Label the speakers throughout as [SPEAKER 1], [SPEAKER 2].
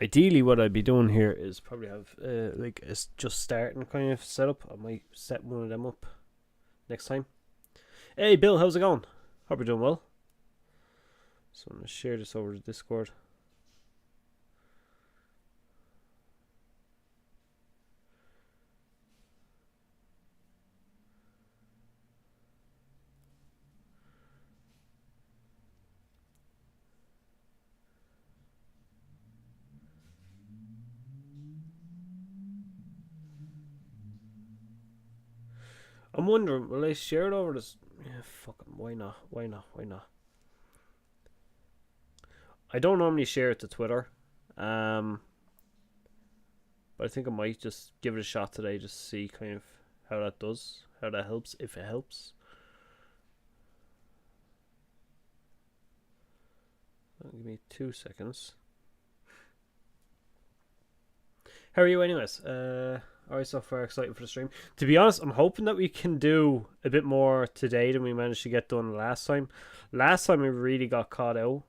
[SPEAKER 1] Ideally, what I'd be doing here is probably have like a just starting kind of setup. I might set one of them up next time. Hey, Bill, how's it going? Hope you're doing well. So I'm gonna share this over to Discord. I'm wondering, will I share it over this? Yeah, fuck 'em. Why not? Why not? Why not? I don't normally share it to Twitter, um, but I think I might just give it a shot today, just to see kind of how that does, how that helps, if it helps. Give me 2 seconds. How are you, anyways? Alright, so far excited for the stream. To be honest, I'm hoping that we can do a bit more today than we managed to get done last time. Last time we really got caught out.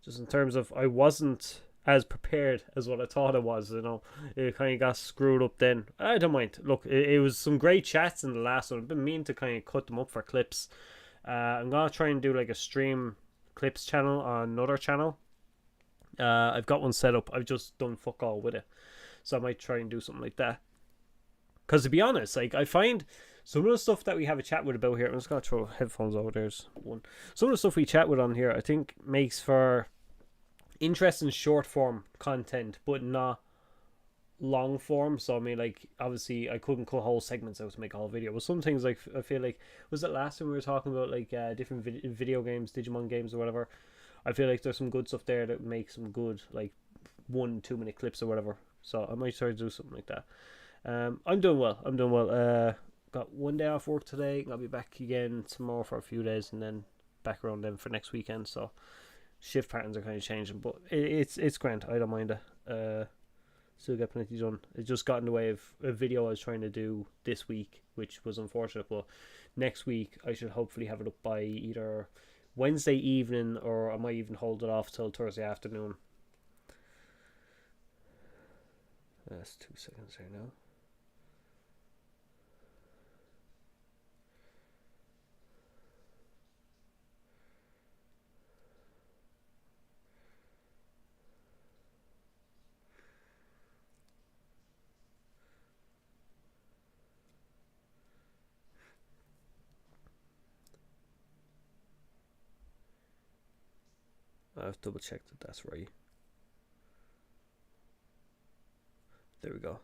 [SPEAKER 1] Just in terms of I wasn't as prepared as what I thought I was. You know, it kind of got screwed up. Then I don't mind. Look, it was some great chats in the last one. I've been meaning to kind of cut them up for clips. I'm gonna try and do like a stream clips channel on another channel. I've got one set up. I've just done fuck all with it, so I might try and do something like that. Because to be honest, like I find some of the stuff that we have a chat with about here. I'm just gonna throw headphones over. There's one. Some of the stuff we chat with on here, I think, makes for interesting short form content, but not long form. So I mean, like obviously, I couldn't cut whole segments out to make a whole video. But some things, like I feel like, was it last time we were talking about like different video games, Digimon games or whatever? I feel like there's some good stuff there that makes some good like 1-2 minute clips or whatever. So I might try to do something like that. I'm doing well. I'm doing well. Got one day off work today. I'll be back again tomorrow for a few days, and then back around then for next weekend. So shift patterns are kind of changing, but it's grand. I don't mind it. Still get plenty done. It just got in the way of a video I was trying to do this week, which was unfortunate. But next week I should hopefully have it up by either Wednesday evening, or I might even hold it off till Thursday afternoon. That's 2 seconds here now. I've double checked that that's right. There we go.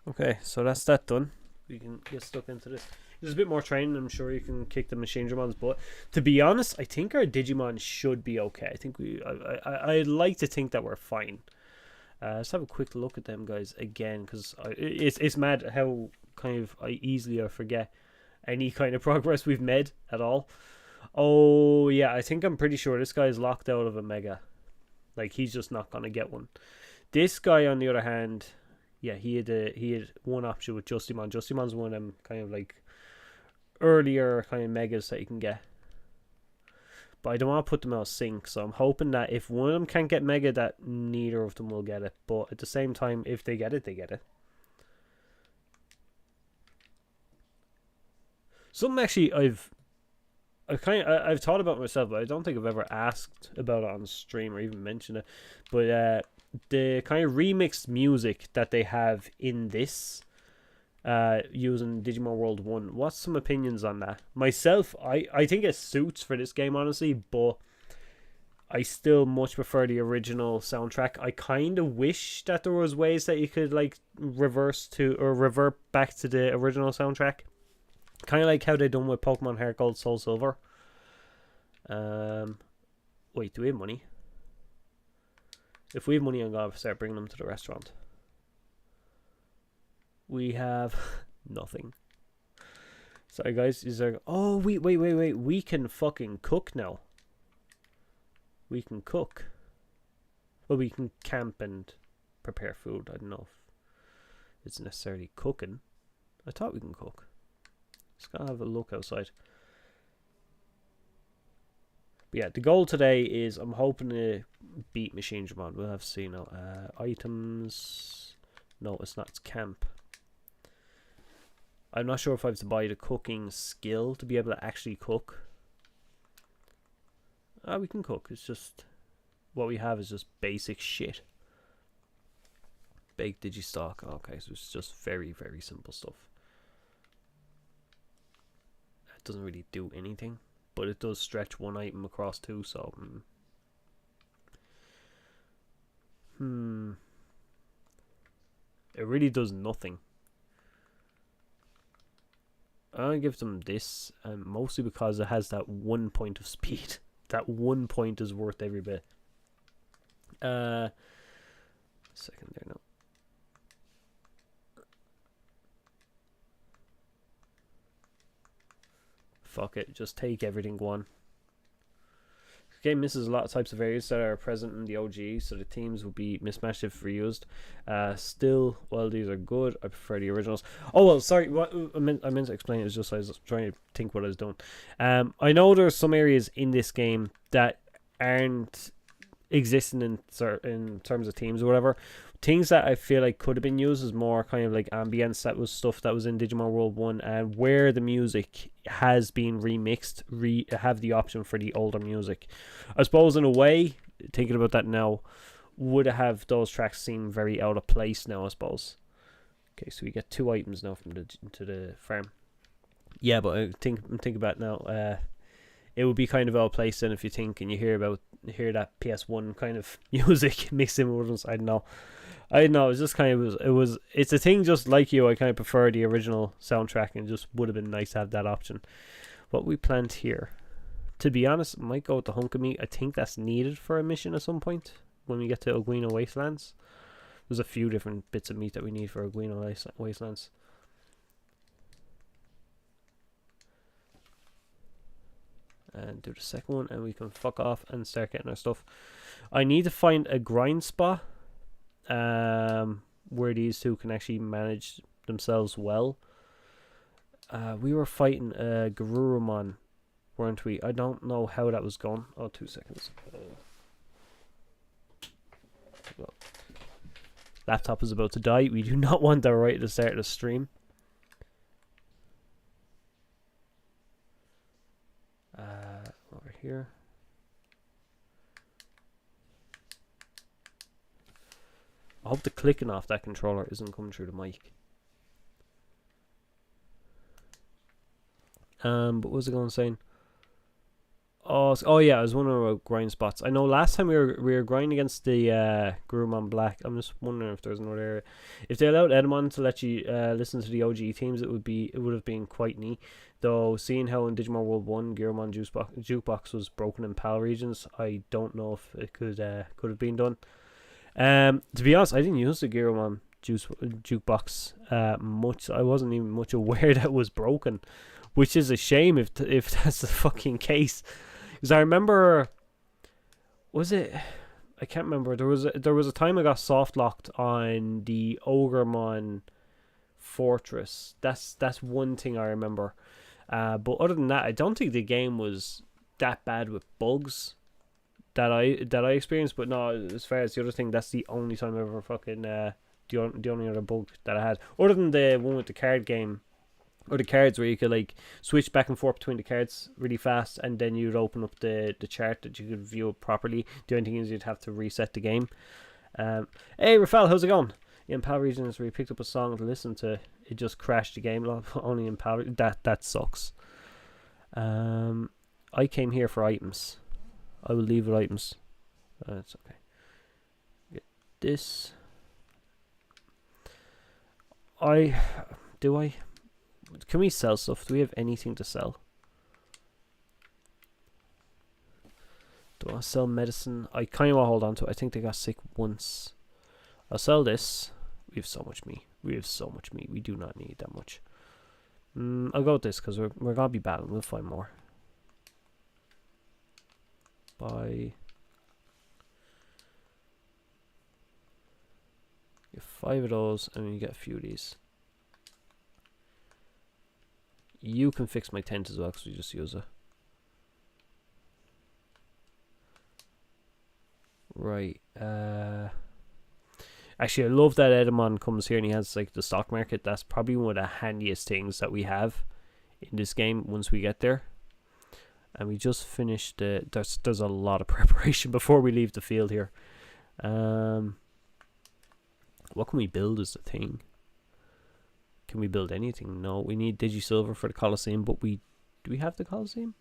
[SPEAKER 1] Okay, so that's that done. We can get stuck into this. There's a bit more training. I'm sure you can kick the machine Digimon's butt. To be honest, I think our Digimon should be okay. I think I'd like to think that we're fine. Let's have a quick look at them guys again, because it's mad how kind of I easily forget any kind of progress we've made at all. Oh yeah, I think I'm pretty sure this guy's locked out of a Mega. Like he's just not gonna get one. This guy, on the other hand, yeah, he had one option with Justimon. Justimon's one of them kind of like earlier kind of megas that you can get. But I don't want to put them out of sync, so I'm hoping that if one of them can't get mega, that neither of them will get it. But at the same time, if they get it, they get it. Something actually I've thought about myself, but I don't think I've ever asked about it on stream or even mentioned it. But the kind of remixed music that they have in this, using Digimon World 1, what's some opinions on that? Myself, I think it suits for this game, honestly, but I still much prefer the original soundtrack. I kind of wish that there was ways that you could like reverse to or revert back to the original soundtrack, kind of like how they done with Pokemon Heart Gold Soul Silver. Wait, do we have money? If we have money, I'm gonna start bringing them to the restaurant. We have nothing. Sorry guys, is there... Oh, wait. We can fucking cook now. We can cook. Well, we can camp and prepare food. I don't know if it's necessarily cooking. I thought we can cook. Just gotta have a look outside. But yeah, the goal today is I'm hoping to beat Machine Digimon. We'll have to see now. Items. No, it's not. It's camp. I'm not sure if I have to buy the cooking skill to be able to actually cook. We can cook. It's just what we have is just basic shit. Baked Digistock. Okay, so it's just very, very simple stuff. It doesn't really do anything, but it does stretch one item across two, so... It really does nothing. I'll give them this, mostly because it has that 1 point of speed. That 1 point is worth every bit. Second there now. Fuck it, just take everything one. The game misses a lot of types of areas that are present in the OG, so the themes would be mismatched if reused. Still, while these are good, I prefer the originals. Oh well, sorry, what I meant to explain it is just I was trying to think what I was doing. I know there's some areas in this game that aren't existing in terms of themes or whatever. Things that I feel like could have been used as more kind of like ambience, that was stuff that was in Digimon World 1, and where the music has been remixed, have the option for the older music. I suppose in a way, thinking about that now, would have those tracks seem very out of place now, I suppose. Okay, so we get 2 items now from the farm. Yeah, but I think about it now, it would be kind of out of place then if you think and you hear that PS1 kind of music mixed in with us. I don't know. It's just kind of it's a thing just like you. I kind of prefer the original soundtrack, and just would have been nice to have that option. What we plant here, to be honest, might go with the hunk of meat. I think that's needed for a mission at some point when we get to Aguino Wastelands. There's a few different bits of meat that we need for Aguino Wastelands. And do the second one, and we can fuck off and start getting our stuff. I need to find a grind spot where these two can actually manage themselves well. We were fighting Garurumon, weren't we? I don't know how that was going. Oh, 2 seconds. Well, laptop is about to die. We do not want that right at the start of the stream. Over here. I hope the clicking off that controller isn't coming through the mic. But what was I going to say? Oh yeah, I was wondering about grind spots. I know last time we were grinding against the Gurumon Black. I'm just wondering if there's another area. If they allowed Edmon to let you listen to the OG themes, it would have been quite neat. Though seeing how in Digimon World 1 Gurumon Jukebox was broken in PAL regions, I don't know if it could have been done. To be honest, I didn't use the Gurumon Jukebox much. I wasn't even much aware that it was broken, which is a shame if that's the fucking case. Because I remember, was it? I can't remember. There was a time I got soft locked on the Ogremon Fortress. That's one thing I remember. But other than that, I don't think the game was that bad with bugs that I experienced. But no, as far as the other thing, that's the only time I ever fucking the only other bug that I had, other than the one with the card game. Or the cards where you could like switch back and forth between the cards really fast, and then you'd open up the chart that you could view it properly. The only thing is you'd have to reset the game. Hey Rafael, how's it going? In PAL regions where you picked up a song to listen to, it just crashed the game. Only in PAL. That sucks. I came here for items. I will leave with items. That's okay. Get this. Can we sell stuff? Do we have anything to sell? Do I want to sell medicine? I kind of want to hold on to it. I think they got sick once. I'll sell this. We have so much meat. We do not need that much. I'll go with this because we're gonna be battling. We'll find more. Buy. Get 5 of those, and then you get a few of these. You can fix my tent as well because we just use it. Right. Actually, I love that Edamon comes here and he has like the stock market. That's probably one of the handiest things that we have in this game once we get there. And we just finished there's a lot of preparation before we leave the field here. What can we build is the thing. Can we build anything? No, we need Digisilver for the Colosseum, but do we have the Colosseum?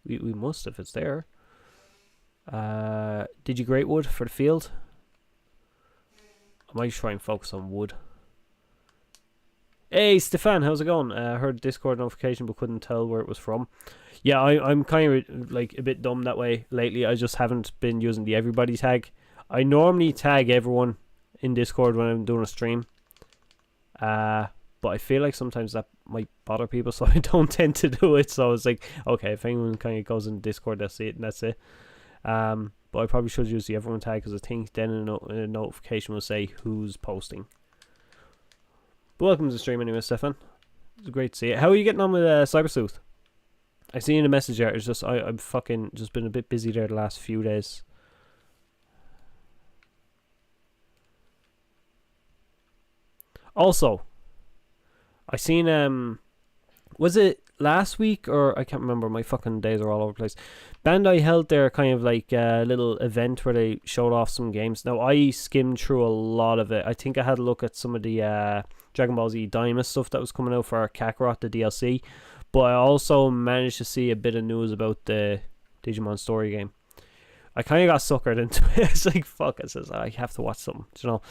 [SPEAKER 1] We must if it's there. Greatwood for the field. I might try and focus on wood. Hey Stefan, how's it going? I heard Discord notification but couldn't tell where it was from. Yeah, I'm kind of like a bit dumb that way lately. I just haven't been using the everybody tag. I normally tag everyone in Discord when I'm doing a stream. But I feel like sometimes that might bother people, so I don't tend to do it. So I was like, okay, if anyone kind of goes in Discord, they'll see it and that's it. But I probably should use the everyone tag because I think then a notification will say who's posting. But welcome to the stream anyway, Stefan. It's great to see you. How are you getting on with Cyber Sleuth? I see in the message there. It's just I'm fucking just been a bit busy there the last few days. Also, I seen was it last week or I can't remember, my fucking days are all over the place. Bandai held their kind of like little event where they showed off some games. Now I skimmed through a lot of it. I think I had a look at some of the Dragon Ball Z Daima stuff that was coming out for Kakarot, the DLC, but I also managed to see a bit of news about the Digimon story game. I kind of got suckered into it. It's like, fuck, it says I have to watch something, you know.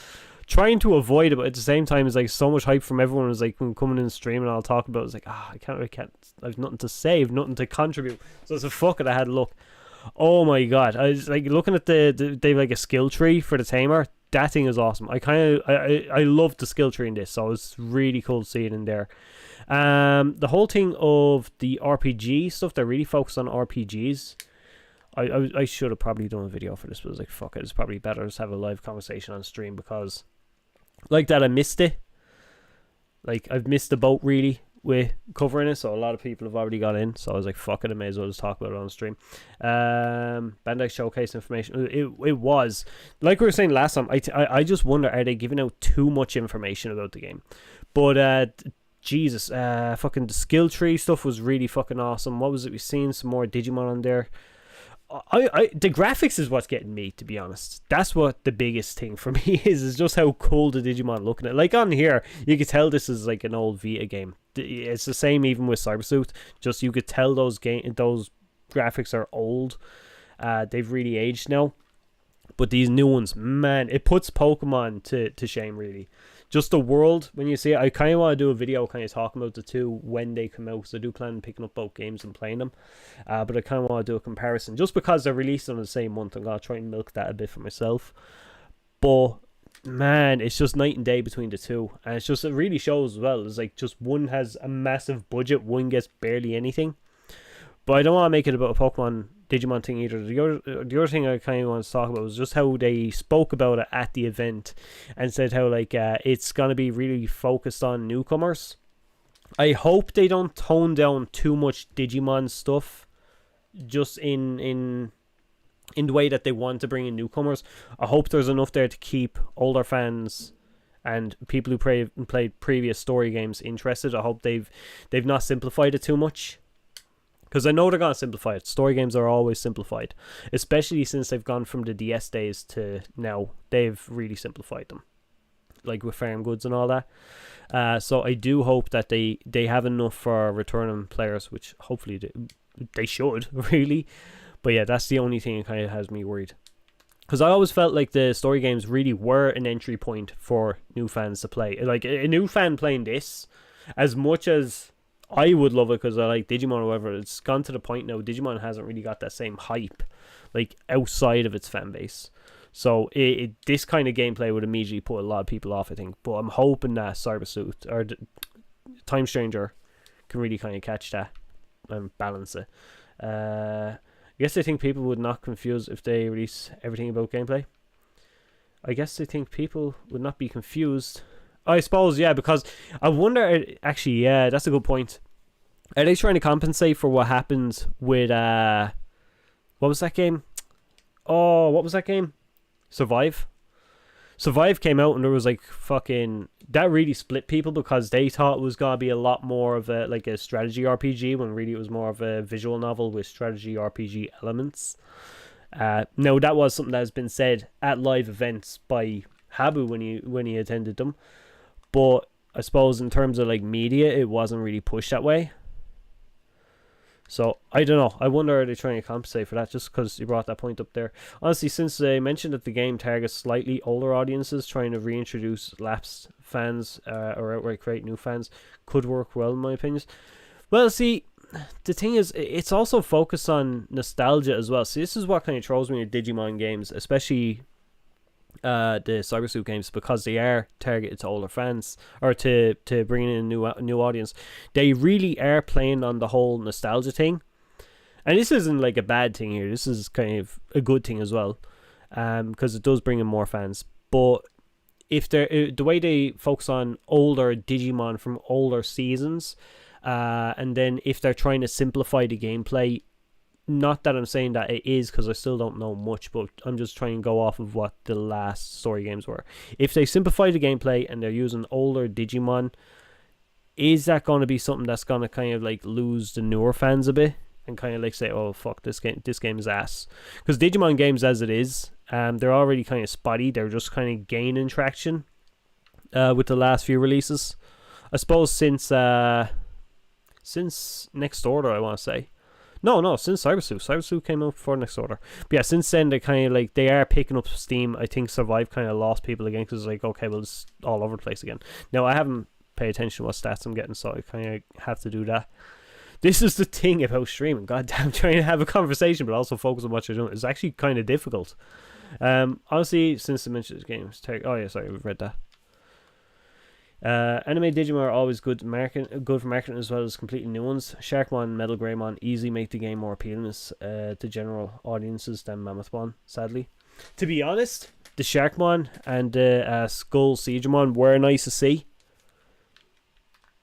[SPEAKER 1] Trying to avoid it, but at the same time, it's like so much hype from everyone. It's like when coming in the stream and I'll talk about it, it's like, I can't, I've nothing to save, nothing to contribute. So it's a fuck it, I had a look. Oh my god, I was like looking at they have like a skill tree for the tamer. That thing is awesome. I love the skill tree in this, so it's really cool to see it in there. The whole thing of the RPG stuff, they're really focused on RPGs. I should have probably done a video for this, but I was like, fuck it, it's probably better to just have a live conversation on stream because like that I missed it. Like I've missed the boat really with covering it, so a lot of people have already got in, so I was like, fuck it, I may as well just talk about it on stream. Bandai showcase information. It was like we were saying last time. I just wonder, are they giving out too much information about the game? But Jesus, fucking the skill tree stuff was really fucking awesome. What was it? We've seen some more Digimon on there. The graphics is what's getting me, to be honest. That's what the biggest thing for me is just how cool the Digimon looking at. Like on here, you could tell this is like an old Vita game. It's the same even with Cyber Sleuth. Just you could tell those graphics are old. They've really aged now. But these new ones, man, it puts Pokemon to shame really. Just the world, when you see it, I kind of want to do a video kind of talking about the two when they come out, because I do plan on picking up both games and playing them. But I kind of want to do a comparison. Just because they're released on the same month, I'm going to try and milk that a bit for myself. But, man, it's just night and day between the two. And it's just, it really shows as well. It's like just one has a massive budget, one gets barely anything. But I don't want to make it about a Digimon thing either. The other thing I kind of want to talk about was just how they spoke about it at the event and said how like it's going to be really focused on newcomers. I hope they don't tone down too much Digimon stuff just in the way that they want to bring in newcomers. I hope there's enough there to keep older fans and people who played previous story games interested. I hope they've not simplified it too much. Because I know they're going to simplify it. Story games are always simplified. Especially since they've gone from the DS days to now. They've really simplified them. Like with Farm Goods and all that. So I do hope that they have enough for returning players. Which hopefully they should, really. But yeah, that's the only thing that kind of has me worried. Because I always felt like the story games really were an entry point for new fans to play. Like a new fan playing this, as much as I would love it because I like Digimon or whatever, it's gone to the point now Digimon hasn't really got that same hype like outside of its fan base. So this kind of gameplay would immediately put a lot of people off, I think. But I'm hoping that Cyber Sleuth or Time Stranger can really kind of catch that and balance it. I guess I think people would not confuse if they release everything about gameplay. I guess I think people would not be confused. I suppose, yeah, because I wonder, actually, yeah, that's a good point. Are they trying to compensate for what happened with, what was that game? Oh, what was that game? Survive? Survive came out and there was like fucking... That really split people because they thought it was going to be a lot more of a, like a strategy RPG when really it was more of a visual novel with strategy RPG elements. No, that was something that has been said at live events by Habu when he attended them. But I suppose in terms of like media, it wasn't really pushed that way. So, I don't know. I wonder, are they trying to compensate for that just because you brought that point up there? Honestly, since they mentioned that the game targets slightly older audiences, trying to reintroduce lapsed fans or outright create new fans could work well, in my opinion. Well, see, the thing is, it's also focused on nostalgia as well. See, this is what kind of throws me at Digimon games, especially the Cybersuit games, because they are targeted to older fans or to bring in a new audience. They really are playing on the whole nostalgia thing, and this isn't like a bad thing here. This is kind of a good thing as well, because it does bring in more fans. But if they're the way they focus on older Digimon from older seasons, and then if they're trying to simplify the gameplay. Not that I'm saying that it is, because I still don't know much, but I'm just trying to go off of what the last story games were. If they simplify the gameplay and they're using older Digimon, is that going to be something that's going to kind of like lose the newer fans a bit and kind of like say, oh fuck, this game is ass? Because Digimon games as it is, they're already kind of spotty. They're just kind of gaining traction with the last few releases. I suppose since Next Order, I want to say. No, since Cybersuit. Cybersuit came out before Next Order. But yeah, since then, they are picking up steam. I think Survive kind of lost people again because it's like, okay, well, it's all over the place again. Now, I haven't paid attention to what stats I'm getting, so I kind of have to do that. This is the thing about streaming. Goddamn, trying to have a conversation, but also focus on what you're doing. It's actually kind of difficult. Honestly, since I mentioned this game, oh yeah, sorry, we've read that. Anime Digimon are always good for marketing as well as completely new ones. Sharkmon, Metal Greymon easily make the game more appealing to general audiences than Mammothmon, sadly. To be honest, the Sharkmon and the Skull Siegemon were nice to see.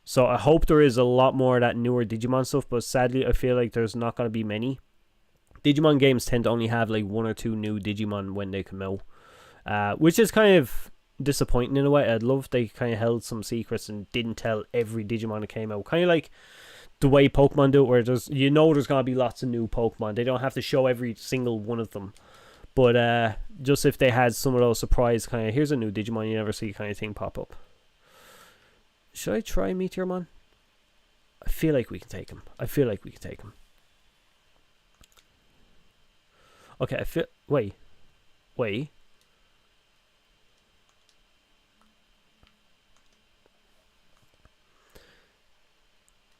[SPEAKER 1] So I hope there is a lot more of that newer Digimon stuff, but sadly I feel like there's not going to be many. Digimon games tend to only have like 1 or 2 new Digimon when they come out, which is kind of disappointing in a way. I'd love if they kind of held some secrets and didn't tell every Digimon that came out, kind of like the way Pokemon do it, where there's gonna be lots of new Pokemon. They don't have to show every single one of them, but just if they had some of those surprise kind of, here's a new Digimon you never see kind of thing pop up. Should I try Meteormon? I feel like we can take him. Okay, wait.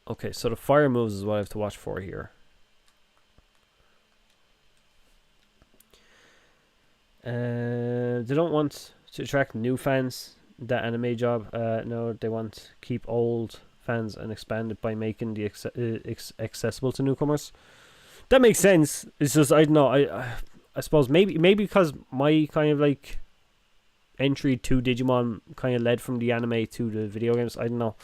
[SPEAKER 1] Okay, so the fire moves is what I have to watch for here. They don't want to attract new fans. That anime job. No, they want to keep old fans and expand it by making the accessible to newcomers. That makes sense. It's just, I don't know. I suppose maybe because my kind of like entry to Digimon kind of led from the anime to the video games. I don't know.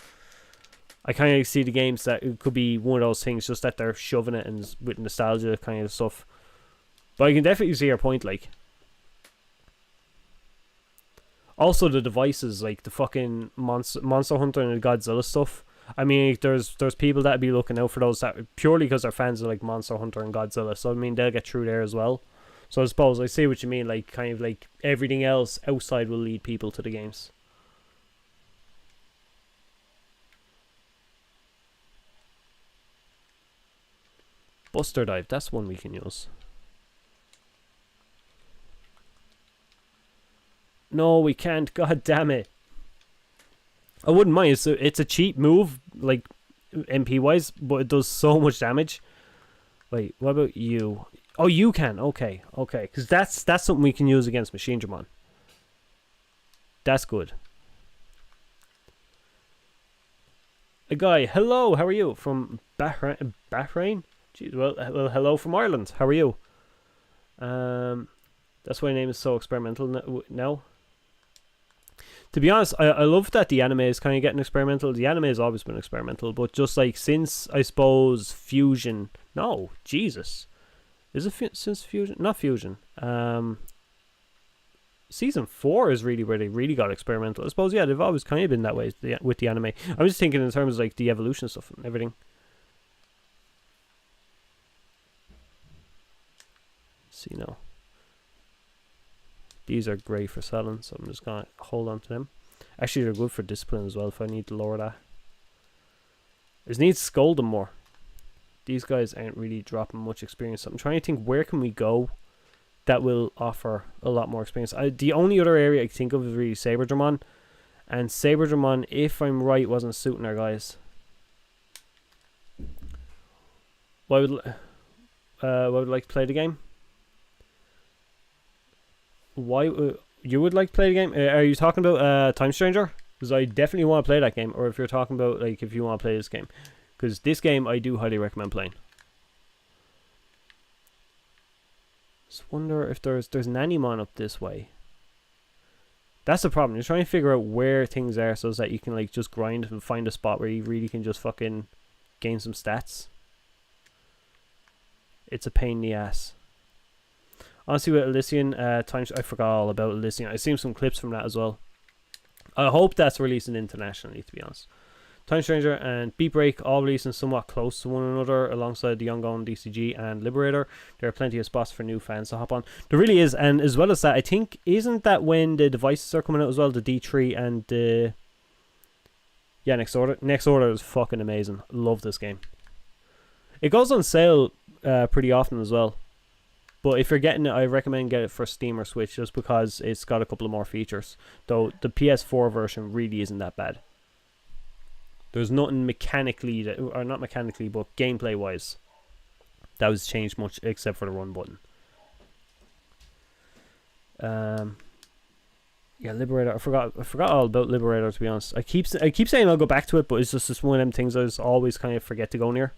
[SPEAKER 1] I kind of see the games that it could be one of those things, just that they're shoving it and with nostalgia kind of stuff. But I can definitely see your point, like. Also the devices, like the fucking Monster Hunter and the Godzilla stuff. I mean, there's people that be looking out for those that purely because they're fans of like Monster Hunter and Godzilla. So I mean, they'll get through there as well. So I suppose I see what you mean. Like kind of like everything else outside will lead people to the games. Buster Dive, that's one we can use. No, we can't. God damn it. I wouldn't mind. It's a cheap move, like MP wise, but it does so much damage. Wait, what about you? Oh, you can. Okay. Because that's something we can use against Machine Dramon. That's good. A guy, hello, how are you? From Bahrain? Jeez, well, hello from Ireland. How are you? That's why the name is so experimental now. To be honest, I love that the anime is kind of getting experimental. The anime has always been experimental, but just like since, I suppose, Fusion. No, Jesus. Is it since Fusion? Not Fusion. Season 4 is really where they really got experimental. I suppose, yeah, they've always kind of been that way with the anime. I'm just thinking in terms of like the evolution stuff and everything. Let's see now. These are great for selling, so I'm just going to hold on to them. Actually, they're good for discipline as well if I need to lower that. I just need to scold them more. These guys aren't really dropping much experience. So I'm trying to think, where can we go that will offer a lot more experience? The only other area I can think of is really Saberdramon. And Saberdramon, if I'm right, wasn't suiting our guys. Why would like to play the game? Why you would like to play the game? Are you talking about Time Stranger? Because I definitely want to play that game. Or if you're talking about like if you want to play this game, because this game I do highly recommend playing. Just wonder if there's Nanimon up this way. That's the problem. You're trying to figure out where things are so that you can like just grind and find a spot where you really can just fucking gain some stats. It's a pain in the ass. Honestly, with Elysian, I forgot all about Elysian. I've seen some clips from that as well. I hope that's releasing internationally, to be honest. Time Stranger and Beat Break all releasing somewhat close to one another alongside the ongoing DCG and Liberator. There are plenty of spots for new fans to hop on. There really is, and as well as that, I think, isn't that when the devices are coming out as well, the D3 and the... Yeah, Next Order. Next Order is fucking amazing. Love this game. It goes on sale pretty often as well. But if you're getting it, I recommend get it for Steam or Switch just because it's got a couple of more features. Though the PS4 version really isn't that bad. There's nothing mechanically, or not mechanically, but gameplay wise, that was changed much except for the run button. Yeah, Liberator. I forgot all about Liberator, to be honest. I keep saying I'll go back to it, but it's just one of them things I just always kind of forget to go near.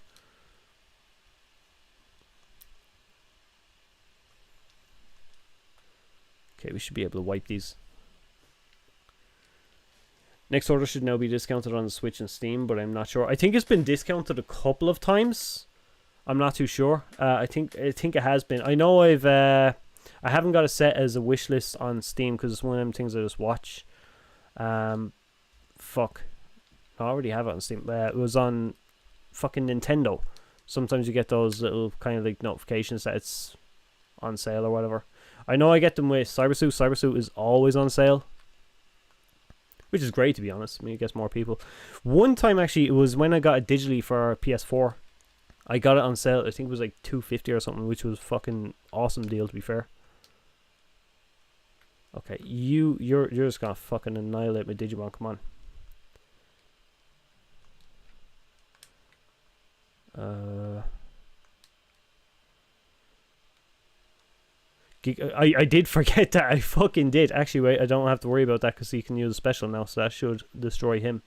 [SPEAKER 1] Okay, we should be able to wipe these. Next Order should now be discounted on the Switch and Steam, but I'm not sure. I think it's been discounted a couple of times. I'm not too sure. I think it has been. I know I haven't got it set as a wish list on Steam because it's one of them things I just watch. Fuck. I already have it on Steam. It was on fucking Nintendo. Sometimes you get those little kind of like notifications that it's on sale or whatever. I know I get them with Cybersuit. Cybersuit is always on sale, which is great, to be honest. I mean, it gets more people. One time, actually, it was when I got it digitally for PS4. I got it on sale. I think it was like $2.50 or something, which was fucking awesome deal, to be fair. Okay, you're just gonna fucking annihilate my Digimon. Come on. I did forget that. I fucking did. Actually, wait, I don't have to worry about that because he can use a special now, so that should destroy him.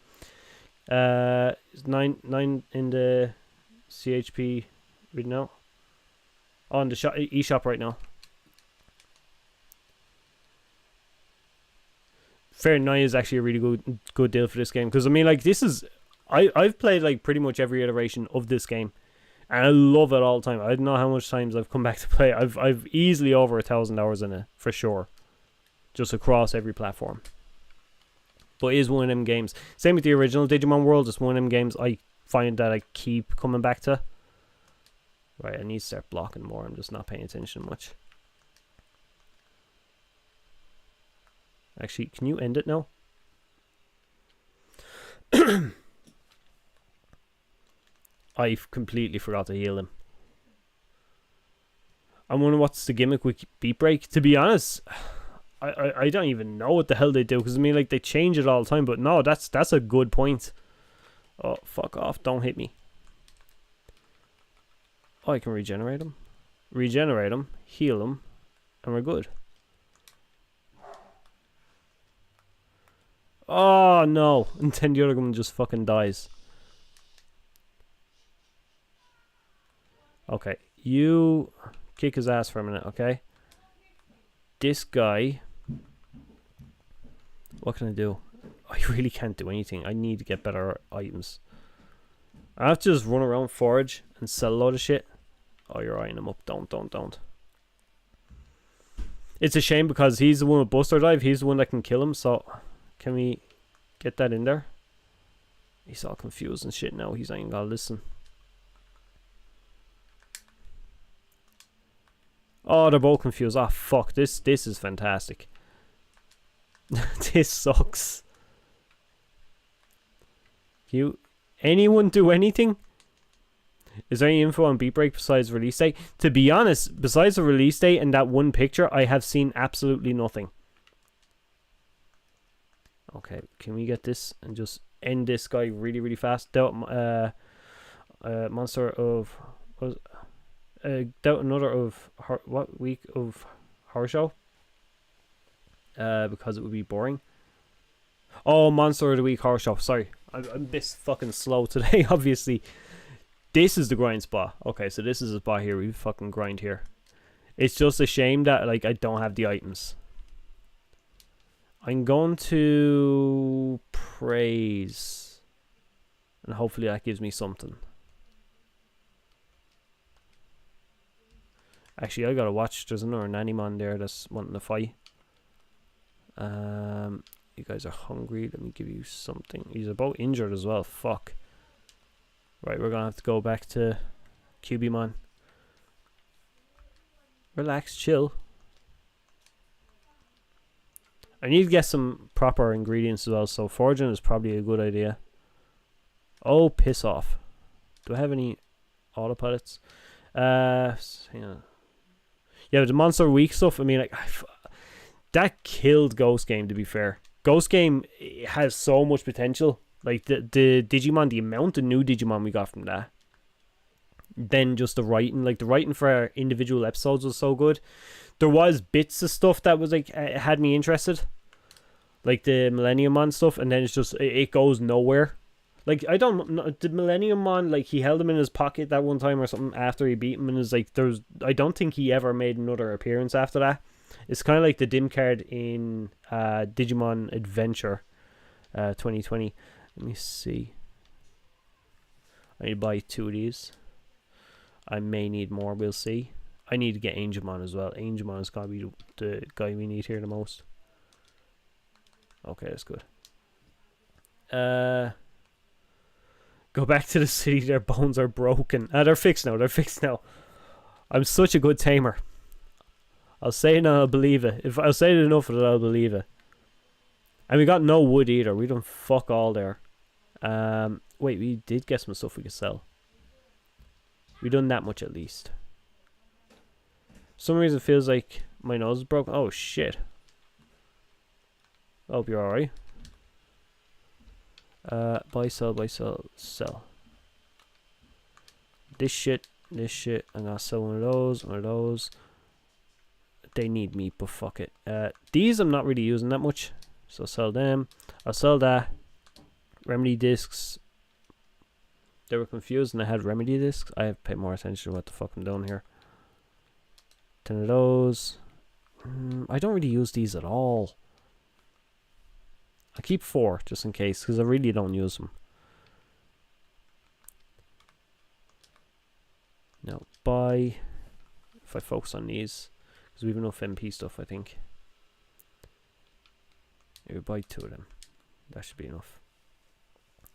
[SPEAKER 1] 9 in the CHP right now. On the eShop right now. Fair 9 is actually a really good deal for this game, because I mean, like, this is I've played like pretty much every iteration of this game, and I love it all the time. I don't know how much times I've come back to play. I've easily over 1,000 hours in it for sure, just across every platform. But it is one of them games. Same with the original Digimon World. It's one of them games I find that I keep coming back to. Right, I need to start blocking more. I'm just not paying attention much. Actually, can you end it now? I completely forgot to heal him. I wonder what's the gimmick with Beat Break. To be honest, I don't even know what the hell they do, because I mean, like, they change it all the time. But no, that's a good point. Oh, fuck off! Don't hit me. Oh, I can regenerate him, heal him, and we're good. Oh no! And then the other one just fucking dies. Okay, you kick his ass for a minute, okay? This guy, what can I do? I really can't do anything. I need to get better items. I have to just run around, forage, and sell a load of shit. Oh, you're eyeing him up. Don't. It's a shame because he's the one with Buster Dive. He's the one that can kill him. So, can we get that in there? He's all confused and shit now. He's not even gonna listen. Oh, they're both confused. Oh, fuck. This is fantastic. This sucks. Anyone do anything? Is there any info on Beat Break besides release date? To be honest, besides the release date and that one picture, I have seen absolutely nothing. Okay, can we get this and just end this guy really, really fast? Monster of... doubt another of... what week of horror show? Because it would be boring. Oh, Monster of the Week horror show. Sorry. I'm this fucking slow today, obviously. This is the grind spot. Okay, so this is a spot here. We fucking grind here. It's just a shame that like I don't have the items. I'm going to praise. And hopefully that gives me something. Actually, I gotta watch. There's another Nanimon there that's wanting to fight. You guys are hungry. Let me give you something. He's about injured as well. Fuck. Right, we're gonna have to go back to Cubimon. Relax, chill. I need to get some proper ingredients as well, so foraging is probably a good idea. Oh, piss off. Do I have any autopilots? Hang on. Yeah, the Monster Week stuff, I mean, like, that killed Ghost Game, to be fair. Ghost Game has so much potential. Like, the Digimon, the amount of new Digimon we got from that. Then just the writing. Like, the writing for individual episodes was so good. There was bits of stuff that was, like, had me interested. Like, the Millennium Mon stuff, and then it's just, it goes nowhere. Like, I don't know, the Millennium Mon, like, he held him in his pocket that one time or something after he beat him, and it's like, I don't think he ever made another appearance after that. It's kind of like the dim card in Digimon Adventure 2020. Let me see. I need to buy 2 of these. I may need more, we'll see. I need to get Angemon as well. Angemon is going to be the guy we need here the most. Okay, that's good. Go back to the city, their bones are broken. They're fixed now. I'm such a good tamer. I'll say it and I'll believe it. If I'll say it enough that I'll believe it. And we got no wood either. We done fuck all there. Wait, we did get some stuff we could sell. We done that much at least. For some reason it feels like my nose is broken. Oh shit. I hope you're alright. Buy, sell. This shit. I'm gonna sell one of those. They need meat, but fuck it. These I'm not really using that much, so I'll sell them. I'll sell that. Remedy discs. They were confused and I had remedy discs. I have to pay more attention to what the fuck I'm doing here. 10 of those. I don't really use these at all. I keep 4 just in case, because I really don't use them. Now buy, if I focus on these, because we have enough MP stuff, I think. Maybe buy 2 of them. That should be enough.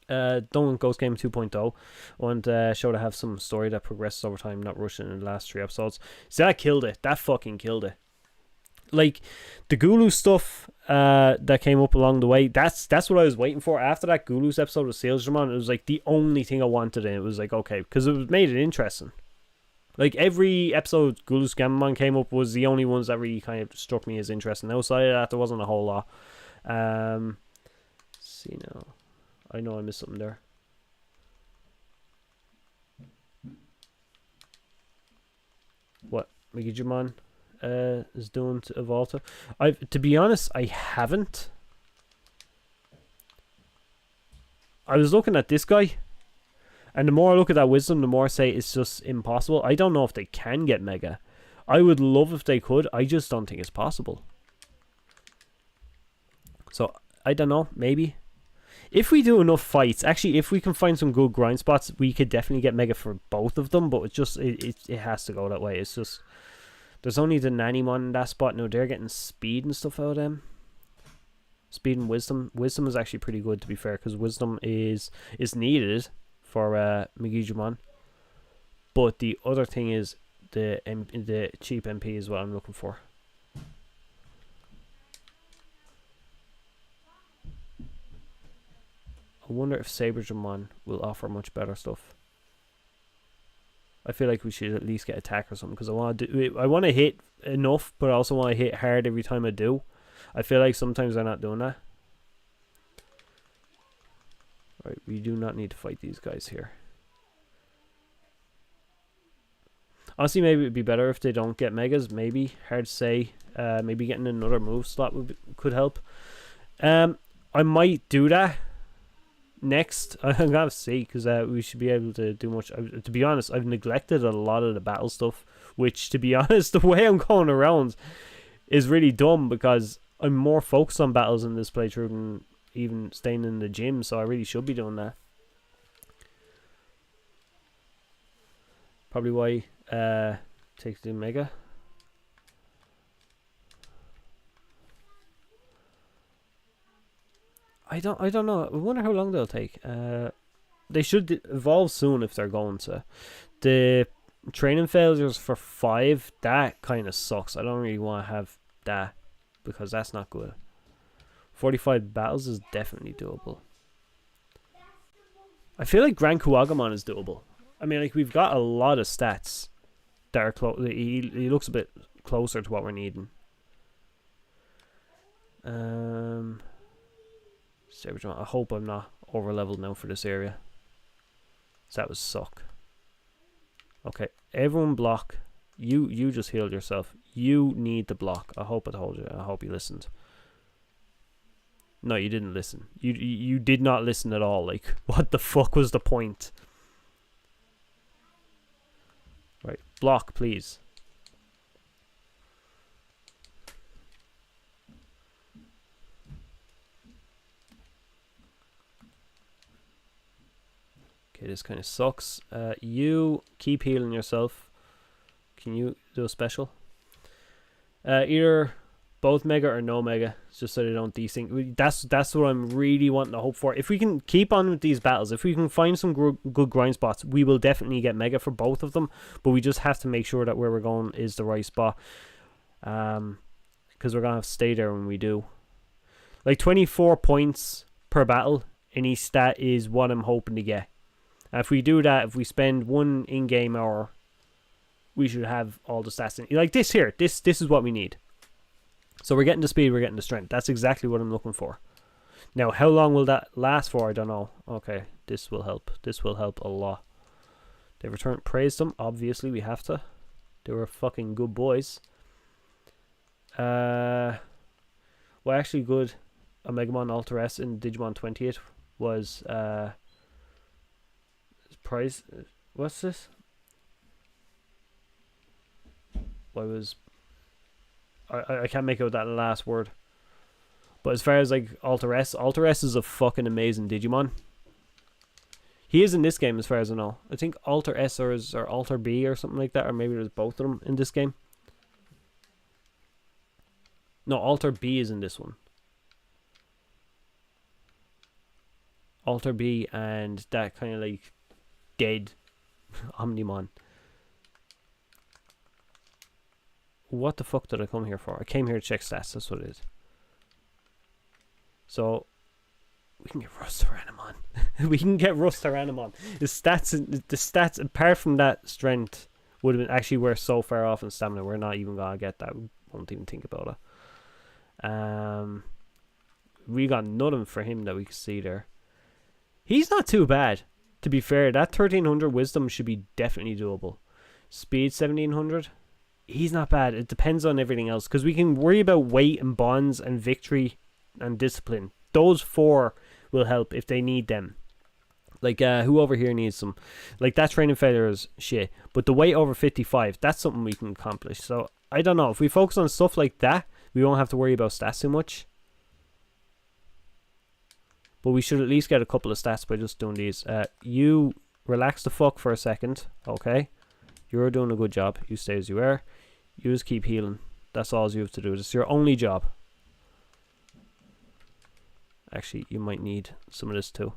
[SPEAKER 1] Don't Ghost Game 2.0. I want to show to have some story that progresses over time, not rushing in the last 3 episodes. See, that killed it. That fucking killed it. Like, the Gulu stuff that came up along the way, that's what I was waiting for. After that Gulu's episode of Salesman, it was like the only thing I wanted, and it was like, okay, because it made it interesting. Like, every episode Gulu's Gamamon came up was the only ones that really kind of struck me as interesting. Outside of that, there wasn't a whole lot. Let's see now. I know I missed something there. What Digimon is doing to Evolta? To be honest, I haven't. I was looking at this guy, And the more I look at that wisdom, the more I say it's just impossible. I don't know if they can get Mega. I would love if they could. I just don't think it's possible. So, I don't know. Maybe. If we do enough fights, actually, if we can find some good grind spots, we could definitely get Mega for both of them. But it's just, it has to go that way. It's just, there's only the Nannymon in that spot. No, they're getting speed and stuff out of them. Speed and wisdom. Wisdom is actually pretty good, to be fair, because wisdom is needed for Digimon. But the other thing is the cheap MP is what I'm looking for. I wonder if Saberdramon will offer much better stuff. I feel like we should at least get attack or something, because I want to hit enough, but I also want to hit hard every time I do. I feel like sometimes they're not doing that. Right, we do not need to fight these guys here. Honestly, maybe it would be better if they don't get Megas. Maybe, hard to say. Maybe getting another move slot could help. I might do that next. I'm gonna see, because we should be able to do much. To be honest, I've neglected a lot of the battle stuff, which, to be honest, the way I'm going around is really dumb, because I'm more focused on battles in this playthrough than even staying in the gym, so I really should be doing that. Probably why take the Mega. I don't know. I wonder how long they'll take. They should evolve soon if they're going to. The training failures for 5, that kind of sucks. I don't really want to have that, because that's not good. 45 battles is definitely doable. I feel like Grand Kuwagamon is doable. I mean, like, we've got a lot of stats that are close. He looks a bit closer to what we're needing. I hope I'm not over leveled now for this area. So that would suck. Okay, everyone block. You just healed yourself. You need the block. I hope I told you. I hope you listened. No, you didn't listen. You did not listen at all. Like, what the fuck was the point? Right, block, please. Okay, this kind of sucks. You keep healing yourself. Can you do a special? Either both Mega or no Mega, just so they don't desync. That's what I'm really wanting to hope for. If we can keep on with these battles, if we can find some good grind spots, we will definitely get Mega for both of them. But we just have to make sure that where we're going is the right spot. Because we're going to have to stay there when we do. Like 24 points per battle in each stat is what I'm hoping to get. And if we do that, if we spend 1 in-game hour, we should have all the stats in. Like this here, this is what we need. So we're getting the speed, we're getting the strength. That's exactly what I'm looking for. Now, how long will that last for? I don't know. Okay, this will help. This will help a lot. They returned, praised them. Obviously, we have to. They were fucking good boys. Well, actually, good. Omegamon Alter S in Digimon 28 was price. What's this? What was? I can't make out that last word. But as far as like Alter S is a fucking amazing Digimon. He is in this game as far as I know. I think Alter S or Alter B or something like that, or maybe there's both of them in this game. No, Alter B is in this one. Alter B and that kind of like dead Omnimon. What the fuck did I come here for? I came here to check stats, that's what it is. So we can get Rustaranimon. We can get Rustaranimon. The stats apart from that strength would have been actually, we're so far off in stamina, we're not even gonna get that. We won't even think about it. We got nothing for him that we can see there. He's not too bad, to be fair. That 1300 wisdom should be definitely doable. Speed 1700. He's not bad. It depends on everything else, because we can worry about weight and bonds and victory and discipline. Those 4 will help if they need them. Like, who over here needs some? Like, that training failure is shit. But the weight over 55, that's something we can accomplish. So, I don't know. If we focus on stuff like that, we won't have to worry about stats too much. But we should at least get a couple of stats by just doing these. You relax the fuck for a second, okay? You're doing a good job. You stay as you are. You just keep healing. That's all you have to do. It's your only job. Actually, you might need some of this too.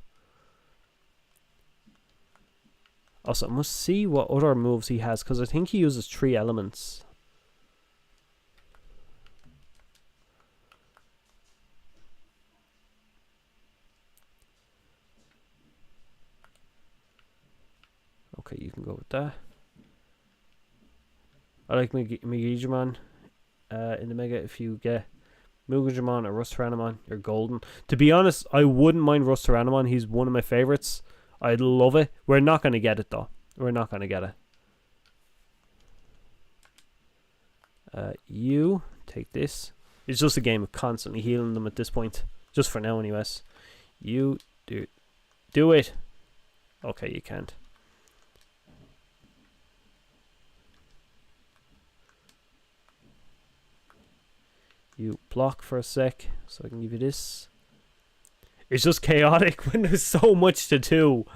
[SPEAKER 1] Also, I must see what other moves he has, because I think he uses 3 elements. Okay, you can go with that. I like Digimon in the Mega. If you get Mugajimon or Rustaranamon, you're golden. To be honest, I wouldn't mind Rustaranamon. He's one of my favorites. I'd love it. We're not going to get it, though. We're not going to get it. You take this. It's just a game of constantly healing them at this point. Just for now, anyways. You do it. Okay, you can't. You block for a sec, so I can give you this. It's just chaotic when there's so much to do.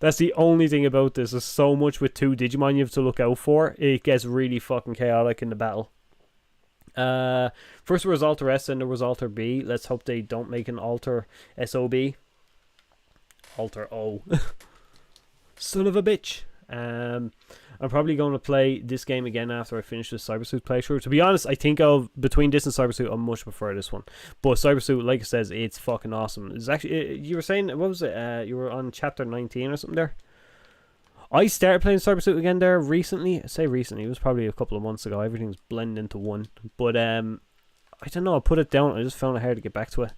[SPEAKER 1] That's the only thing about this. There's so much with 2 Digimon you have to look out for. It gets really fucking chaotic in the battle. First there was Alter S, and there was Alter B. Let's hope they don't make an Alter SOB. Alter O. Son of a bitch. I'm probably going to play this game again after I finish this Cybersuit playthrough. To be honest, I think between this and Cybersuit, I much prefer this one. But Cybersuit, like I says, it's fucking awesome. It's actually, you were saying, what was it? You were on chapter 19 or something there. I started playing Cybersuit again there recently. I say recently, it was probably a couple of months ago. Everything's blended into one. But I don't know, I put it down. I just found it hard to get back to it.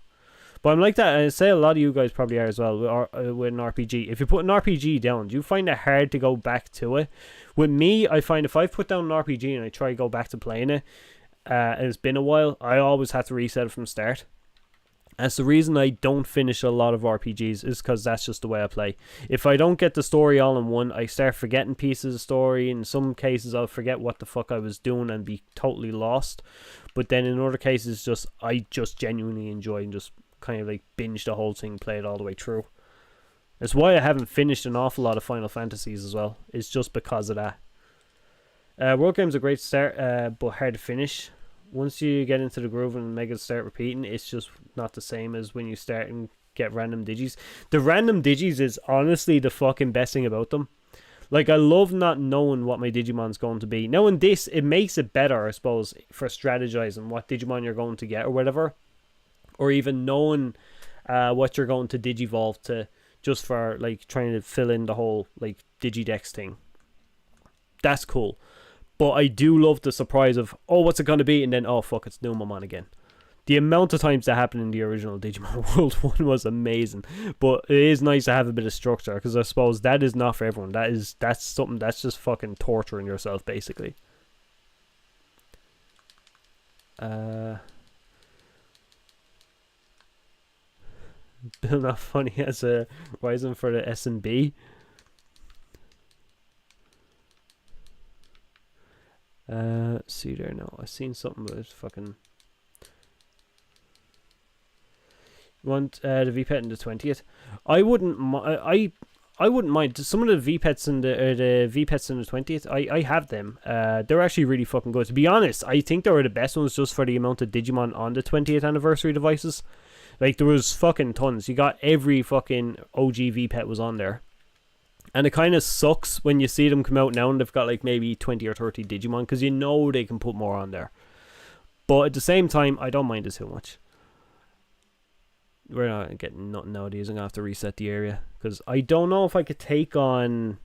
[SPEAKER 1] But I'm like that. I say a lot of you guys probably are as well with an RPG. If you put an RPG down, do you find it hard to go back to it? With me, I find if I put down an RPG and I try to go back to playing it, and it's been a while, I always have to reset it from the start. That's the reason I don't finish a lot of RPGs, is because that's just the way I play. If I don't get the story all in one, I start forgetting pieces of the story. In some cases, I'll forget what the fuck I was doing and be totally lost. But then in other cases, I just genuinely enjoy and just kind of like binge the whole thing, play it all the way through. That's why I haven't finished an awful lot of Final Fantasies as well. It's just because of that. World Game's a great start, but hard to finish. Once you get into the groove and Mega start repeating, it's just not the same as when you start and get random digis. The random digis is honestly the fucking best thing about them. Like, I love not knowing what my Digimon's going to be. Knowing this, it makes it better, I suppose, for strategizing what Digimon you're going to get or whatever. Or even knowing what you're going to Digivolve to, just for like trying to fill in the whole like Digidex thing. That's cool. But I do love the surprise of, oh, what's it going to be? And then, oh, fuck, it's Numamon again. The amount of times that happened in the original Digimon World 1 was amazing. But it is nice to have a bit of structure, because I suppose that is not for everyone. That's something that's just fucking torturing yourself, basically. Bill Not Funny as a Ryzen for the S&B. See there now. I seen something about fucking. You want the Vpet in the 20th? I wouldn't. I wouldn't mind. Some of the Vpets in the Vpets in the 20th. I have them. They're actually really fucking good. To be honest, I think they were the best ones just for the amount of Digimon on the 20th anniversary devices. Like, there was fucking tons. You got every fucking OG Vpet was on there. And it kind of sucks when you see them come out now and they've got like maybe 20 or 30 Digimon, because you know they can put more on there. But at the same time, I don't mind it too much. We're not getting nothing nowadays. I'm going to have to reset the area, because I don't know if I could take on...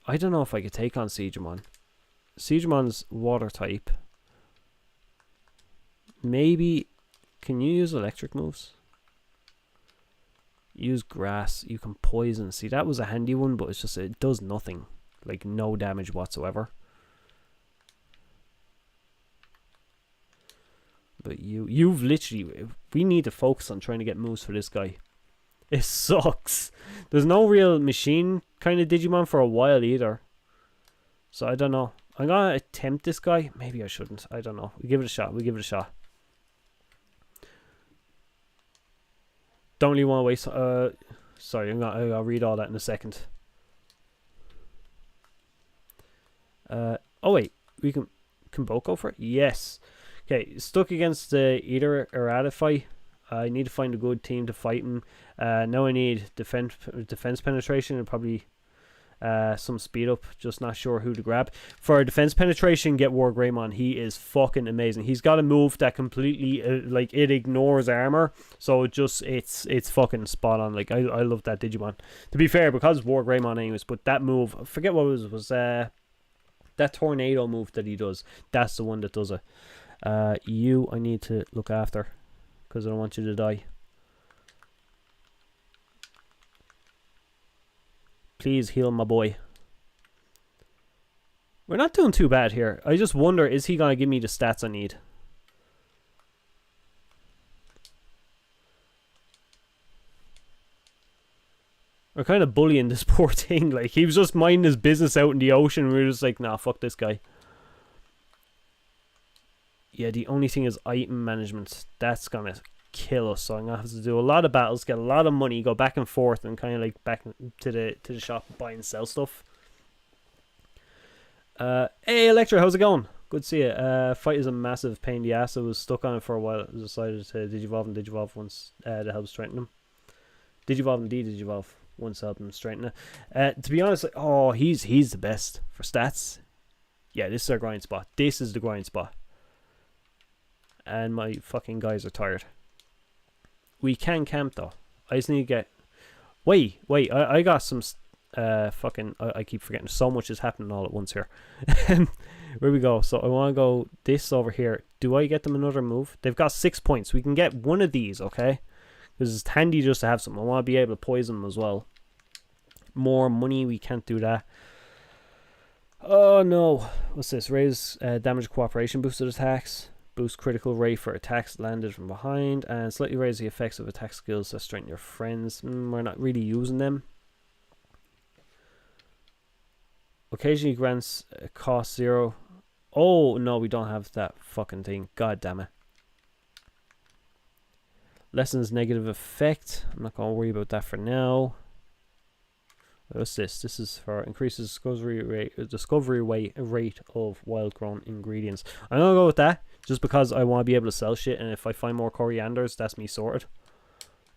[SPEAKER 1] Siegemon. Siegemon's water type. Maybe... Can you use electric moves? Use grass. You can poison. See, that was a handy one, but it's just, it does nothing. Like, no damage whatsoever. But you've literally... We need to focus on trying to get moves for this guy. It sucks. There's no real machine kind of Digimon for a while either. So I don't know. I'm gonna attempt this guy. Maybe I shouldn't. I don't know. We give it a shot. Don't really want to waste. Sorry, I'll read all that in a second. Oh wait, we can both go for it. Yes. Okay, stuck against either Eratify. I need to find a good team to fight him. Now I need defense penetration and probably some speed up. Just not sure who to grab. For defense penetration, get War Greymon. He is fucking amazing. He's got a move that completely like it ignores armor, so it's fucking spot on. Like I love that Digimon. To be fair, because War Greymon anyways, but that move, I forget what it was that tornado move that he does. That's the one that does it. You I need to look after because I don't want you to die. Please heal my boy. We're not doing too bad here. I just wonder, is he going to give me the stats I need? We're kind of bullying this poor thing. Like, he was just minding his business out in the ocean. And we were just like, nah, fuck this guy. Yeah, the only thing is item management. That's going to kill us. So I'm going to have to do a lot of battles, get a lot of money, go back and forth, and kind of like back to the shop and buy and sell stuff. Hey, Electra, how's it going? Good to see you. Fight is a massive pain in the ass. I was stuck on it for a while. I decided to Digivolve and Digivolve once to help strengthen them. Digivolve and Digivolve once to help them strengthen it. To be honest, like, oh, he's the best for stats. Yeah, this is our grind spot. This is the grind spot. And my fucking guys are tired. We can camp though. I just need to get... Wait, I got some... fucking... I keep forgetting. So much is happening all at once here. Where we go? So I want to go this over here. Do I get them another move? They've got 6 points. We can get one of these, okay? Because it's handy just to have some. I want to be able to poison them as well. More money. We can't do that. Oh no. What's this? Raise damage cooperation boosted attacks. Boost critical rate for attacks landed from behind, and slightly raise the effects of attack skills that strengthen your friends. We're not really using them. Occasionally grants cost 0. Oh no, we don't have that fucking thing. God damn it. Lessens negative effect. I'm not gonna worry about that for now. What's this? This is for increases discovery rate of wild grown ingredients. I'm gonna go with that just because I want to be able to sell shit, and if I find more corianders, that's me sorted.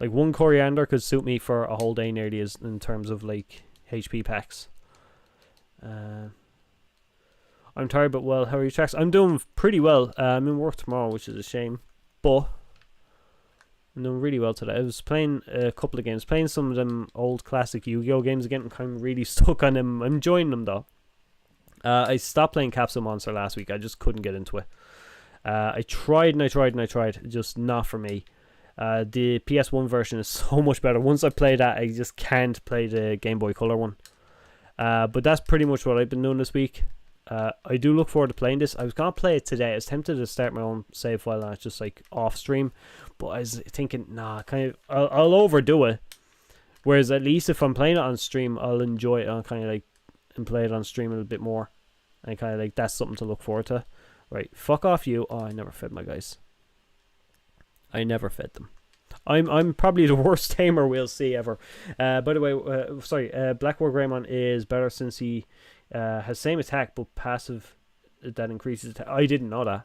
[SPEAKER 1] Like, one coriander could suit me for a whole day nearly, as in terms of like HP packs. I'm tired but well. How are your tracks? I'm doing pretty well. I'm in work tomorrow, which is a shame, but I'm doing really well today. I was playing a couple of games, playing some of them old classic Yu-Gi-Oh games again. I'm kind of really stuck on them. I'm enjoying them though. I stopped playing Capsule Monster last week. I just couldn't get into it. I tried, just not for me. The PS1 version is so much better. Once I play that, I just can't play the Game Boy Color one. But that's pretty much what I've been doing this week. I do look forward to playing this. I was going to play it today. I was tempted to start my own save file and it's just like off stream. But I was thinking, nah, I'll overdo it. Whereas at least if I'm playing it on stream, I'll enjoy it. I'll kind of like and play it on stream a little bit more. And kind of like, that's something to look forward to. Right, fuck off you. Oh, I never fed my guys. I never fed them. I'm probably the worst tamer we'll see ever. By the way, sorry, Black War Greymon is better since he has same attack but passive that increases attack. I didn't know that.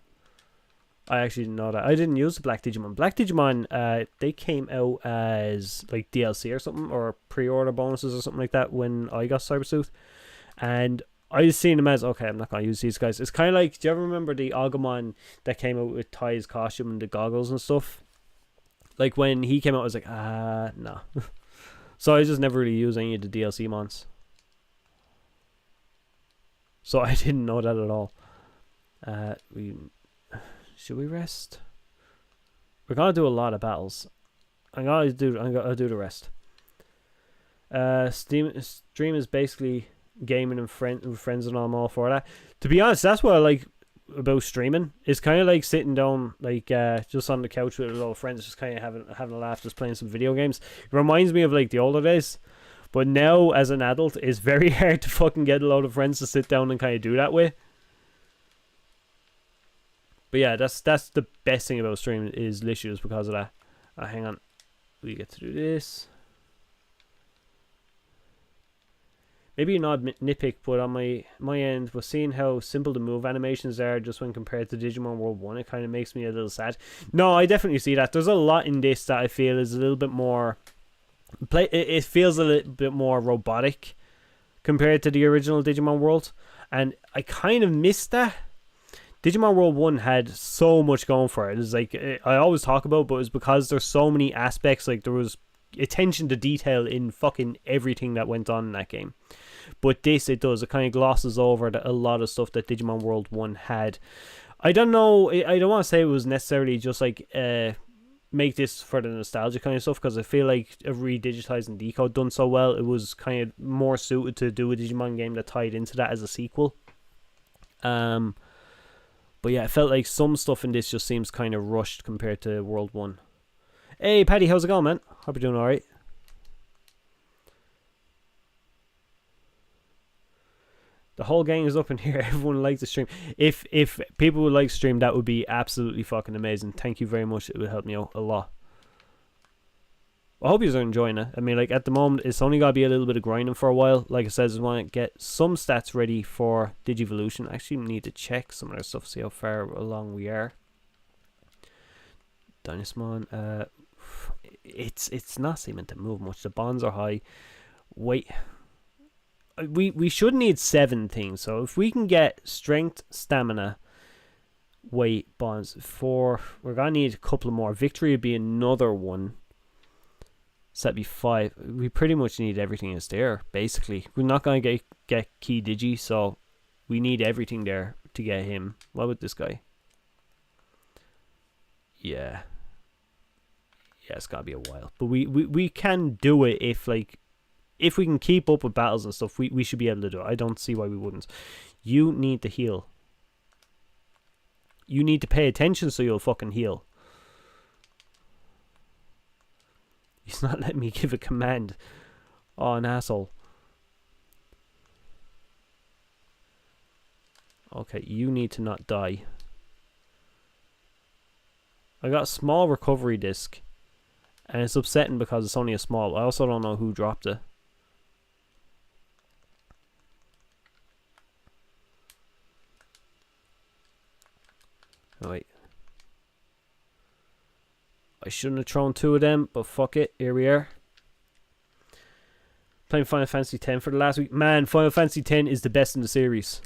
[SPEAKER 1] I actually didn't know that. I didn't use the Black Digimon. Black Digimon, they came out as like DLC or something, or pre-order bonuses or something like that when I got Cyber Sleuth. And I just seen them as, okay, I'm not going to use these guys. It's kind of like, do you ever remember the Agumon that came out with Ty's costume and the goggles and stuff? Like, when he came out, I was like, nah. So I just never really used any of the DLC mons. So I didn't know that at all. Should we rest? We're going to do a lot of battles. I'll do the rest. Stream is basically gaming and friends and all. I'm all for that. To be honest, that's what I like. about streaming is kind of like sitting down, like just on the couch with a little friends, just kind of having a laugh, just playing some video games. It reminds me of like the older days, but now as an adult, it's very hard to fucking get a load of friends to sit down and kind of do that with. But yeah, that's the best thing about streaming is literally just because of that. Hang on, we get to do this. Maybe not nitpick, but on my end, was seeing how simple the move animations are just when compared to Digimon World 1, it kind of makes me a little sad. No, I definitely see that. There's a lot in this that I feel is a little bit more... It feels a little bit more robotic compared to the original Digimon World. And I kind of missed that. Digimon World 1 had so much going for it. It's like, I always talk about, but it was because there's so many aspects. Like, there was attention to detail in fucking everything that went on in that game. But this, it does. It kind of glosses over a lot of stuff that Digimon World 1 had. I don't know. I don't want to say it was necessarily just like make this for the nostalgia kind of stuff, because I feel like redigitizing Decode done so well, it was kind of more suited to do a Digimon game that tied into that as a sequel. But yeah, it felt like some stuff in this just seems kind of rushed compared to World 1. Hey, Paddy, how's it going, man? Hope you're doing alright. The whole gang is up in here. Everyone likes the stream. If people would like to stream, that would be absolutely fucking amazing. Thank you very much. It would help me out a lot. I hope you're enjoying it. I mean, like, at the moment, it's only got to be a little bit of grinding for a while. Like I said, I just want to get some stats ready for Digivolution. I actually need to check some of their stuff, see how far along we are. Dynasmon, it's not seeming to move much. The bonds are high. Wait, we should need 7 things. So if we can get strength, stamina, weight, bonds, 4, we're gonna need a couple more. Victory would be another one. So that'd be 5. We pretty much need everything is there, basically. We're not going to get Key Digi, so we need everything there to get him. What about this guy? Yeah. Yeah, it's got to be a while. But we can do it if we can keep up with battles and stuff. We should be able to do it. I don't see why we wouldn't. You need to heal. You need to pay attention so you'll fucking heal. He's not letting me give a command. Oh, an asshole. Okay, you need to not die. I got a small recovery disc. And it's upsetting because it's only a small. I also don't know who dropped it. Oh, wait. I shouldn't have thrown 2 of them, but fuck it. Here we are. Playing Final Fantasy X for the last week. Man, Final Fantasy X is the best in the series.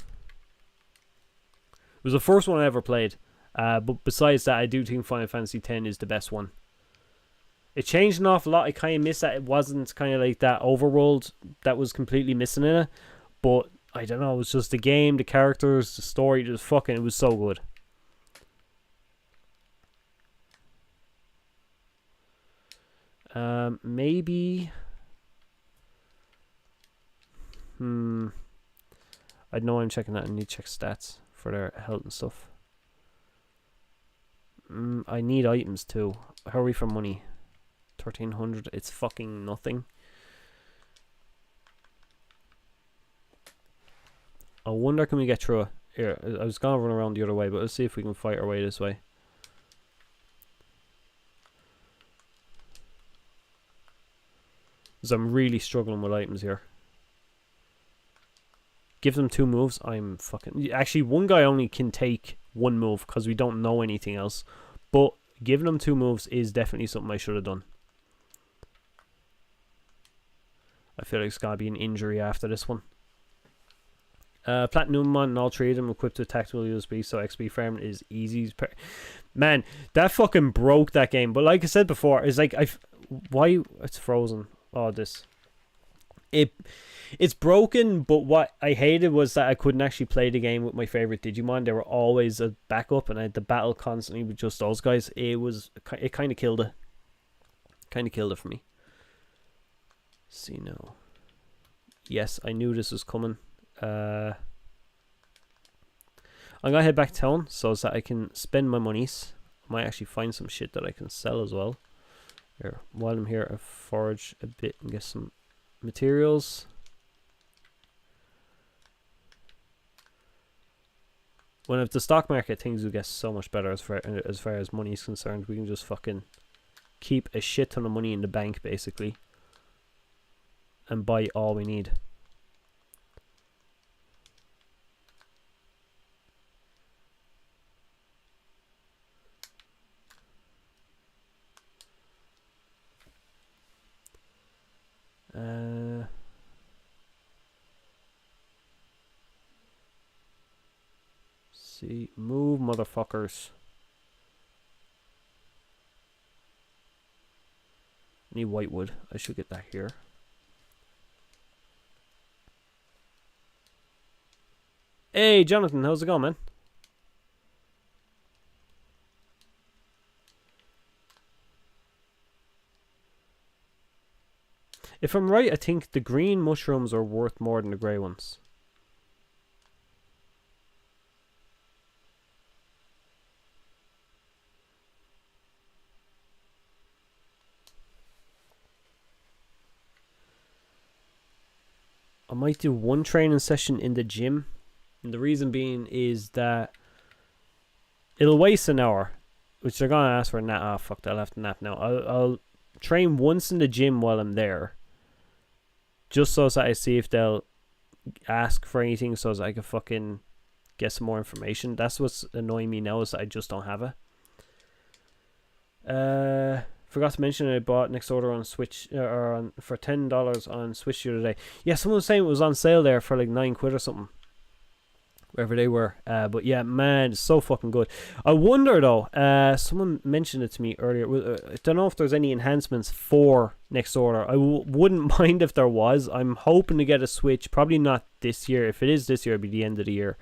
[SPEAKER 1] It was the first one I ever played. But besides that, I do think Final Fantasy X is the best one. It changed an awful lot. I kind of miss that. It wasn't kind of like that overworld that was completely missing in it. But, I don't know. It was just the game, the characters, the story. Just fucking, it was so good. Maybe. I know I'm checking that. I need to check stats for their health and stuff. I need items too. Hurry for money. 1300. It's fucking nothing. I wonder, can we get through it? Here, I was gonna run around the other way, but let's see if we can fight our way this way. Because I'm really struggling with items here. Give them 2 moves. I'm fucking... Actually, one guy only can take 1 move because we don't know anything else. But giving them 2 moves is definitely something I should have done. I feel like it's gotta be an injury after this one. Platinumon and all 3 of them equipped with tactical USB, so XP farming is easy. Man, that fucking broke that game. But like I said before, it's like... Why... It's frozen. Oh, this. It's broken, but what I hated was that I couldn't actually play the game with my favorite Digimon. They were always a backup, and I had to battle constantly with just those guys. It kind of killed it. Kind of killed it for me. See now. Yes, I knew this was coming. I'm gonna head back to town so that I can spend my monies. I might actually find some shit that I can sell as well. Here, while I'm here, I forage a bit and get some materials. When it's the stock market, things will get so much better as far as money is concerned. We can just fucking keep a shit ton of money in the bank, basically, and buy all we need. See, move, motherfuckers. Need whitewood. I should get that here. Hey, Jonathan, how's it going, man? If I'm right, I think the green mushrooms are worth more than the grey ones. I might do one training session in the gym. And the reason being is that it'll waste an hour, which they're going to ask for a nap. Oh, fuck, I'll have to nap now. I'll train once in the gym while I'm there. Just so that I see if they'll ask for anything so that I can fucking get some more information. That's what's annoying me now, is that I just don't have it. Forgot to mention I bought Next Order on Switch for $10 on Switch the other day. Yeah, someone was saying it was on sale there for like £9 or something, wherever they were. But yeah, man, it's so fucking good. I wonder though, someone mentioned it to me earlier. I don't know if there's any enhancements for Next Order. I wouldn't mind if there was. I'm hoping to get a Switch, probably not this year. If it is this year, it'll be the end of the year.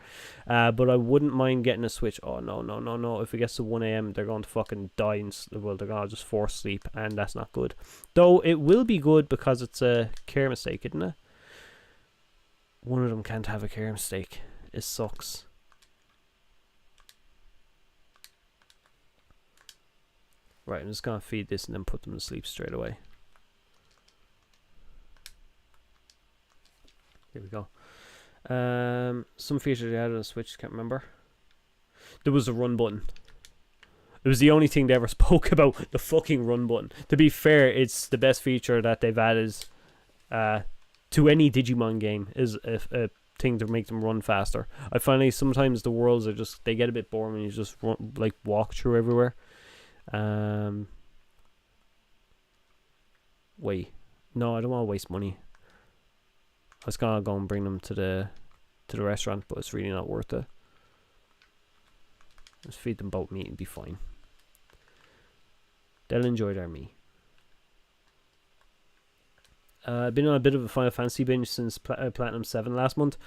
[SPEAKER 1] But I wouldn't mind getting a Switch. Oh no. If it gets to 1 a.m, they're going to fucking die. Well, they're going to just force sleep, and that's not good. Though it will be good because it's a care mistake, isn't it? One of them can't have a care mistake. It sucks. Right, I'm just gonna feed this and then put them to sleep straight away. Here we go. Some feature they had on the Switch, can't remember. There was a run button. It was the only thing they ever spoke about, the fucking run button. To be fair, it's the best feature that they've added to any Digimon game, is a thing to make them run faster. I find sometimes the worlds are just, they get a bit boring when you just run, like walk through everywhere. Wait, no, I don't want to waste money. I was gonna go and bring them to the restaurant, but it's really not worth it. Just feed them both meat and be fine. They'll enjoy their meat. I've been on a bit of a Final Fantasy binge since Platinum 7 last month.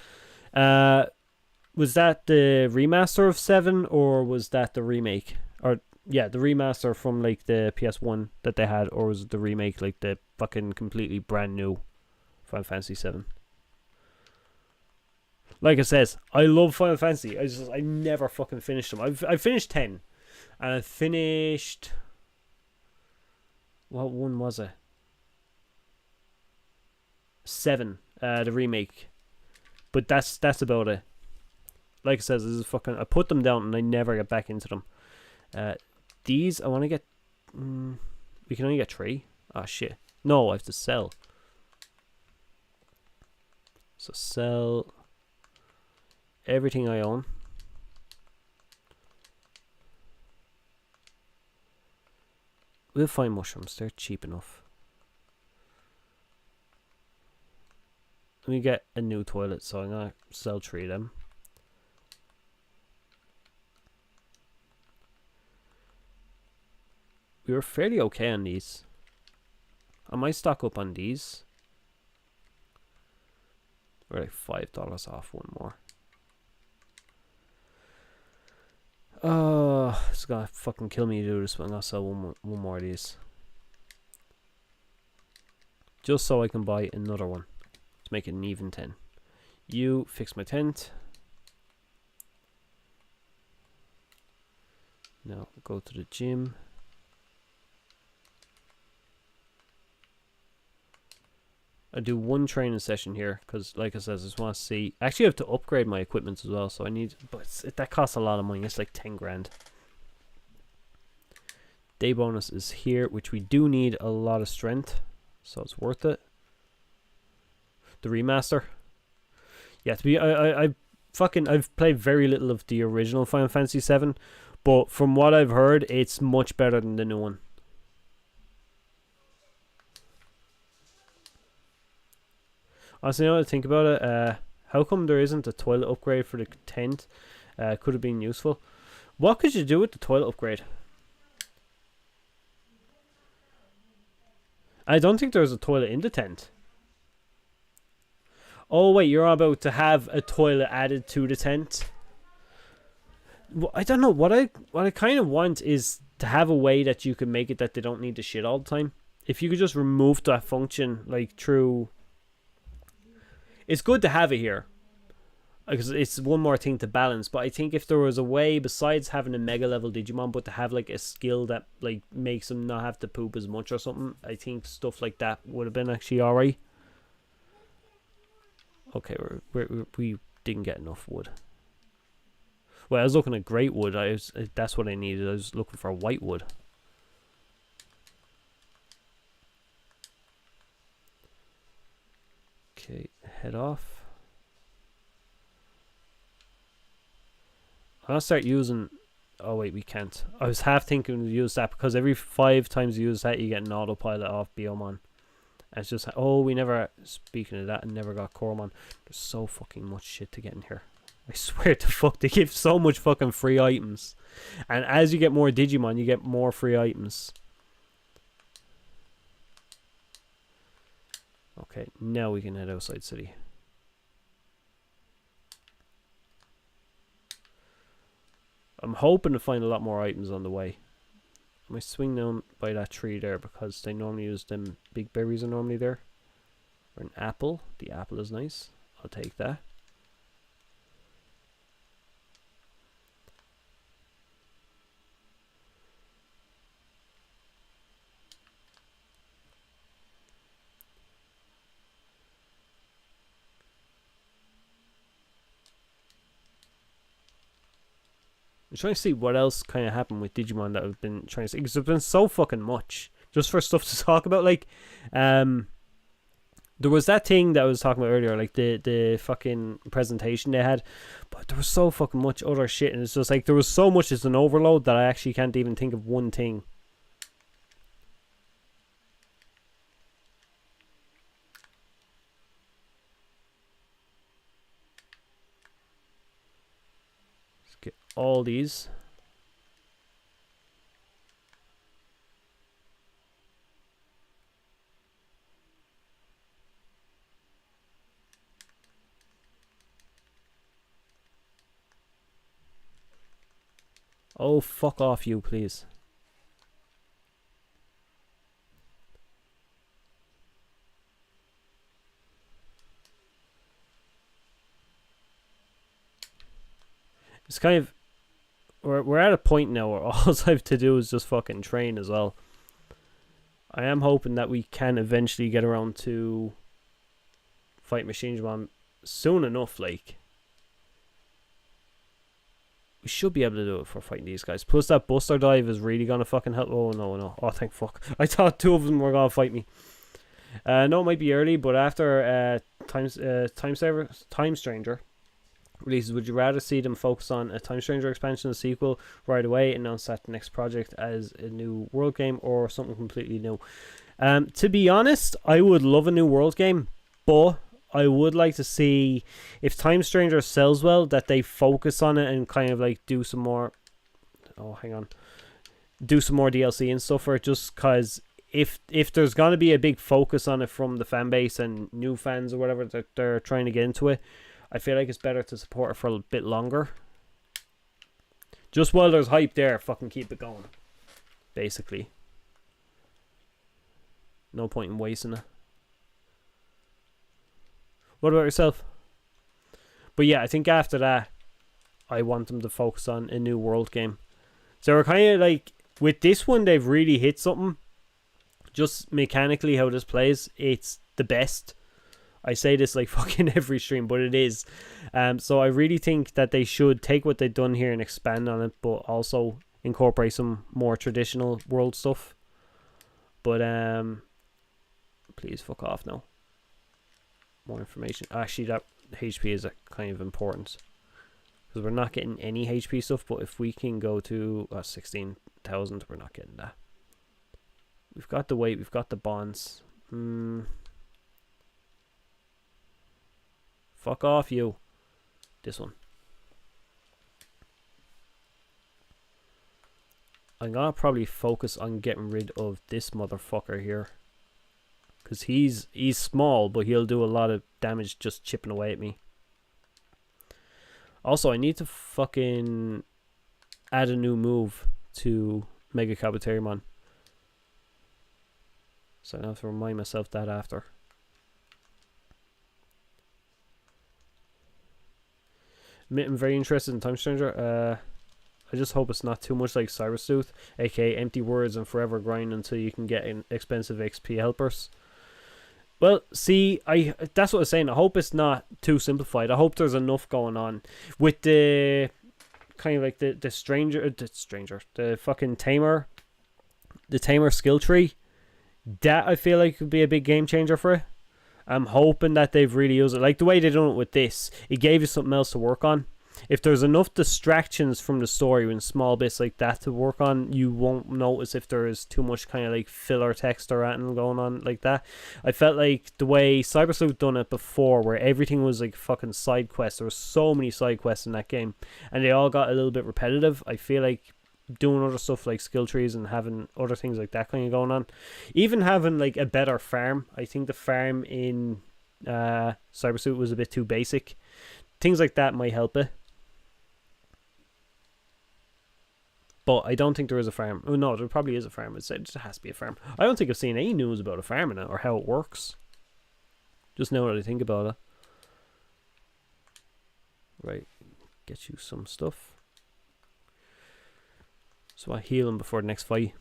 [SPEAKER 1] Was that the remaster of 7, or was that the remake? Or yeah, the remaster from like the PS1 that they had, or was it the remake, like the fucking completely brand new Final Fantasy 7? Like I says, I love Final Fantasy. I never fucking finished them. I finished 10, and I finished, what one was it? 7, the remake. But that's about it. Like I says, this is fucking, I put them down and I never get back into them. These I want to get. We can only get 3. Oh shit! No, I have to sell. So sell everything I own. We'll find mushrooms. They're cheap enough. Let me get a new toilet, so I'm gonna sell 3 of them. We were fairly okay on these. I might stock up on these. We're like $5 off one more. Oh, it's gonna fucking kill me to do this, but I'm gonna sell one more of these. Just so I can buy another one. To make it an even 10. You fix my tent. Now go to the gym. I do one training session here because, like I said, I just want to see. Actually, I have to upgrade my equipment as well, so I need. But that costs a lot of money. It's like 10 grand. Day bonus is here, which we do need a lot of strength, so it's worth it. The remaster. Yeah, to be I've played very little of the original Final Fantasy VII, but from what I've heard, it's much better than the new one. Honestly, now that I think about it, how come there isn't a toilet upgrade for the tent? Could have been useful. What could you do with the toilet upgrade? I don't think there's a toilet in the tent. Oh wait, you're about to have a toilet added to the tent. Well, I don't know. What I kind of want is to have a way that you can make it that they don't need to shit all the time. If you could just remove that function, like through. It's good to have it here, because it's one more thing to balance. But I think if there was a way besides having a mega level Digimon, but to have like a skill that like makes them not have to poop as much or something, I think stuff like that would have been actually alright. Okay, we didn't get enough wood. Well, I was looking at great wood. That's what I needed. I was looking for white wood. Okay, head off. I'm gonna start using. Oh wait, we can't. I was half thinking to use that because every 5 times you use that, you get an autopilot off Biomon. And it's just we never. Speaking of that, I never got Coromon. There's so fucking much shit to get in here. I swear to fuck, they give so much fucking free items, and as you get more Digimon, you get more free items. Okay, now we can head outside city. I'm hoping to find a lot more items on the way. I might swing down by that tree there because they normally use them big berries are normally there. Or an apple. The apple is nice. I'll take that. I'm trying to see what else kind of happened with Digimon that I've been trying to see, because there's been so fucking much just for stuff to talk about. Like, there was that thing that I was talking about earlier, like the fucking presentation they had, but there was so fucking much other shit, and it's just like there was so much as an overload that I actually can't even think of one thing. Let's get all these. Oh, fuck off you, please. It's kind of... We're at a point now where all I have to do is just fucking train as well. I am hoping that we can eventually get around to fight Machine Digimon soon enough, like... We should be able to do it for fighting these guys. Plus that Buster Dive is really gonna fucking help. Oh no, no. Oh thank fuck. I thought 2 of them were gonna fight me. No, it might be early, but after Time Stranger releases, would you rather see them focus on a Time Stranger expansion, a sequel right away, announce that next project as a new world game, or something completely new? To be honest, I would love a new world game, but I would like to see, if Time Stranger sells well, that they focus on it and kind of like do some more... Oh, hang on. Do some more DLC and stuff for it, just because if there's going to be a big focus on it from the fan base and new fans or whatever that they're trying to get into it, I feel like it's better to support it for a bit longer. Just while there's hype there, fucking keep it going. Basically. No point in wasting it. What about yourself? But yeah, I think after that, I want them to focus on a new world game. So we're kind of like, with this one, they've really hit something. Just mechanically how this plays, it's the best. I say this like fucking every stream, but it is. So I really think that they should take what they've done here and expand on it, but also incorporate some more traditional world stuff. But please fuck off now. More information. Actually, that HP is kind of important, because we're not getting any HP stuff. But if we can go to 16,000, we're not getting that. We've got the weight, we've got the bonds. Fuck off, you. This one. I'm gonna probably focus on getting rid of this motherfucker here, because he's small, but he'll do a lot of damage just chipping away at me. Also, I need to fucking add a new move to Mega Kabuterimon. So I have to remind myself that after. I'm very interested in Time Stranger. I just hope it's not too much like Sleuth, aka empty words and forever grind until you can get in expensive XP helpers. Well, see, that's what I was saying. I hope it's not too simplified. I hope there's enough going on with the kind of like the fucking tamer, the tamer skill tree. That I feel like could be a big game changer for it. I'm hoping that they've really used it. Like the way they done it with this, it gave you something else to work on. If there's enough distractions from the story in small bits like that to work on, you won't notice if there is too much kind of like filler text or anything going on like that. I felt like the way Sleuth done it before, where everything was like fucking side quests. There were so many side quests in that game, and they all got a little bit repetitive. I feel like doing other stuff like skill trees and having other things like that kind of going on, even having like a better farm. I think the farm in Sleuth was a bit too basic. Things like that might help it, but I don't think there is a farm. Oh no, there probably is a farm. It just has to be a farm. I don't think I've seen any news about a farm in it or how it works. Just now that I think about it. Right, get you some stuff. So I heal him before the next fight,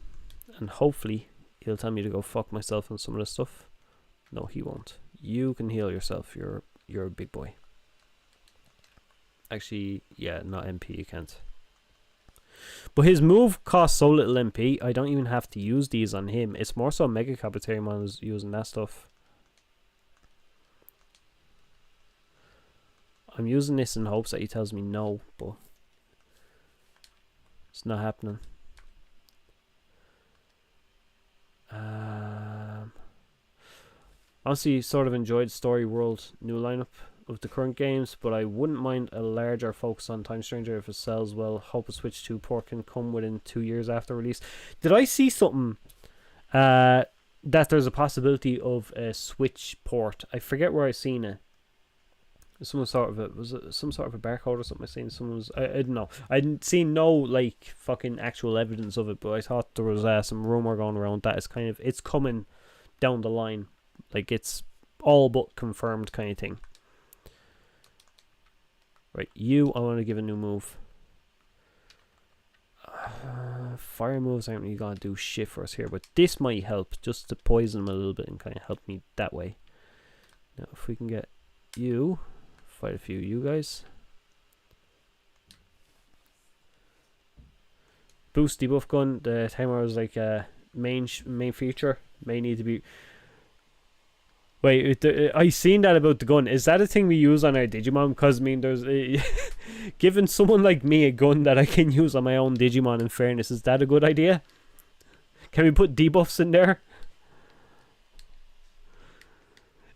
[SPEAKER 1] and hopefully he'll tell me to go fuck myself and some of this stuff. No, he won't. You can heal yourself. You're a big boy. Actually, yeah, not MP. You can't. But his move costs so little MP. I don't even have to use these on him. It's more so Mega Kabuterimon is using that stuff. I'm using this in hopes that he tells me no, but it's not happening. Honestly, sort of enjoyed Story World new lineup of the current games, but I wouldn't mind a larger focus on Time Stranger if it sells well. Hope a Switch 2 port can come within 2 years after release. Did I see something that there's a possibility of a Switch port? I forget where I seen it. Some sort of was it some sort of a barcode or something? I seen someone was, I don't know. I didn't see no like fucking actual evidence of it, but I thought there was some rumor going around that it's coming down the line, like it's all but confirmed kind of thing. Right, I want to give a new move. Fire moves aren't really gonna do shit for us here, but this might help just to poison him a little bit and kind of help me that way. Now, if we can get you. Fight a few of you guys. Boost debuff gun. The timer was like a main feature. May need to be. Wait, I seen that about the gun. Is that a thing we use on our Digimon? Because I mean, there's giving someone like me a gun that I can use on my own Digimon. In fairness, is that a good idea? Can we put debuffs in there?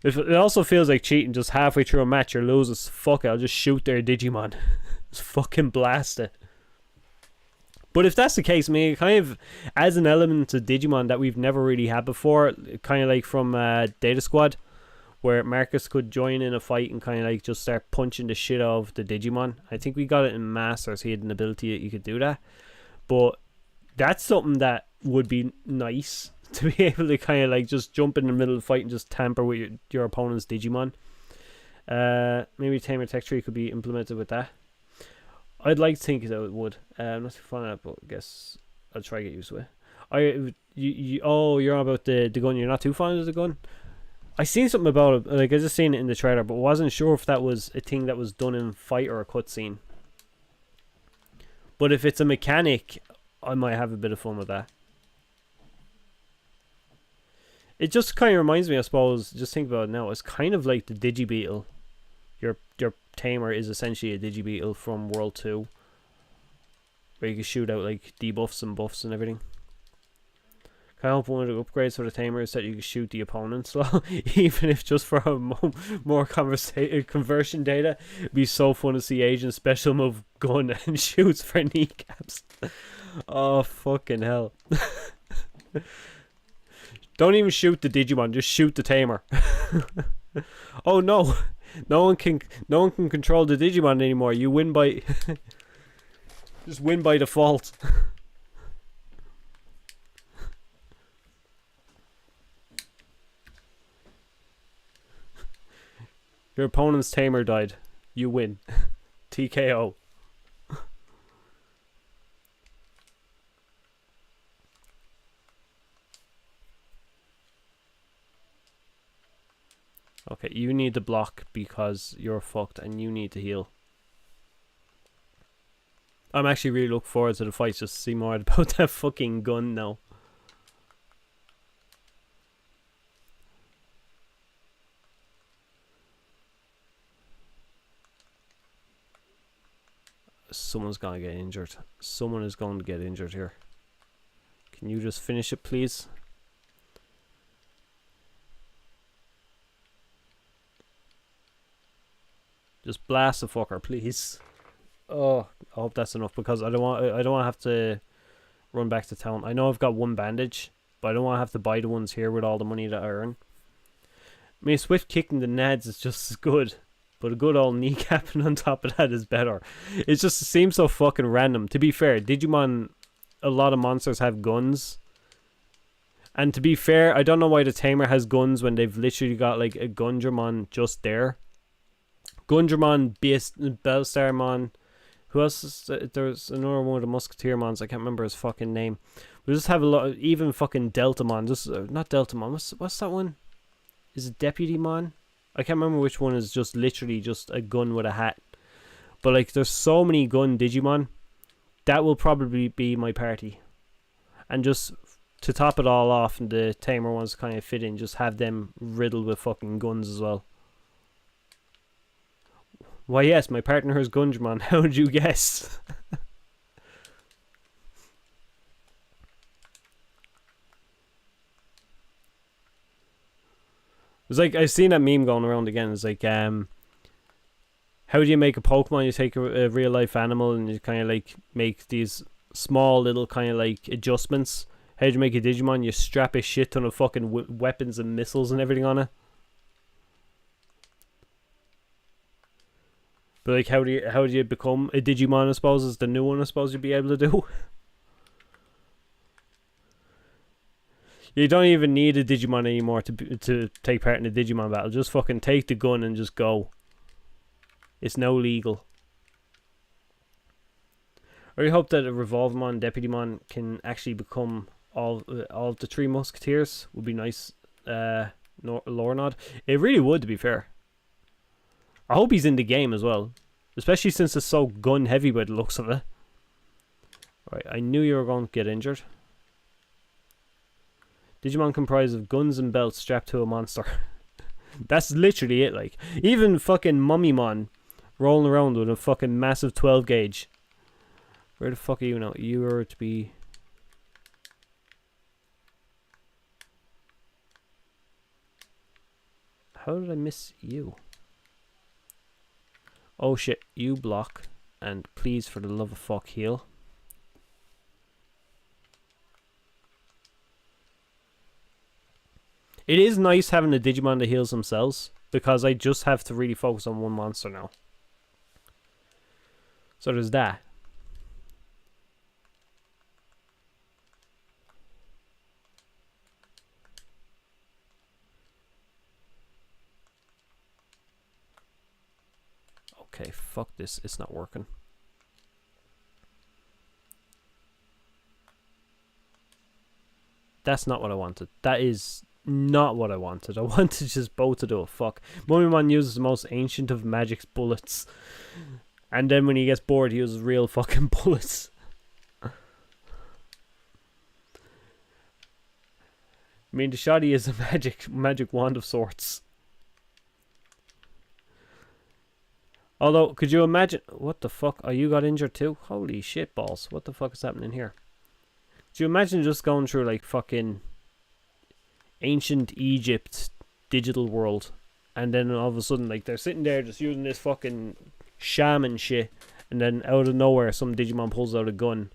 [SPEAKER 1] It also feels like cheating. Just halfway through a match you're losing. Fuck it, I'll just shoot their Digimon. Just fucking blast it. But if that's the case, I mean, it kind of adds an element to Digimon that we've never really had before. Kind of like from Data Squad, where Marcus could join in a fight and kind of like just start punching the shit out of the Digimon. I think we got it in Masters. He had an ability that you could do that. But that's something that would be nice, to be able to kind of like just jump in the middle of the fight and just tamper with your opponent's Digimon. Maybe Tamer Tech Tree could be implemented with that. I'd like to think that it would. I'm not too fond of it, but I guess I'll try to get used to it. You're on about the gun. You're not too fond of the gun. I seen something about it. Like I just seen it in the trailer, but wasn't sure if that was a thing that was done in fight or a cutscene. But if it's a mechanic, I might have a bit of fun with that. It just kind of reminds me, I suppose. Just think about it now. It's kind of like the Digibeetle. Your tamer is essentially a Digibeetle from World 2, where you can shoot out like debuffs and buffs and everything. Kind of one of the upgrades for the tamer is that you can shoot the opponents well, even if just for a more conversion data. It'd be so fun to see Agent Special move gun and shoots for kneecaps. Oh fucking hell! Don't even shoot the Digimon, just shoot the tamer. Oh no! No one can control the Digimon anymore. You win by just win by default. Your opponent's tamer died. You win. TKO. Okay, you need to block because you're fucked and you need to heal. I'm actually really looking forward to the fights just to see more about that fucking gun now. Someone's gonna get injured. Someone is going to get injured here. Can you just finish it, please? Just blast the fucker, please. Oh, I hope that's enough because I don't want to have to run back to town. I know I've got one bandage, but I don't want to have to buy the ones here with all the money that I earn. I mean, swift kicking the nads is just as good, but a good old kneecapping on top of that is better. It just seems so fucking random. To be fair, Digimon, a lot of monsters have guns. And to be fair, I don't know why the tamer has guns when they've literally got like a Gundramon just there. Gundramon, Bellstarmon. Who else is there's another one of the Musketeermons. I can't remember his fucking name. We just have a lot of, even fucking Deltamon. Just not Deltamon. What's that one? Is it Deputymon? I can't remember which one is just literally just a gun with a hat. But like there's so many gun Digimon. That will probably be my party. And just to top it all off, and the tamer ones kind of fit in, just have them riddled with fucking guns as well. Why yes, my partner is Gundramon. How did you guess? It's like I've seen that meme going around again. It's like how do you make a Pokemon? You take a real life animal and you kind of like make these small little kind of like adjustments. How do you make a Digimon? You strap a shit ton of fucking weapons and missiles and everything on it. But like, how do you become a Digimon? I suppose is the new one. I suppose you'd be able to do. You don't even need a Digimon anymore to take part in a Digimon battle. Just fucking take the gun and just go. It's no legal. I really hope that a Revolvemon and Deputymon can actually become all of the three Musketeers. Would be nice. Lore nod. It really would, to be fair. I hope he's in the game as well. Especially since it's so gun heavy by the looks of it. Right, I knew you were going to get injured. Digimon comprise of guns and belts strapped to a monster. That's literally it, like. Even fucking Mummymon rolling around with a fucking massive 12 gauge. Where the fuck are you now? You are to be... How did I miss you? Oh shit, you block. And please, for the love of fuck, heal. It is nice having the Digimon that heals themselves, because I just have to really focus on one monster now. So there's that. Okay, fuck this, it's not working. That's not what I wanted. That is not what I wanted. I wanted just both to do it. Fuck. Mummymon uses the most ancient of magic's bullets. And then when he gets bored, he uses real fucking bullets. I mean, the shoddy is a magic wand of sorts. Although, could you imagine... What the fuck? Oh, you got injured too? Holy shit balls. What the fuck is happening here? Could you imagine just going through, like, fucking... ancient Egypt digital world, and then all of a sudden, like, they're sitting there just using this fucking shaman shit, and then out of nowhere some Digimon pulls out a gun.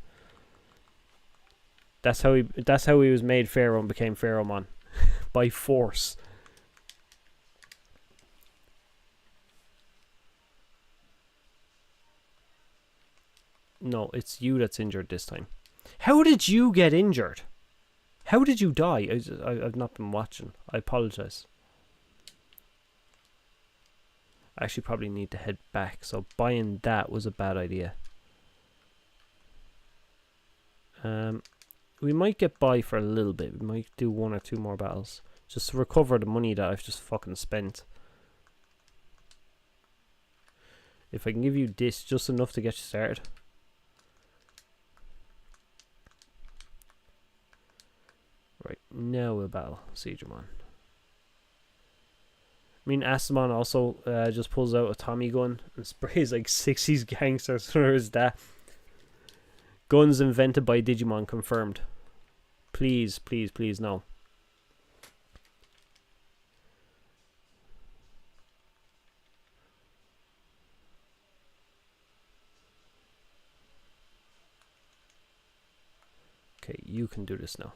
[SPEAKER 1] That's how he was made Pharaoh and became Pharaohmon. By force. No, it's you that's injured this time. How did you get injured? How did you die? I've not been watching. I apologize. I actually probably need to head back, so buying that was a bad idea. We might get by for a little bit. We might do 1 or 2 more battles. Just to recover the money that I've just fucking spent. If I can give you this, just enough to get you started. Right, now we'll battle Digimon. I mean, Astamon also just pulls out a Tommy gun and sprays like 60s gangsters through his that. Guns invented by Digimon confirmed. Please, please, please, no. Okay, you can do this now.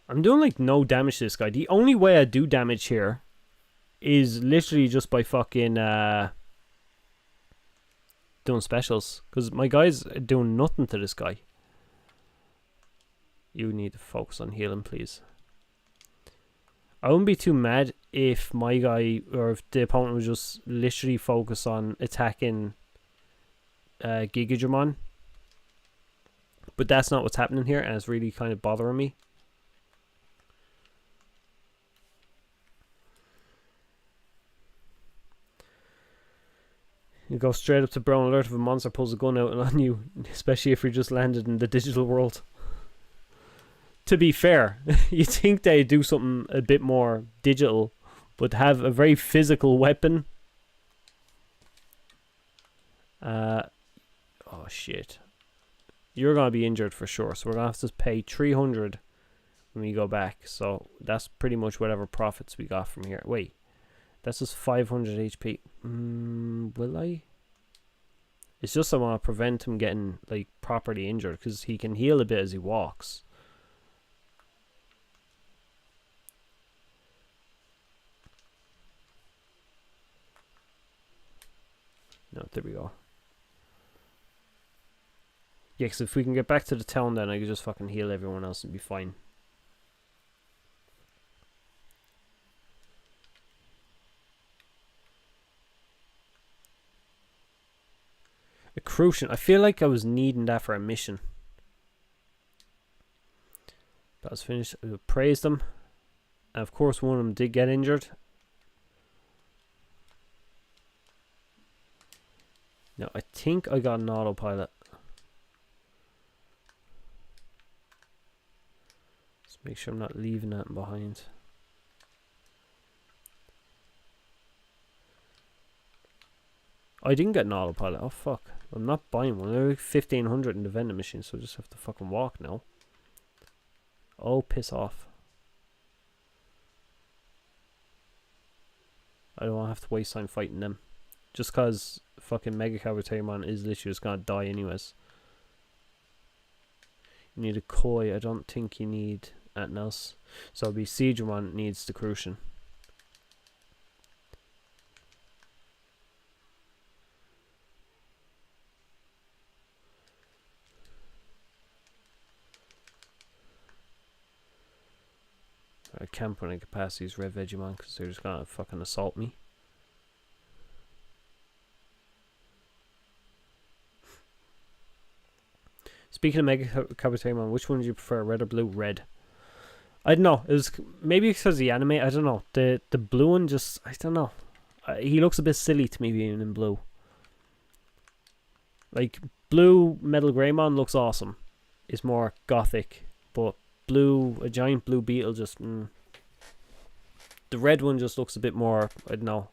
[SPEAKER 1] I'm doing like no damage to this guy. The only way I do damage here is literally just by fucking doing specials. Because my guy's doing nothing to this guy. You need to focus on healing, please. I wouldn't be too mad if my guy, or if the opponent was just literally focused on attacking Gigadramon. But that's not what's happening here, and it's really kind of bothering me. You go straight up to brown alert if a monster pulls a gun out on you, especially if you're just landed in the digital world. To be fair, you'd think they'd do something a bit more digital, but have a very physical weapon. Oh shit. You're going to be injured for sure, so we're going to have to pay 300 when we go back. So that's pretty much whatever profits we got from here. Wait. That's just 500 HP. Will I? It's just I want to prevent him getting like properly injured, because he can heal a bit as he walks. No, there we go. Yeah, because if we can get back to the town, then I can just fucking heal everyone else and be fine. Crucian. I feel like I was needing that for a mission. That was finished. I praised them. And of course one of them did get injured. Now I think I got an autopilot. Let's make sure I'm not leaving that behind. I didn't get an autopilot. Oh fuck. I'm not buying one. They're like 1500 in the vending machine, so I just have to fucking walk now. Oh, piss off. I don't want to have to waste time fighting them. Just cause fucking Mega Caviteriamon is literally just gonna die anyways. You need a Koi. I don't think you need anything else. So it'll be Seedramon needs the Crucian. I can't put in capacities Red Vegemon because they're just gonna fucking assault me. Speaking of Mega Kabuterimon, which one do you prefer, red or blue? Red. I don't know. It was maybe because of the anime. I don't know. The blue one just, I don't know. He looks a bit silly to me being in blue. Like blue Metal Greymon looks awesome. It's more gothic, but a giant blue beetle just. The red one just looks a bit more. I don't know.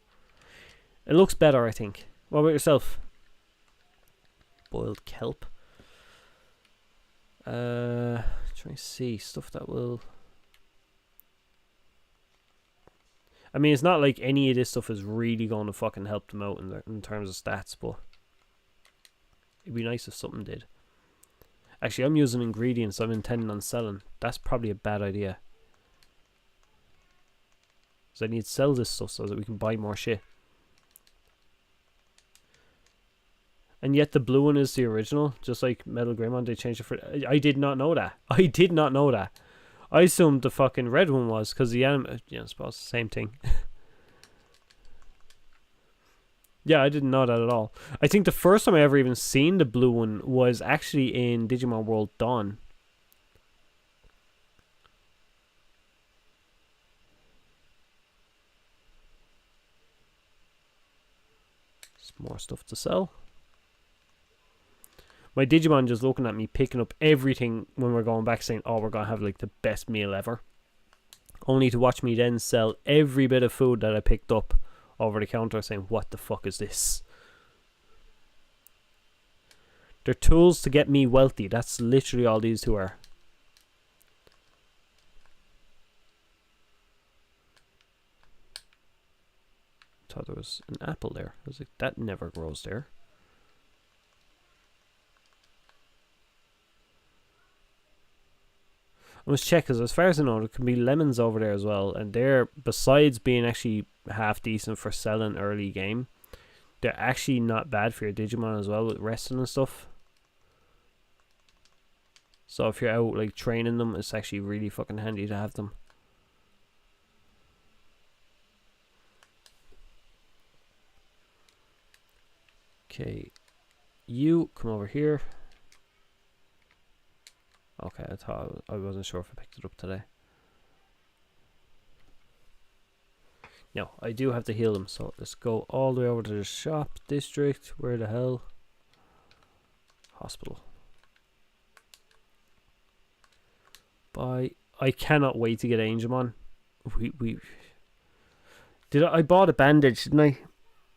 [SPEAKER 1] It looks better, I think. What about yourself? Boiled kelp. Trying to see stuff that will. I mean, it's not like any of this stuff is really going to fucking help them out in terms of stats, but it'd be nice if something did. Actually, I'm using ingredients I'm intending on selling. That's probably a bad idea. Because I need to sell this stuff so that we can buy more shit. And yet the blue one is the original, just like Metal Greymon. They changed it for. I did not know that. I did not know that. I assumed the fucking red one was because the anime. Yeah, I suppose same thing. Yeah, I didn't know that at all. I think the first time I ever even seen the blue one was actually in Digimon World Dawn. Some more stuff to sell. My Digimon just looking at me, picking up everything when we're going back, saying, oh, we're going to have like the best meal ever. Only to watch me then sell every bit of food that I picked up over the counter, saying, what the fuck is this? They're tools to get me wealthy. That's literally all these two are. Thought there was an apple there. I was like, that never grows there. I must check, because as far as I know, there can be lemons over there as well, and they're, besides being actually half decent for selling early game, they're actually not bad for your Digimon as well with resting and stuff. So if you're out like training them, it's actually really fucking handy to have them. Okay, you come over here. Okay, I wasn't sure if I picked it up today. No, I do have to heal them, so let's go all the way over to the shop district. Where the hell? Hospital. Bye. I cannot wait to get Angemon. I bought a bandage, didn't I?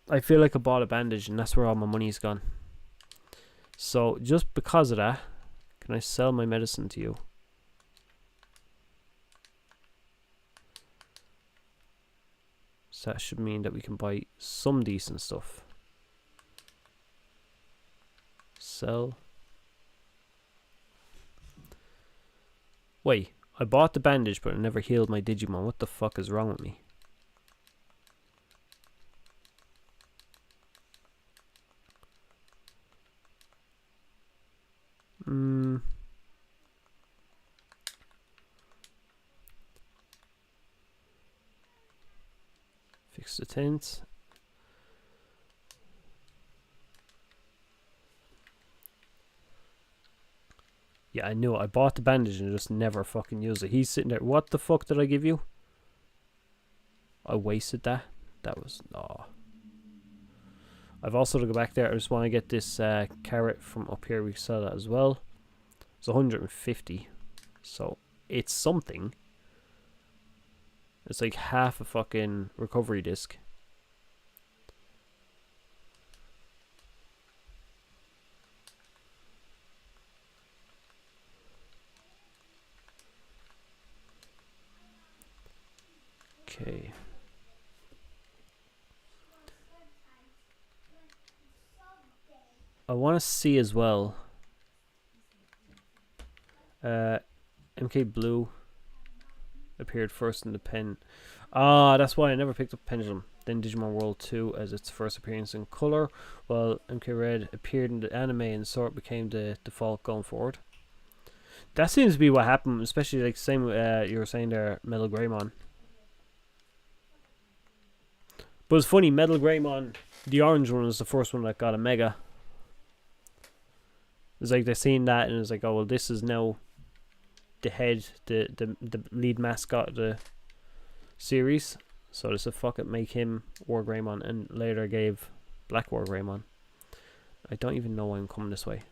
[SPEAKER 1] I feel like I bought a bandage, and that's where all my money's gone. So just because of that, can I sell my medicine to you? So that should mean that we can buy some decent stuff. Sell. Wait, I bought the bandage but I never healed my Digimon. What the fuck is wrong with me? Fix the tent. Yeah, I knew it. I bought the bandage and just never fucking used it. He's sitting there. What the fuck did I give you? I wasted that. That was... Oh. I've also to go back there. I just want to get this carrot from up here. We sell that as well. It's 150. So, it's something. It's like half a fucking recovery disc. Okay. I want to see as well. MK Blue appeared first in the pen. Ah, that's why I never picked up Pendulum. Then Digimon World 2 as its first appearance in color, while MK Red appeared in the anime and sort became the default going forward. That seems to be what happened, especially like same you were saying there, Metal Greymon. But it's funny, Metal Greymon, the orange one was the first one that got a Mega. It's like they're seeing that and it's like, oh well, this is now the head, the lead mascot of the series. So they said, fuck it, make him War Greymon, and later gave Black War Greymon. I don't even know why I'm coming this way.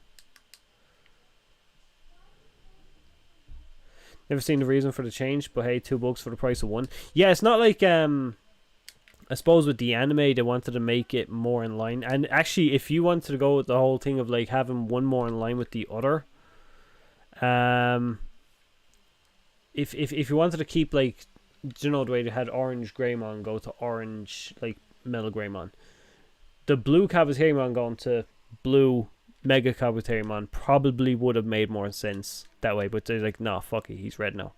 [SPEAKER 1] Never seen the reason for the change, but hey, $2 for the price of one. Yeah, it's not like I suppose with the anime they wanted to make it more in line. And actually, if you wanted to go with the whole thing of like having one more in line with the other, if you wanted to keep like, you know, the way they had Orange Greymon go to Orange like Metal Greymon, the Blue Kabuterimon going to Blue Mega Kabuterimon probably would have made more sense that way. But they're like, nah, fuck it, he's red now.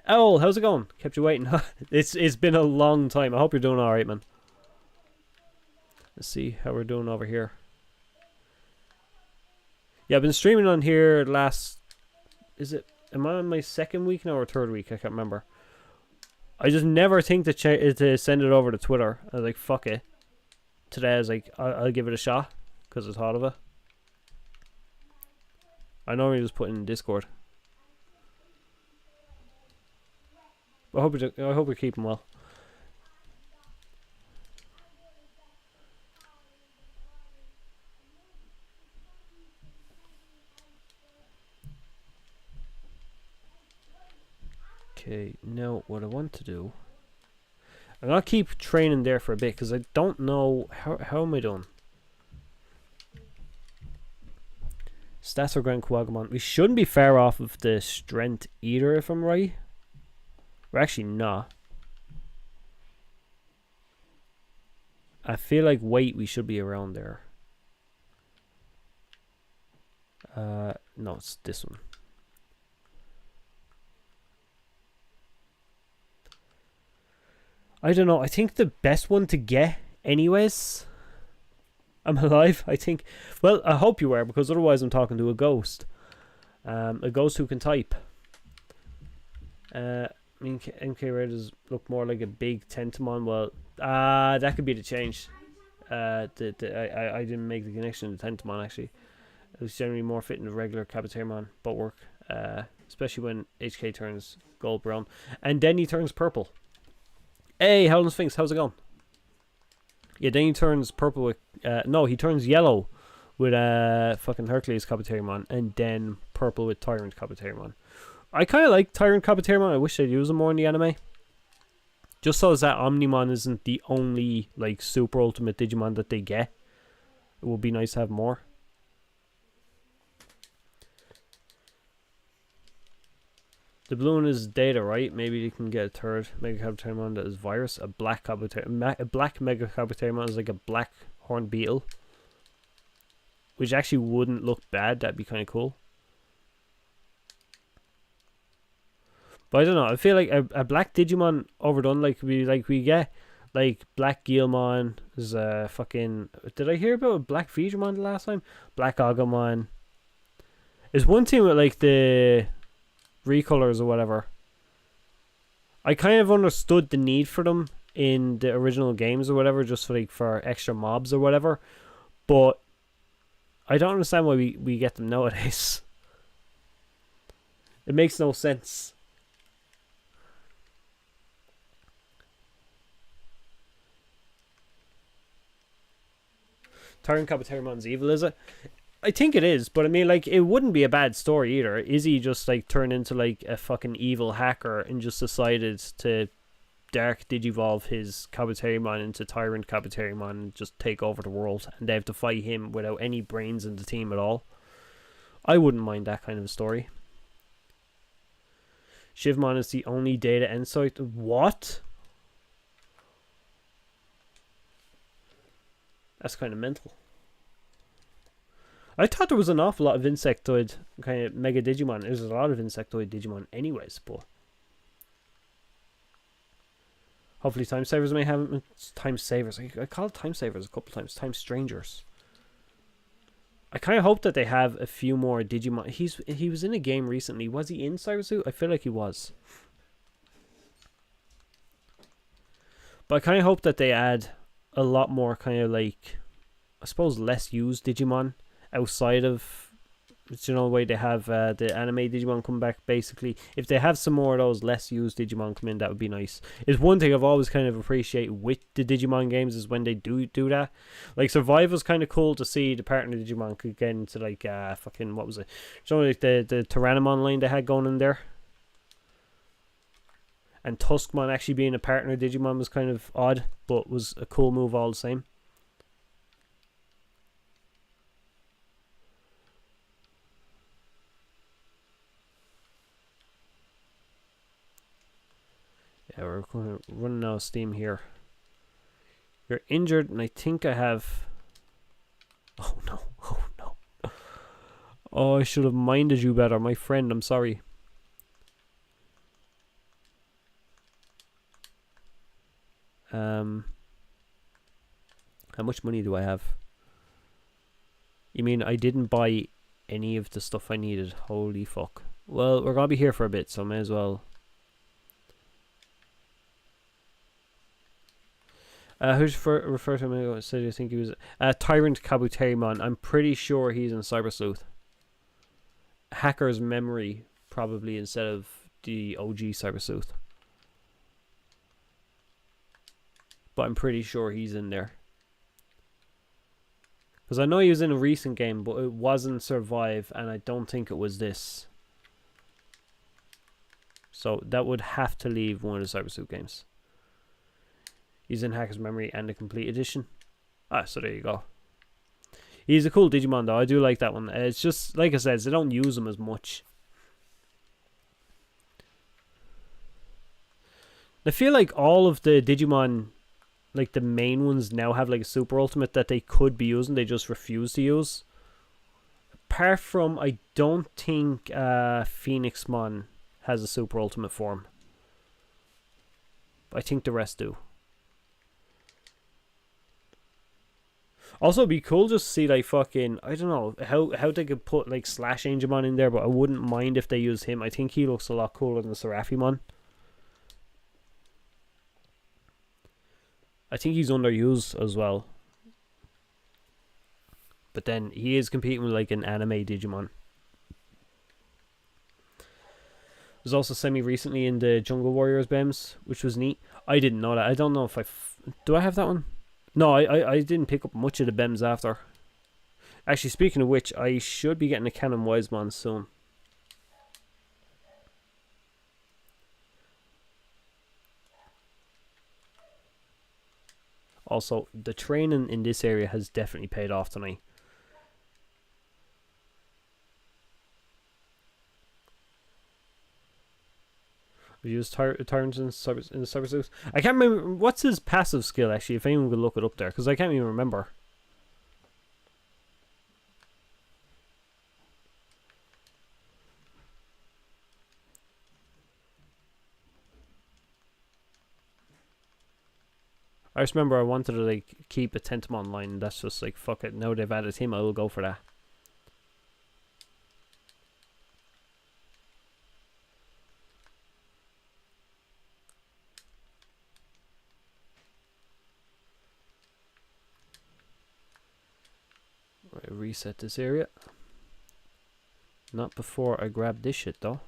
[SPEAKER 1] Owl, how's it going? Kept you waiting. It's been a long time. I hope you're doing alright, man. Let's see how we're doing over here. Yeah, I've been streaming on here last... Am I on my second week now or third week? I can't remember. I just never think to send it over to Twitter. I was like, fuck it. Today I was like, I'll give it a shot. Because I thought of it. I normally just put it in Discord. I hope you're keeping well. Okay, now what I want to do, I'm gonna keep training there for a bit because I don't know how am I doing. Stats for Grand Quagamon. We shouldn't be far off of the strength either, if I'm right. We're actually not. I feel like weight we should be around there. No, it's this one. I don't know. I think the best one to get, anyways. I'm alive, I think. Well, I hope you are, because otherwise I'm talking to a ghost. A ghost who can type. I mean, MK Raiders look more like a big Tentamon. Well, that could be the change. I didn't make the connection to Tentamon, actually. It was generally more fitting the regular Kabuterimon, but work. Especially when HK turns gold brown. And then he turns purple. Hey, Howlin' Sphinx, how's it going? Yeah, then he turns purple with... no, he turns yellow with fucking Hercules Kabuterimon, and then purple with Tyrant Kabuterimon. I kind of like Tyrant Kabuterimon. I wish they'd use him more in the anime. Just so that Omnimon isn't the only like super ultimate Digimon that they get. It would be nice to have more. The blue one is Data, right? Maybe you can get a third Mega Kabuterimon that is Virus. A black Kabuterimon. A black Mega Kabuterimon is like a black horned beetle. Which actually wouldn't look bad. That'd be kind of cool. But I don't know. I feel like a black Digimon overdone. Like we get like Black Guilmon is a fucking... Did I hear about a Black Veedramon the last time? Black Agumon. There's one thing with like the recolors or whatever. I kind of understood the need for them in the original games or whatever, just for like for extra mobs or whatever. But I don't understand why we get them nowadays. It makes no sense. Tyrant Kabuterimon's evil, is it? I think it is, but I mean, like, it wouldn't be a bad story either. Is he just like turned into like a fucking evil hacker and just decided to dark digivolve his Kabuterimon into Tyrant Kabuterimon and just take over the world, and they have to fight him without any brains in the team at all? I wouldn't mind that kind of a story. Shivmon is the only Data Insight. What? That's kind of mental. I thought there was an awful lot of insectoid kind of Mega Digimon. There's a lot of insectoid Digimon anyways, but hopefully Time Savers may have Time Savers. I call it Time Savers a couple times. Time Strangers. I kind of hope that they have a few more Digimon. He was in a game recently. Was he in Cybersuit? I feel like he was. But I kind of hope that they add a lot more kind of like, I suppose, less used Digimon outside of It's, you know, the way they have the anime Digimon come back, basically. If they have some more of those less used Digimon come in, that would be nice. It's one thing I've always kind of appreciated with the Digimon games is when they do that. Like, Survive was kind of cool to see the partner Digimon could get into, like, fucking, what was it? You know, like the Tyrannomon line they had going in there? And Tuskmon actually being a partner Digimon was kind of odd, but was a cool move all the same. Yeah, we're going to run out of steam here. You're injured, and I think I have... Oh, no. Oh, no. Oh, I should have minded you better. My friend, I'm sorry. How much money do I have? You mean I didn't buy any of the stuff I needed? Holy fuck. Well, we're going to be here for a bit, so I may as well... who's refer to him? So do you think he was Tyrant Kabuterimon? I'm pretty sure he's in Cyber Sleuth. Hacker's Memory, probably, instead of the OG Cyber Sleuth. But I'm pretty sure he's in there. Because I know he was in a recent game, but it wasn't Survive, and I don't think it was this. So that would have to leave one of the Cyber Sleuth games. He's in Hacker's Memory and the Complete Edition. So there you go. He's a cool Digimon though. I do like that one. It's just, like I said, they don't use him as much. I feel like all of the Digimon, like the main ones, now have like a super ultimate that they could be using. They just refuse to use. Apart from, I don't think Phoenixmon has a super ultimate form. But I think the rest do. Also, it'd be cool just to see, like, fucking... I don't know how they could put, like, Slash Angemon in there, but I wouldn't mind if they use him. I think he looks a lot cooler than Seraphimon. I think he's underused as well. But then, he is competing with, like, an anime Digimon. Was also semi-recently in the Jungle Warriors BEMs, which was neat. I didn't know that. I don't know if do I have that one? No, I didn't pick up much of the BEMs after. Actually, speaking of which, I should be getting a Canon Wisemon soon. Also, the training in this area has definitely paid off tonight. We used Tyrants in the Cyber Sleuth. I can't remember. What's his passive skill, actually, if anyone could look it up there, because I can't even remember. I just remember I wanted to, like, keep a Tentamon line, and that's just like, fuck it. Now they've added him, I will go for that. Right, reset this area. Not before I grab this shit, though.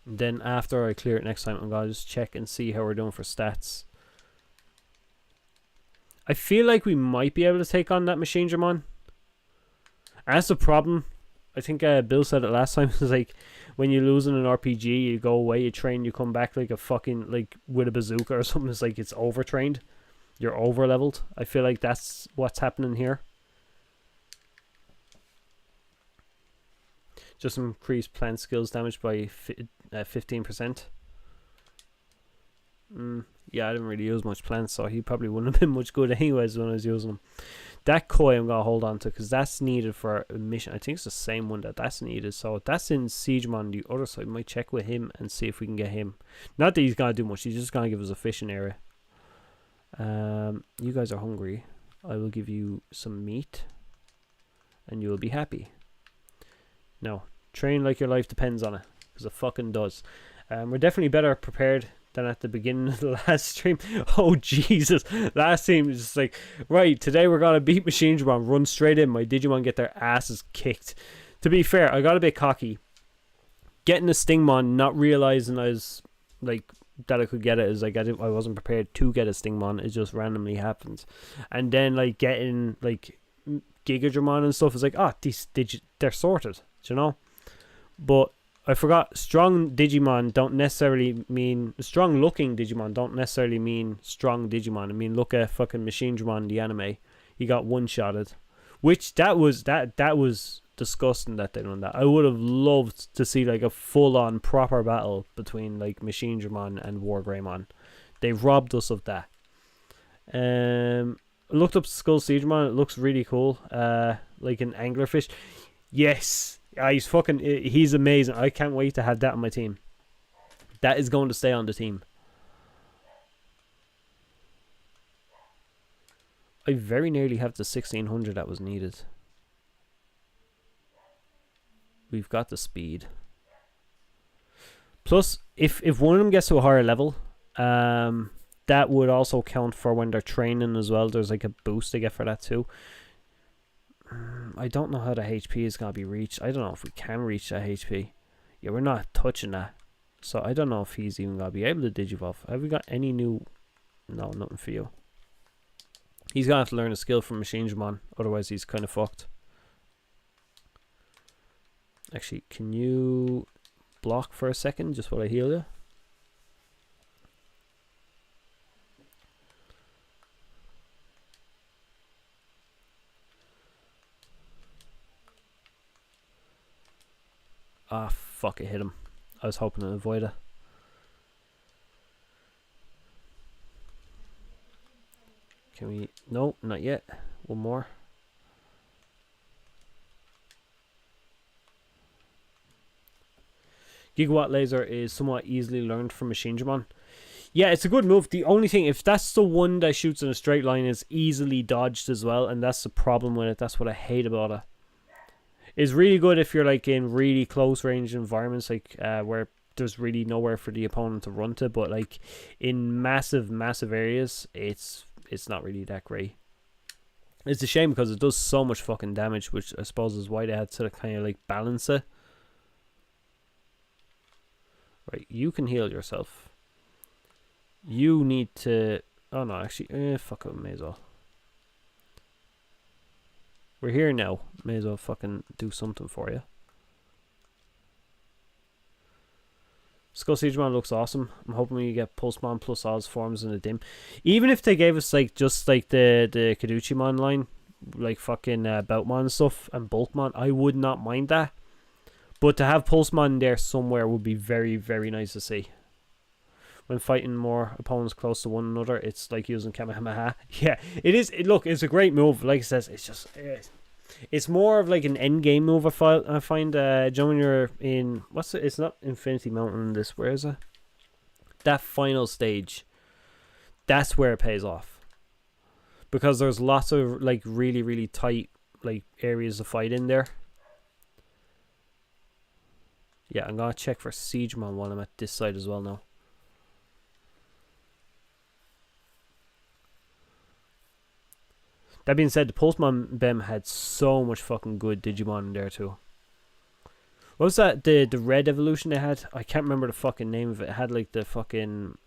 [SPEAKER 1] Then after I clear it next time, I'm going to just check and see how we're doing for stats. I feel like we might be able to take on that Machine Dramon. And that's the problem. I think Bill said it last time. It's like, when you lose in an RPG, you go away, you train, you come back like a fucking, like, with a bazooka or something. It's like it's overtrained. You're over-leveled. I feel like that's what's happening here. Just increase plant skills damage by 15%. Yeah, I didn't really use much plants, so he probably wouldn't have been much good anyways when I was using them. That Koi I'm going to hold on to, because that's needed for a mission. I think it's the same one that's needed. So that's in Siegemon on the other side. We might check with him and see if we can get him. Not that he's going to do much. He's just going to give us a fishing area. You guys are hungry. I will give you some meat. And you will be happy. No. Train like your life depends on it. Because it fucking does. We're definitely better prepared than at the beginning of the last stream. Oh Jesus, last stream was just like, right, today we're gonna beat Machine Digimon, run straight in, my Digimon get their asses kicked. To be fair, I got a bit cocky getting the Stingmon, not realizing I was like that I could get it. Is like I wasn't prepared to get a Stingmon. It just randomly happened. And then like getting like Gigadramon and stuff is like, they're sorted, you know. But I forgot, strong Digimon don't necessarily mean strong looking Digimon don't necessarily mean strong Digimon. I mean, look at fucking Machine Digimon, the anime. He got one shotted, which that was disgusting that they done that. I would have loved to see like a full on proper battle between like Machine Digimon and War Greymon. They robbed us of that. I looked up Skull Siegmon. It looks really cool. Like an anglerfish. Yes. He's amazing. I can't wait to have that on my team. That is going to stay on the team. I very nearly have the 1600 that was needed. We've got the speed. Plus, if one of them gets to a higher level, that would also count for when they're training as well. There's like a boost they get for that too. I don't know how the HP is going to be reached. I don't know if we can reach that HP. Yeah, we're not touching that. So I don't know if he's even going to be able to Digivolve. Have we got any new... No, nothing for you. He's going to have to learn a skill from Machine Digimon. Otherwise he's kind of fucked. Actually, can you block for a second just while I heal you? Ah, fuck, it hit him. I was hoping to avoid it. Can we... No, not yet. One more. Gigawatt Laser is somewhat easily learned from Machine Digimon. Yeah, it's a good move. The only thing, if that's the one that shoots in a straight line, is easily dodged as well, and that's the problem with it. That's what I hate about it. It's really good if you're like in really close range environments, like where there's really nowhere for the opponent to run to, but like in massive areas, it's not really that great. It's a shame because it does so much fucking damage, which I suppose is why they had to kind of like balance it. Right, you can heal yourself. You need to... Oh no, actually, fuck it, may as well. We're here now. May as well fucking do something for you. Skull Siegmon looks awesome. I'm hoping we get Pulsemon plus Oz forms in the dim. Even if they gave us like just like the Kaduchimon line, like fucking Beltmon and stuff, and Bulkmon, I would not mind that. But to have Pulsemon there somewhere would be very, very nice to see. When fighting more opponents close to one another, it's like using Kamehameha. Yeah, it is. Look, it's a great move. Like I says, it's just... It's more of like an end game move. I find when you're in... What's it? It's not Infinity Mountain. This, where is it? That final stage. That's where it pays off. Because there's lots of like really, really tight like areas to fight in there. Yeah, I'm gonna check for Siegemon while I'm at this side as well now. That being said, the Pulsemon Bem had so much fucking good Digimon in there too. What was that? The red evolution they had? I can't remember the fucking name of it. It had like the fucking...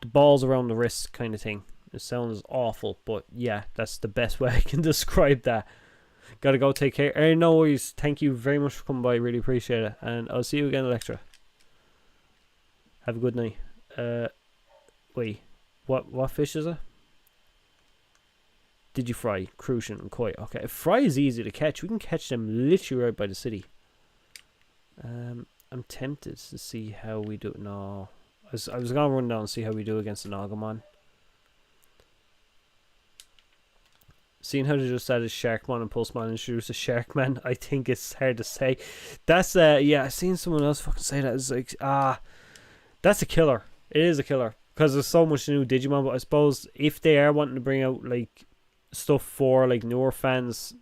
[SPEAKER 1] the balls around the wrist kind of thing. It sounds awful, but yeah, that's the best way I can describe that. Gotta go, take care. Hey, no worries. Thank you very much for coming by. Really appreciate it. And I'll see you again, Electra. Have a good night. Wait. What fish is it? Digifry, Crucian, and Koi. Okay, Fry is easy to catch. We can catch them literally right by the city. I'm tempted to see how we do it. No. I was going to run down and see how we do against the Nagamon. Seeing how they just added Sharkmon and Pulsemon and introduced a Sharkman, I think it's hard to say. That's, yeah, I've seen someone else fucking say that. It's like, that's a killer. It is a killer. Because there's so much new Digimon, but I suppose if they are wanting to bring out, like, stuff for like newer fans,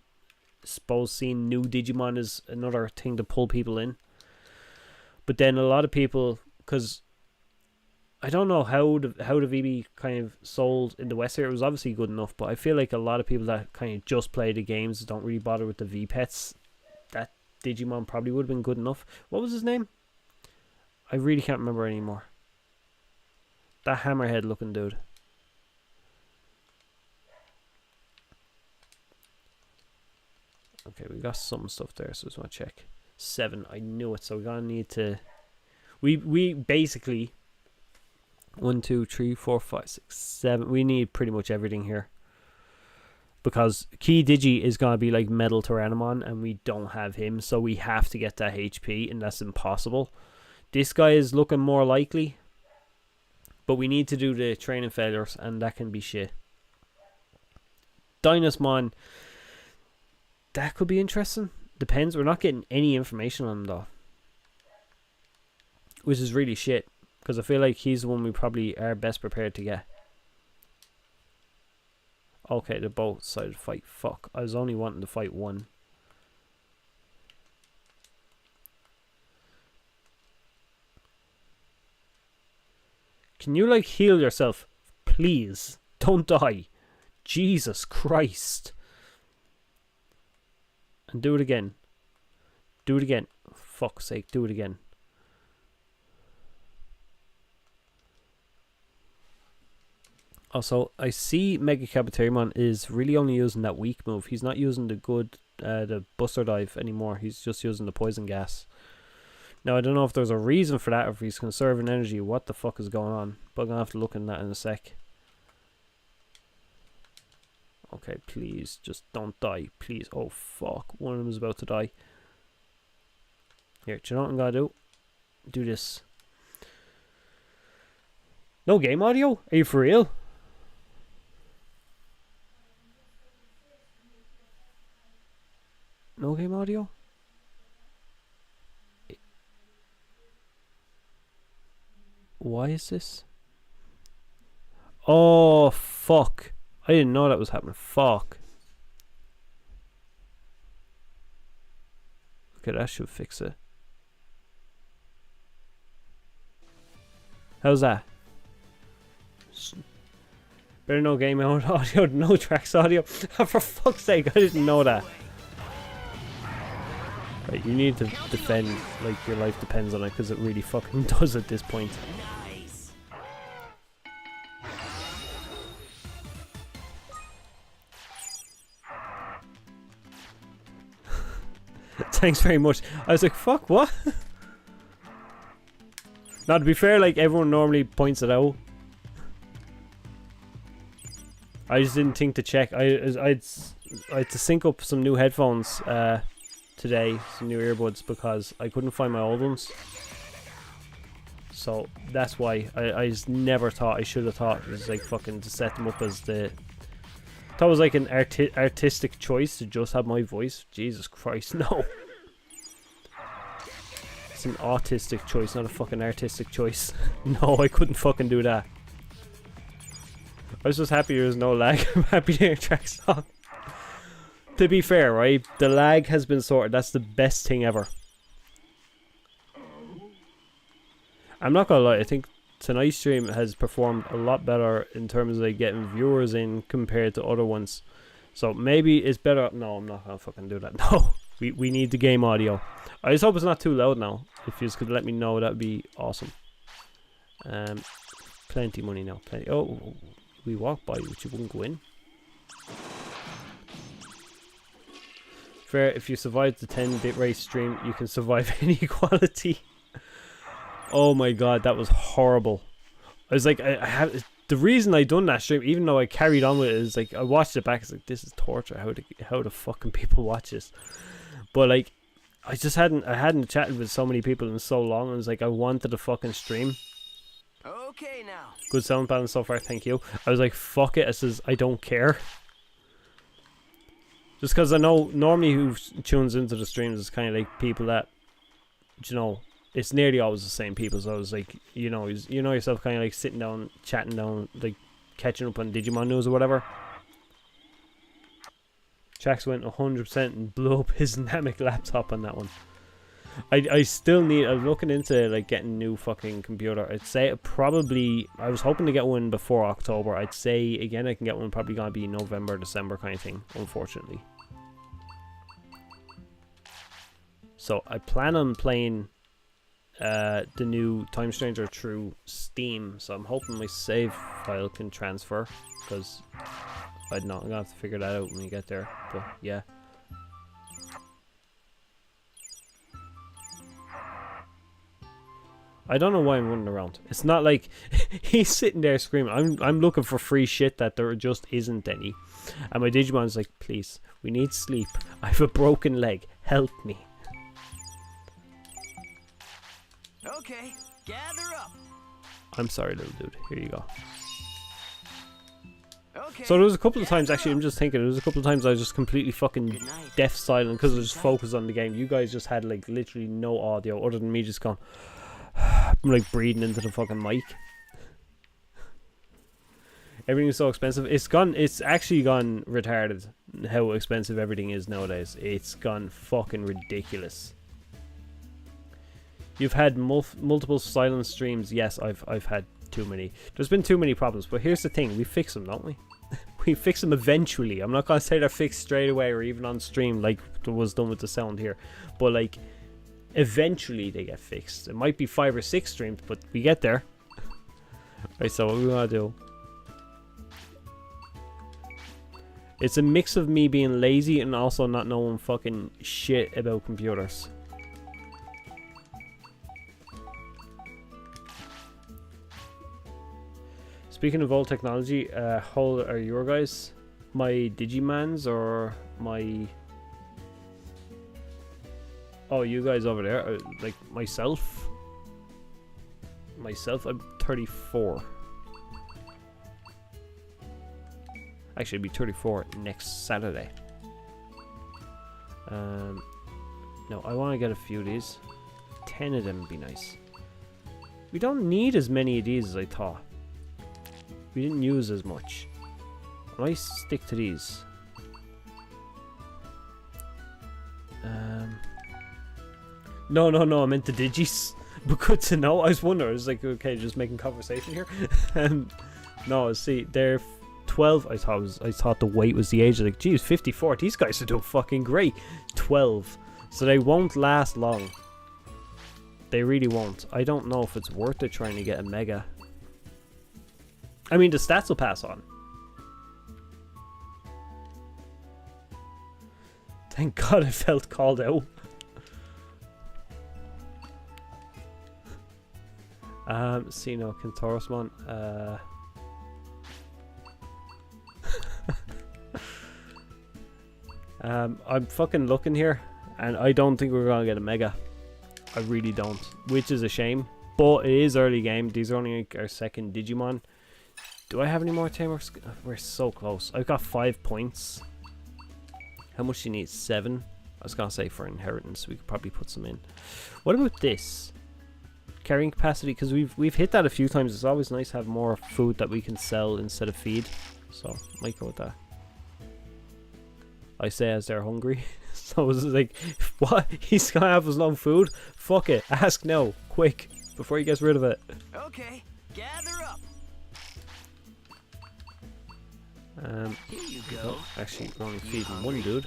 [SPEAKER 1] suppose seeing new Digimon is another thing to pull people in. But then a lot of people, because I don't know how the VB kind of sold in the West here. It was obviously good enough, but I feel like a lot of people that kind of just play the games don't really bother with the Vpets. That Digimon probably would have been good enough. What was his name? I really can't remember anymore. That hammerhead looking dude. Okay, we got some stuff there, so I just want to check. 7, I knew it, so we're gonna need to... We basically... 1, 2, 3, 4, 5, 6, 7. We need pretty much everything here. Because Key Digi is gonna be like Metal Tyrannomon, and we don't have him, so we have to get that HP, and that's impossible. This guy is looking more likely, but we need to do the training failures, and that can be shit. Dynasmon... That could be interesting. Depends. We're not getting any information on him though, which is really shit, because I feel like he's the one we probably are best prepared to get. Okay, they're both decided to fight. Fuck. I was only wanting to fight one. Can you like heal yourself? Please. Don't die. Jesus Christ. And do it again. Do it again. For fuck's sake, do it again. Also, I see Mega Kabuterimon is really only using that weak move. He's not using the Buster Dive anymore. He's just using the poison gas. Now, I don't know if there's a reason for that, or if he's conserving energy. What the fuck is going on? But I'm going to have to look at that in a sec. Okay, please, just don't die, please. Oh, fuck. One of them is about to die. Here, do you know what I'm gonna do? Do this. No game audio? Are you for real? No game audio? Why is this? Oh, fuck. I didn't know that was happening. Fuck. Okay, that should fix it. How's that? Better no game audio, no tracks audio. For fuck's sake, I didn't know that. Right, you need to defend like your life depends on it, because it really fucking does at this point. Thanks very much. I was like, fuck, what? Now, to be fair, like, everyone normally points it out. I just didn't think to check. I had to sync up some new headphones today, some new earbuds, because I couldn't find my old ones. So, that's why. I just never thought, I should have thought, it was like fucking to set them up as the... I thought it was like an artistic choice to just have my voice. Jesus Christ, no. It's an autistic choice, not a fucking artistic choice. No, I couldn't fucking do that. I was just happy there was no lag. I'm happy to hear tracks on. To be fair, right? The lag has been sorted. That's the best thing ever. I'm not gonna lie, I think tonight's stream has performed a lot better in terms of like getting viewers in compared to other ones. So maybe it's better. No, I'm not gonna fucking do that. No, we need the game audio. I just hope it's not too loud now. If you just could let me know, that'd be awesome. Plenty money now. Plenty. Oh, we walked by, which you wouldn't go in. Fair. If you survive the 10-bit race stream, you can survive any quality. Oh my god, that was horrible. I was like, I have the reason I done that stream, even though I carried on with it, is like I watched it back. It's like, this is torture. How the fucking people watch this? But like, I hadn't chatted with so many people in so long. And it was like I wanted to fucking stream.
[SPEAKER 2] Okay, now.
[SPEAKER 1] Good sound balance so far, thank you. I was like, fuck it. I says I don't care. Just because I know normally who tunes into the streams is kind of like people that, you know, it's nearly always the same people. So I was like, you know yourself, kind of like sitting down, chatting down, like catching up on Digimon news or whatever. Jax went 100% and blew up his Namek laptop on that one. I still need. I'm looking into like getting a new fucking computer. I'd say probably. I was hoping to get one before October. I'd say again I can get one probably gonna be November, December kind of thing. Unfortunately. So I plan on playing the new Time Stranger through Steam. So I'm hoping my save file can transfer because I'm gonna have to figure that out when we get there. But yeah. I don't know why I'm running around. It's not like he's sitting there screaming. I'm looking for free shit that there just isn't any. And my Digimon's like, please, we need sleep. I have a broken leg. Help me.
[SPEAKER 2] Okay, gather up.
[SPEAKER 1] I'm sorry, little dude. Here you go.
[SPEAKER 2] Okay.
[SPEAKER 1] So there was a couple of times, actually, I'm just thinking, there was a couple of times I was just completely fucking deaf silent because I was just focused on the game. You guys just had like literally no audio other than me just going, I'm like breathing into the fucking mic. Everything's so expensive. It's actually gone retarded how expensive everything is nowadays. It's gone fucking ridiculous. You've had multiple silent streams. Yes, I've had too many. There's been too many problems, but here's the thing: we fix them, don't we? We fix them eventually. I'm not gonna say they're fixed straight away or even on stream like was done with the sound here, but like eventually they get fixed. It might be 5 or 6 streams, but we get there. Right. So what we wanna do? It's a mix of me being lazy and also not knowing fucking shit about computers. Speaking of old technology, how old are your guys? My Digimons or my... Oh, you guys over there. Like myself? I'm 34. Actually, I'll be 34 next Saturday. No, I want to get a few of these. 10 of them would be nice. We don't need as many of these as I thought. We didn't use as much. I might stick to these. No, I meant the Digis. But good to know. I was wondering. I was like, okay, just making conversation here. No, see, they're 12. I thought the weight was the age. Like, geez, 54. These guys are doing fucking great. 12. So they won't last long. They really won't. I don't know if it's worth it trying to get a mega. I mean, the stats will pass on. Thank God I felt called out. See, no, Kentorosmon. I'm fucking looking here, and I don't think we're gonna get a mega. I really don't, which is a shame. But it is early game. These are only like our second Digimon. Do I have any more Tamers? We're so close. I've got 5 points. How much do you need? 7. I was gonna say for inheritance, we could probably put some in. What about this? Carrying capacity, because we've hit that a few times. It's always nice to have more food that we can sell instead of feed. So might go with that. I say as they're hungry. So it's like, what? He's gonna have his own food? Fuck it. Ask now, quick, before he gets rid of it.
[SPEAKER 2] Okay, gather up. Here you go.
[SPEAKER 1] Actually, we're only feeding one dude.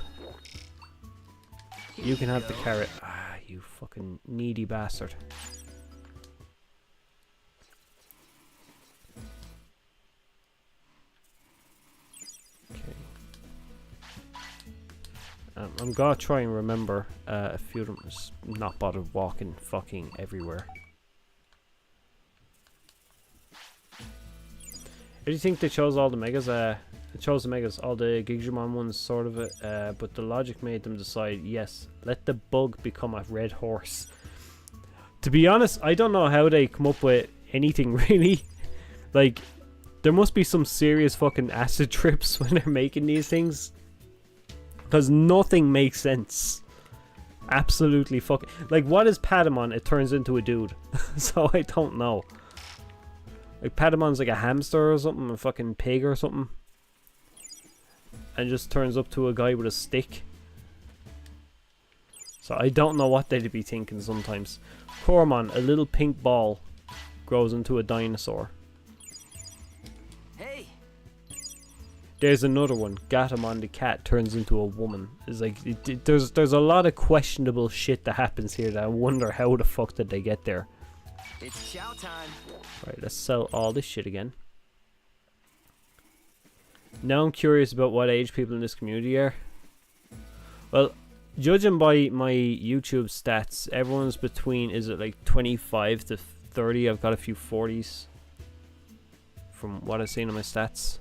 [SPEAKER 1] You can have the carrot. Ah, you fucking needy bastard. Okay. I'm gonna try and remember a few of them. Just not bothered walking fucking everywhere. Do you think they chose all the megas? It chose the megas, all the Digimon ones, sort of it. But the logic made them decide, yes, let the bug become a red horse. To be honest, I don't know how they come up with anything really. Like, there must be some serious fucking acid trips when they're making these things, because nothing makes sense. Absolutely fucking. Like, what is Patamon? It turns into a dude. So I don't know. Like, Patamon's like a hamster or something, a fucking pig or something. And just turns up to a guy with a stick. So I don't know what they'd be thinking sometimes. Cormon, a little pink ball, grows into a dinosaur.
[SPEAKER 2] Hey,
[SPEAKER 1] There's another one. Gatomon the cat turns into a woman. It's like there's a lot of questionable shit that happens here that I wonder how the fuck did they get there.
[SPEAKER 2] it's chow time.
[SPEAKER 1] Right, let's sell all this shit again. Now I'm curious about what age people in this community are. Well, judging by my YouTube stats, everyone's between, is it like 25 to 30? I've got a few 40s from what I've seen in my stats.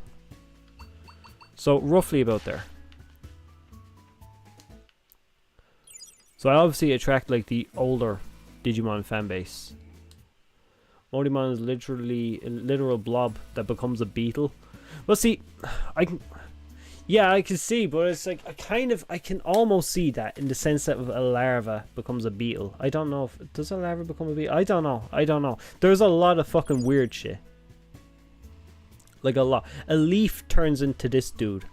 [SPEAKER 1] So roughly about there. So I obviously attract like the older Digimon fan base. Modimon is literally a literal blob that becomes a beetle. Well, see, I can see, but it's like I can almost see that in the sense that a larva becomes a beetle. I don't know if does a larva become a beetle. I don't know. There's a lot of fucking weird shit. Like a lot. A leaf turns into this dude.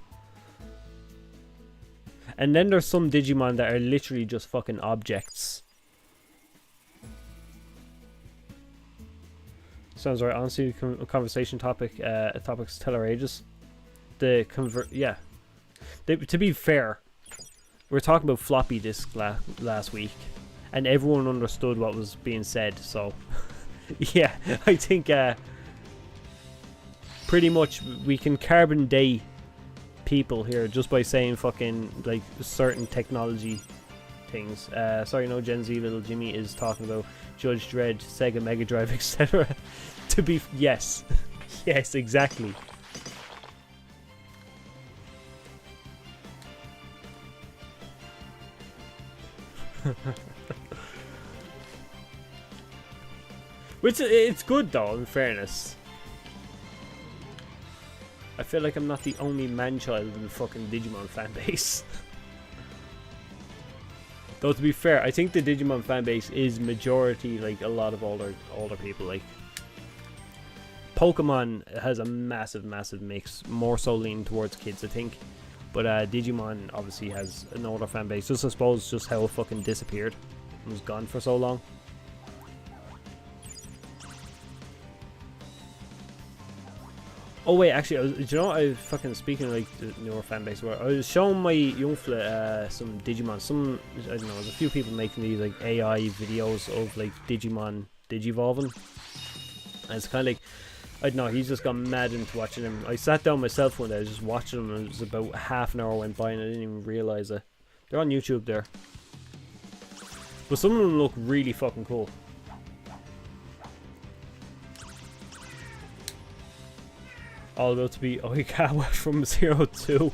[SPEAKER 1] And then there's some Digimon that are literally just fucking objects. Sounds right. Honestly, conversation topics tell our ages. To be fair, we were talking about floppy disk last week, and everyone understood what was being said. So, yeah, I think pretty much we can carbon date people here just by saying fucking like certain technology things. Sorry, no, Gen Z little Jimmy is talking about Judge Dredd, Sega Mega Drive, etc. To be yes, yes, exactly. Which it's good though, in fairness. I feel like I'm not the only man-child in the fucking Digimon fan base. Though to be fair, I think the Digimon fan base is majority like a lot of older people. Like Pokemon has a massive mix, more so leaning towards kids, I think. But Digimon obviously has an older fan base. Just I suppose just how it fucking disappeared. It was gone for so long. Oh wait, actually, do you know what? I fucking speaking of like the newer fan base, where I was showing my young some Digimon. I don't know, there's a few people making these like AI videos of like Digimon digivolving. And it's kind of like, I don't know, he's just got mad into watching him. I sat down myself one day, I was just watching him, and it was about half an hour went by and I didn't even realise it. They're on YouTube there. But some of them look really fucking cool. All about to be Oikawa from 02.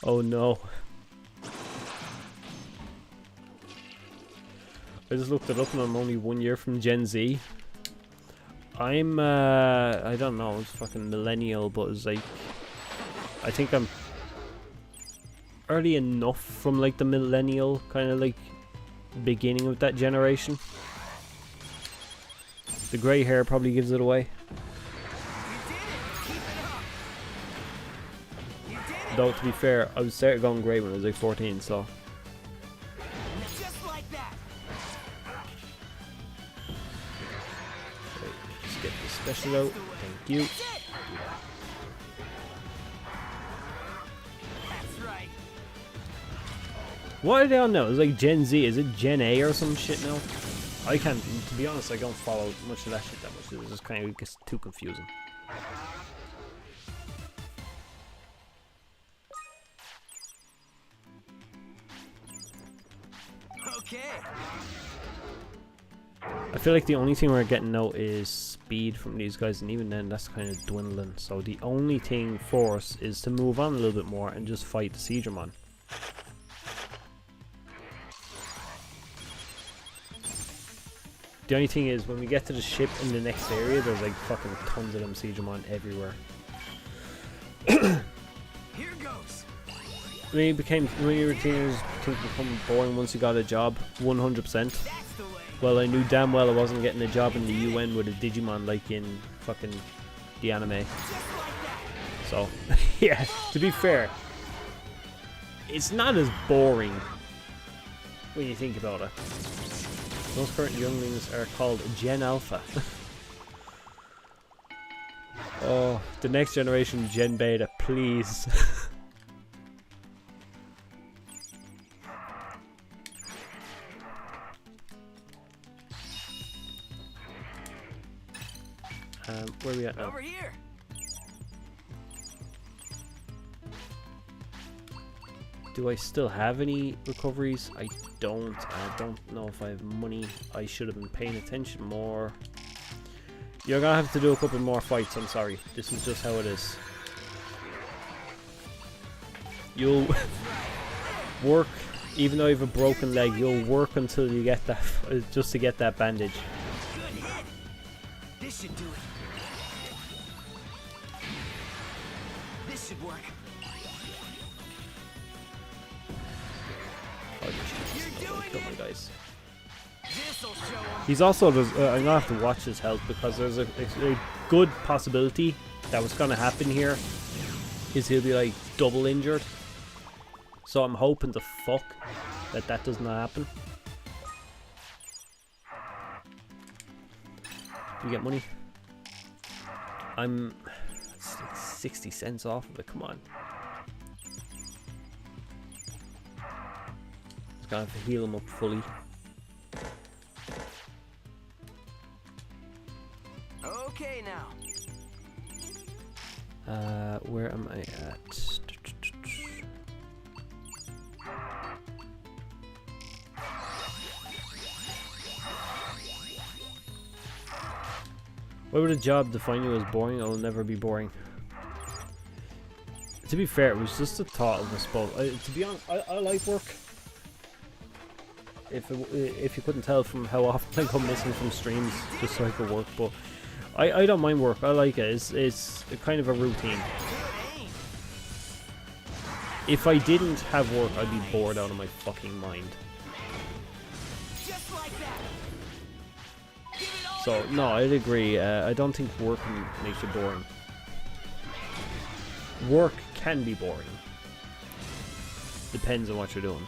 [SPEAKER 1] Oh no. I just looked it up and I'm only 1 year from Gen Z. I'm I don't know, it's fucking millennial, but it's like I think I'm early enough from like the millennial kind of like beginning of that generation. The grey hair probably gives it away. Though to be fair, I started going grey when I was like 14, so.
[SPEAKER 2] Just like that.
[SPEAKER 1] Right, let's get the special out. Thank you.
[SPEAKER 2] That's right.
[SPEAKER 1] What are they on now? It's like Gen Z. Is it Gen A or some shit now? I can't, to be honest, I don't follow much of that shit that much. It just kind of gets too confusing.
[SPEAKER 2] Okay.
[SPEAKER 1] I feel like the only thing we're getting now is speed from these guys, and even then that's kind of dwindling. So the only thing for us is to move on a little bit more and just fight the Siegramon. The only thing is, when we get to the ship in the next area, there's like fucking tons of them Siegramon everywhere.
[SPEAKER 2] Here goes.
[SPEAKER 1] When you were teenagers, things become boring once you got a job, 100%.
[SPEAKER 2] That's the way.
[SPEAKER 1] Well, I knew damn well I wasn't getting a job in the UN with a Digimon like in fucking the anime.
[SPEAKER 2] Just like that.
[SPEAKER 1] So, yeah, to be fair, it's not as boring when you think about it. Most current younglings are called Gen Alpha. Oh, the next generation Gen Beta, please. Where are we at now?
[SPEAKER 2] Over here.
[SPEAKER 1] Do I still have any recoveries? I don't. I don't know if I have money. I should have been paying attention more. You're gonna have to do a couple more fights, I'm sorry. This is just how it is. You'll work, even though you have a broken leg, you'll work until you get that, just to get that bandage.
[SPEAKER 2] Good hit. This should do it. This should work.
[SPEAKER 1] Oh,
[SPEAKER 2] You're doing
[SPEAKER 1] don't
[SPEAKER 2] it.
[SPEAKER 1] guys.
[SPEAKER 2] This'll show 'em.
[SPEAKER 1] He's also, I'm gonna have to watch his health because there's a good possibility that what's gonna happen here is he'll be like double injured. So I'm hoping to fuck that does not happen. You get money? I'm 60 cents off of it, come on. Just gonna have to heal him up fully.
[SPEAKER 2] Okay now.
[SPEAKER 1] Where am I at? Why would a job define you as boring? I'll never be boring. To be fair, it was just a thought of, I suppose. To be honest, I like work. If you couldn't tell from how often I go missing from streams just so I could work, but I don't mind work. I like it. It's kind of a routine. If I didn't have work, I'd be bored out of my fucking mind.
[SPEAKER 2] Just like that. Give it all.
[SPEAKER 1] So no, I'd agree. I don't think working makes you boring. Work can be boring. Depends on what you're doing.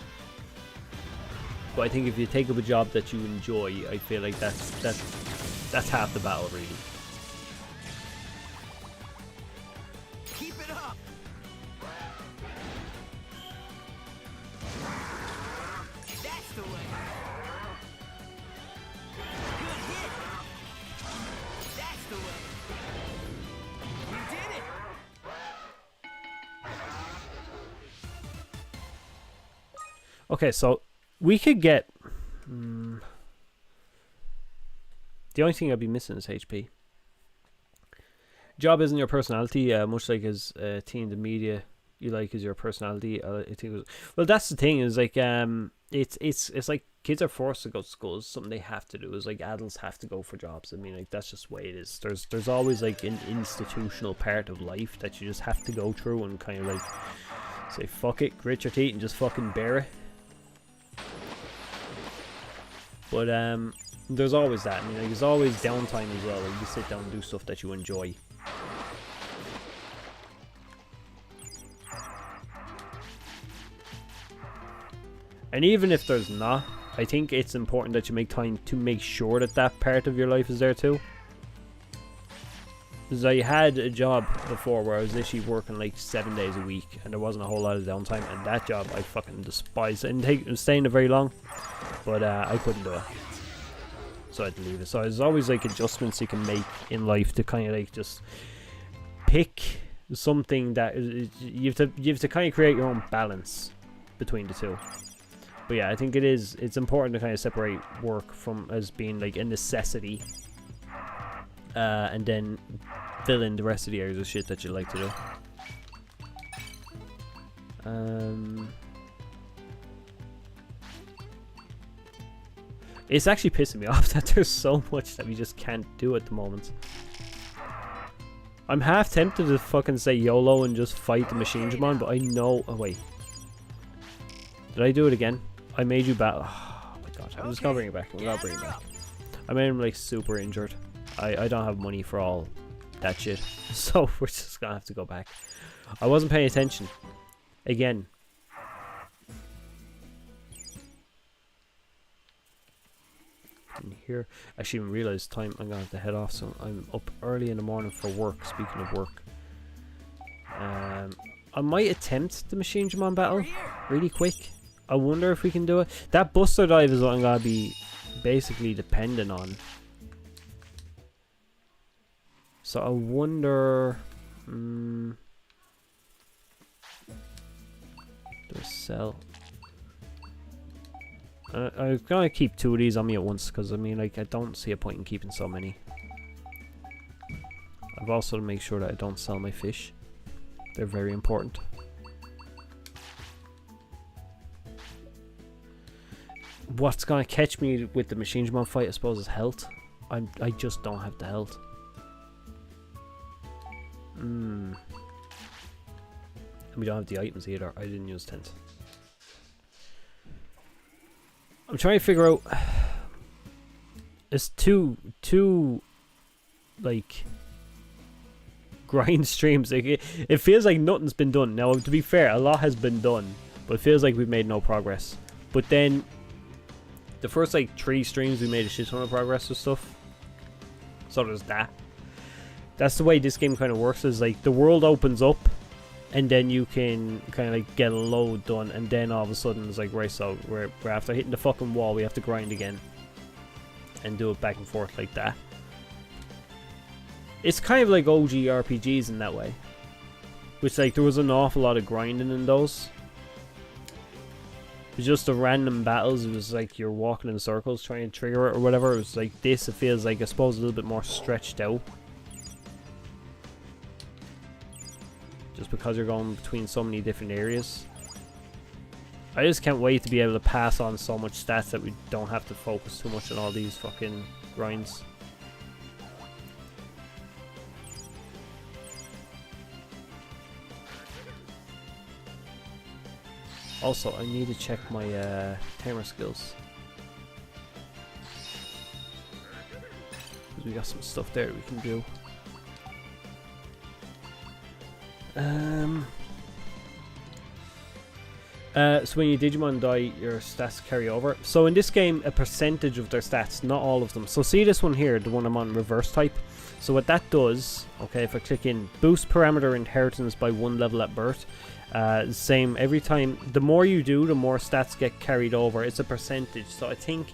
[SPEAKER 1] But I think if you take up a job that you enjoy, I feel like that's half the battle, really.
[SPEAKER 2] Keep it up. That's the way. Good hit. That's the way. You did it.
[SPEAKER 1] Okay, so we could get. The only thing I'd be missing is HP. Job isn't your personality, much like as team the media you like is your personality. I think it was, well, that's the thing is like it's like kids are forced to go to school. It's something they have to do. Is like adults have to go for jobs. I mean, like that's just the way it is. There's always like an institutional part of life that you just have to go through and kind of like say fuck it, grit your teeth and just fucking bear it. But there's always that. I mean, like, there's always downtime as well. Like, you sit down and do stuff that you enjoy. And even if there's not, I think it's important that you make time to make sure that that part of your life is there too. Because I had a job before where I was literally working like 7 days a week and there wasn't a whole lot of downtime, and that job I fucking despised. I didn't stay in it very long, but I couldn't do it. So I had to leave it. So there's always like adjustments you can make in life to kind of like just pick something that you have to kind of create your own balance between the two. But yeah, I think it's important to kind of separate work from as being like a necessity, and then fill in the rest of the areas of shit that you like to do. It's actually pissing me off that there's so much that we just can't do at the moment. I'm half tempted to fucking say YOLO and just fight the machine Digimon, but I know... Oh, wait. Did I do it again? I made you battle... Oh, my god. I'm just gonna bring it back. I'm gonna bring it back. I made him, like, super injured. I don't have money for all that shit. So, we're just gonna have to go back. I wasn't paying attention. Again. here. I actually didn't realize time. I'm gonna have to head off, so I'm up early in the morning for work. Speaking of work, I might attempt the Machine Digimon battle really quick. I wonder if we can do it. That Buster Dive is what I'm gonna be basically dependent on. So I wonder. Do I sell? I'm gonna keep 2 of these on me at once, because I mean, like, I don't see a point in keeping so many. I've also to make sure that I don't sell my fish. They're very important. What's gonna catch me with the Machine Digimon fight, I suppose, is health. I just don't have the health. And we don't have the items either. I didn't use tent. I'm trying to figure out. It's two like grind streams. Like, it feels like nothing's been done. Now, to be fair, a lot has been done, but it feels like we've made no progress. But then the first like 3 streams we made a shit ton of progress with stuff. So there's that. That's the way this game kind of works, is like the world opens up and then you can kind of like get a load done, and then all of a sudden it's like, right, so we're after hitting the fucking wall, we have to grind again and do it back and forth like that. It's kind of like OG RPGs in that way, which like there was an awful lot of grinding in those. It was just the random battles. It was like you're walking in circles trying to trigger it or whatever. It was like this. It feels like, I suppose, a little bit more stretched out, just because you're going between so many different areas. I just can't wait to be able to pass on so much stats that we don't have to focus too much on all these fucking grinds. Also, I need to check my tamer skills, because we got some stuff there we can do. So when you Digimon die, your stats carry over. So in this game, a percentage of their stats, not all of them. So see this one here, the one I'm on, reverse type. So what that does, okay, if I click in, boost parameter inheritance by 1 level at birth. Same every time. The more you do, the more stats get carried over. It's a percentage, so I think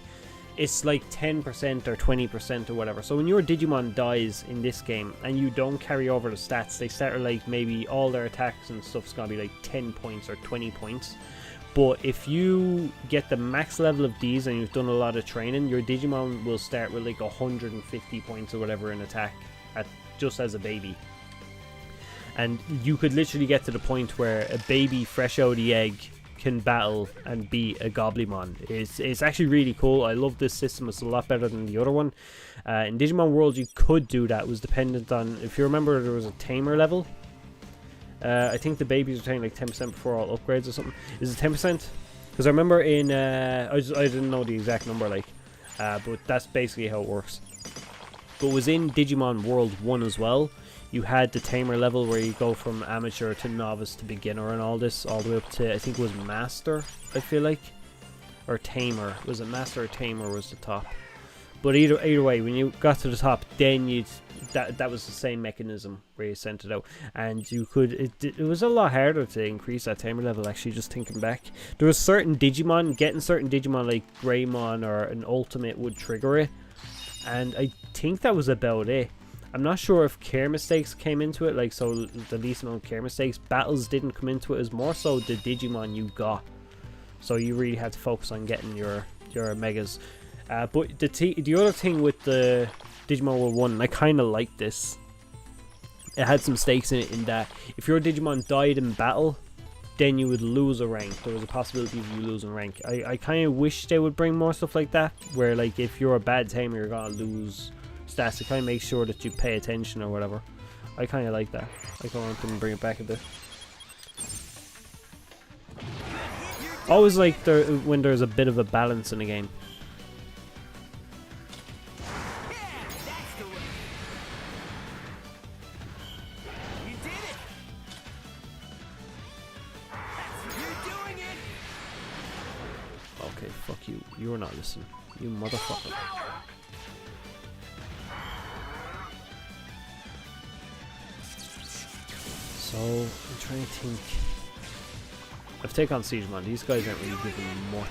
[SPEAKER 1] it's like 10% or 20% or whatever. So when your Digimon dies in this game and you don't carry over the stats, they start like maybe all their attacks and stuff's gonna be like 10 points or 20 points. But if you get the max level of these and you've done a lot of training, your Digimon will start with like 150 points or whatever in attack just as a baby. And you could literally get to the point where a baby fresh out of the egg can battle and beat a Goblimon. It's actually really cool. I love this system. It's a lot better than the other one. In Digimon World, you could do that. It was dependent on, if you remember, there was a tamer level. I think the babies are taking like 10% before all upgrades or something. Is it 10%? Because I remember in I didn't know the exact number, like, but that's basically how it works. But it was in Digimon World 1 as well. You had the tamer level where you go from amateur to novice to beginner and all this, all the way up to, I think it was master, I feel like, or tamer. Was it master or tamer was the top? But either way, when you got to the top, then that was the same mechanism where you sent it out, and you could. It was a lot harder to increase that tamer level. Actually, just thinking back, there was certain Digimon, getting certain Digimon like Greymon or an Ultimate would trigger it, and I think that was about it. I'm not sure if care mistakes came into it, like, so the least amount of care mistakes. Battles didn't come into it, as more so the Digimon you got. So you really had to focus on getting your megas. But the other thing with the Digimon World 1, and I kind of like this, it had some stakes in it, in that if your Digimon died in battle, then you would lose a rank. There was a possibility of you losing rank. I kind of wish they would bring more stuff like that, where like if you're a bad tamer, you're gonna lose stats, to kind of make sure that you pay attention or whatever. I kind of like that. I kind of want them to bring it back a bit. Always like when there's a bit of a balance in the game. Okay, fuck you. You're not listening. You motherfucker. So I'm trying to think. I've taken on Digimon. These guys aren't really giving much.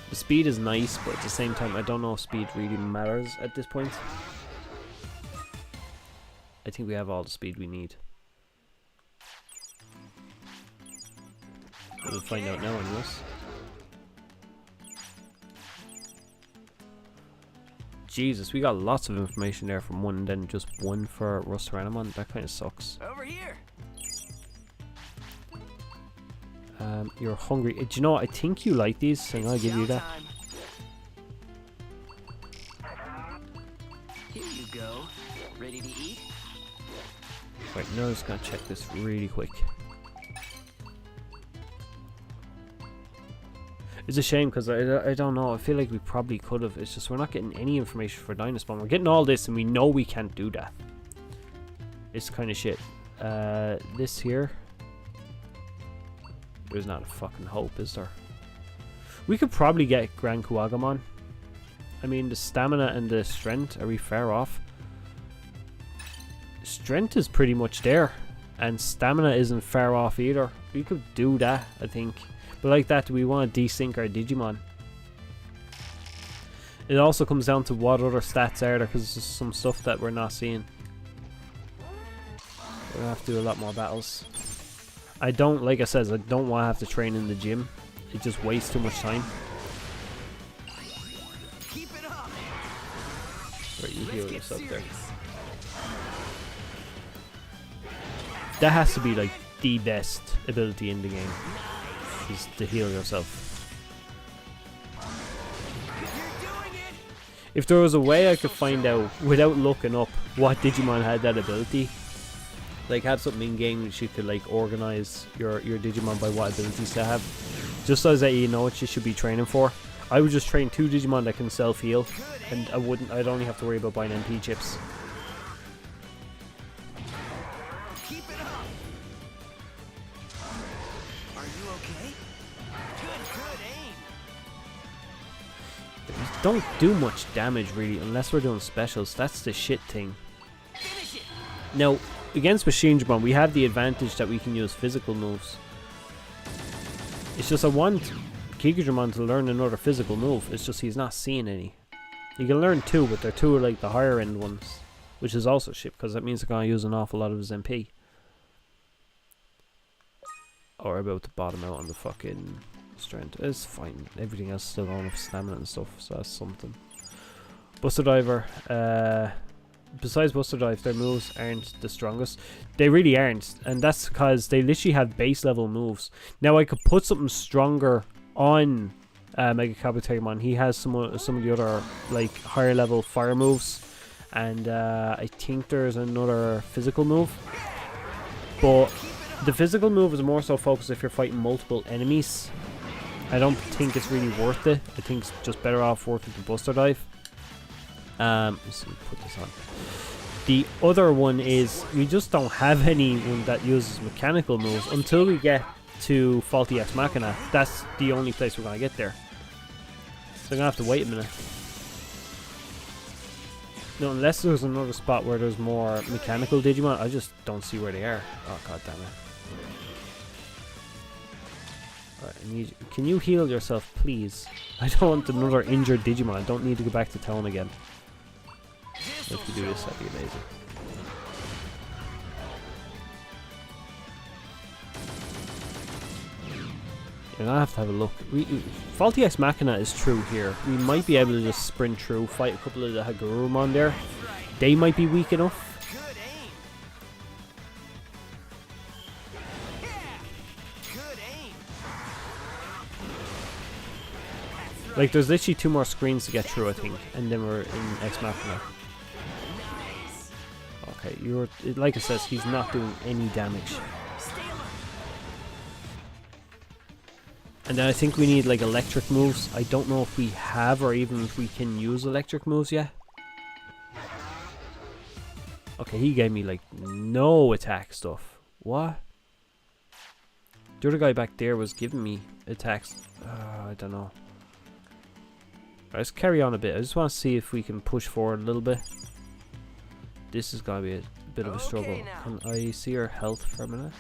[SPEAKER 1] The speed is nice, but at the same time, I don't know if speed really matters at this point. I think we have all the speed we need. We'll find out now, anyways. Jesus, we got lots of information there from one, and then just one for Rustaranamon. That kind of sucks.
[SPEAKER 2] Over here.
[SPEAKER 1] You're hungry. Do you know what? I think you like these, so I'll give you that.
[SPEAKER 2] Here you go. Ready to eat?
[SPEAKER 1] Right, now I'm just gonna check this really quick. It's a shame because I don't know. I feel like we probably could have. It's just we're not getting any information for Dynaspawn. We're getting all this and we know we can't do that. It's kind of shit. This here. There's not a fucking hope, is there? We could probably get Grand Kuwagamon. I mean, the stamina and the strength, are we far off? Strength is pretty much there. And stamina isn't far off either. We could do that, I think. But like that, do we want to desync our Digimon? It also comes down to what other stats are there, because there's some stuff that we're not seeing. We're going to have to do a lot more battles. I don't, like I said, I don't want to have to train in the gym. It just wastes too much time.
[SPEAKER 2] Keep it up.
[SPEAKER 1] Right, you heal yourself there. That has to be like the best ability in the game. Is to heal yourself. If there was a way I could find out without looking up what Digimon had that ability, like have something in game which you could like organize your Digimon by what abilities they have, just so that you know what you should be training for. I would just train 2 Digimon that can self heal, and I'd only have to worry about buying MP chips. Don't do much damage really unless we're doing specials. That's the shit thing. Now against Machine Digimon we have the advantage that we can use physical moves. It's just I want Kikujimon to learn another physical move. It's just he's not seeing any. You can learn 2, but they're 2 like the higher end ones, which is also shit because that means they're gonna use an awful lot of his MP. Or we're about to bottom out on the fucking strength. It's fine. Everything else is still going up stamina and stuff, so that's something. Buster Diver. Besides Buster Dive, their moves aren't the strongest. They really aren't, and that's because they literally have base level moves. Now I could put something stronger on Mega Kabuterimon. He has some of the other like higher level fire moves, and I think there's another physical move. But the physical move is more so focused if you're fighting multiple enemies. I don't think it's really worth it. I think it's just better off working the Buster Dive. Let's put this on. The other one is we just don't have anyone that uses mechanical moves until we get to Faulty Ex Machina. That's the only place we're gonna get there. So I'm gonna have to wait a minute. No, unless there's another spot where there's more mechanical Digimon, I just don't see where they are. Oh god damn it. Alright, I need you. Can you heal yourself, please? I don't want another injured Digimon. I don't need to go back to town again. If you do this, that'd be amazing. You're gonna have to have a look. Faulty Ex Machina is true here. We might be able to just sprint through, fight a couple of the Hagurumon there. They might be weak enough. Like, there's literally 2 more screens to get through, I think, and then we're in Ex Machina. Okay, like it says, he's not doing any damage. And then I think we need, like, electric moves. I don't know if we have, or even if we can use electric moves yet. Okay, he gave me, like, no attack stuff. What? The other guy back there was giving me attacks. I don't know. Let's carry on a bit. I just want to see if we can push forward a little bit. This is going to be a bit of a struggle.
[SPEAKER 2] Okay, now.
[SPEAKER 1] Can I see her health for a minute?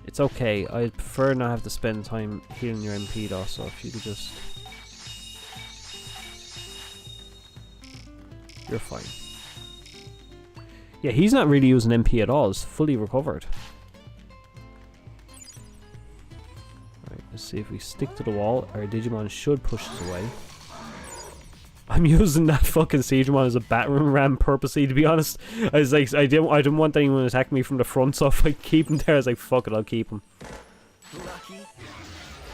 [SPEAKER 1] It's okay. I'd prefer not have to spend time healing your MP though, so if you could just... You're fine. Yeah, he's not really using MP at all. It's fully recovered. Alright, let's see if we stick to the wall. Our Digimon should push us away. I'm using that fucking Siegemon as a battering ram purposely, to be honest. I was like, I didn't want anyone to attack me from the front, so if I keep him there, I was like, fuck it, I'll keep him.
[SPEAKER 2] Lucky.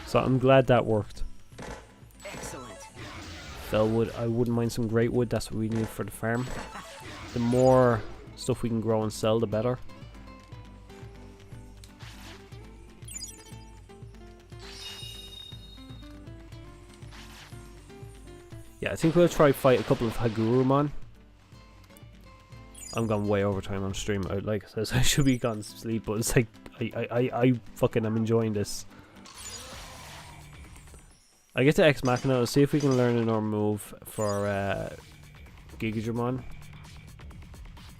[SPEAKER 1] So I'm glad that worked.
[SPEAKER 2] Excellent.
[SPEAKER 1] Fellwood, I wouldn't mind some great wood. That's what we need for the farm. The more stuff we can grow and sell, the better. Yeah, I think we'll try fight a couple of Hagurumon. I'm gone way over time on stream. Like I said, I should be gone to sleep, but it's like I fucking am enjoying this. I get to Ex Machina. Let's see if we can learn another move for Gigadramon.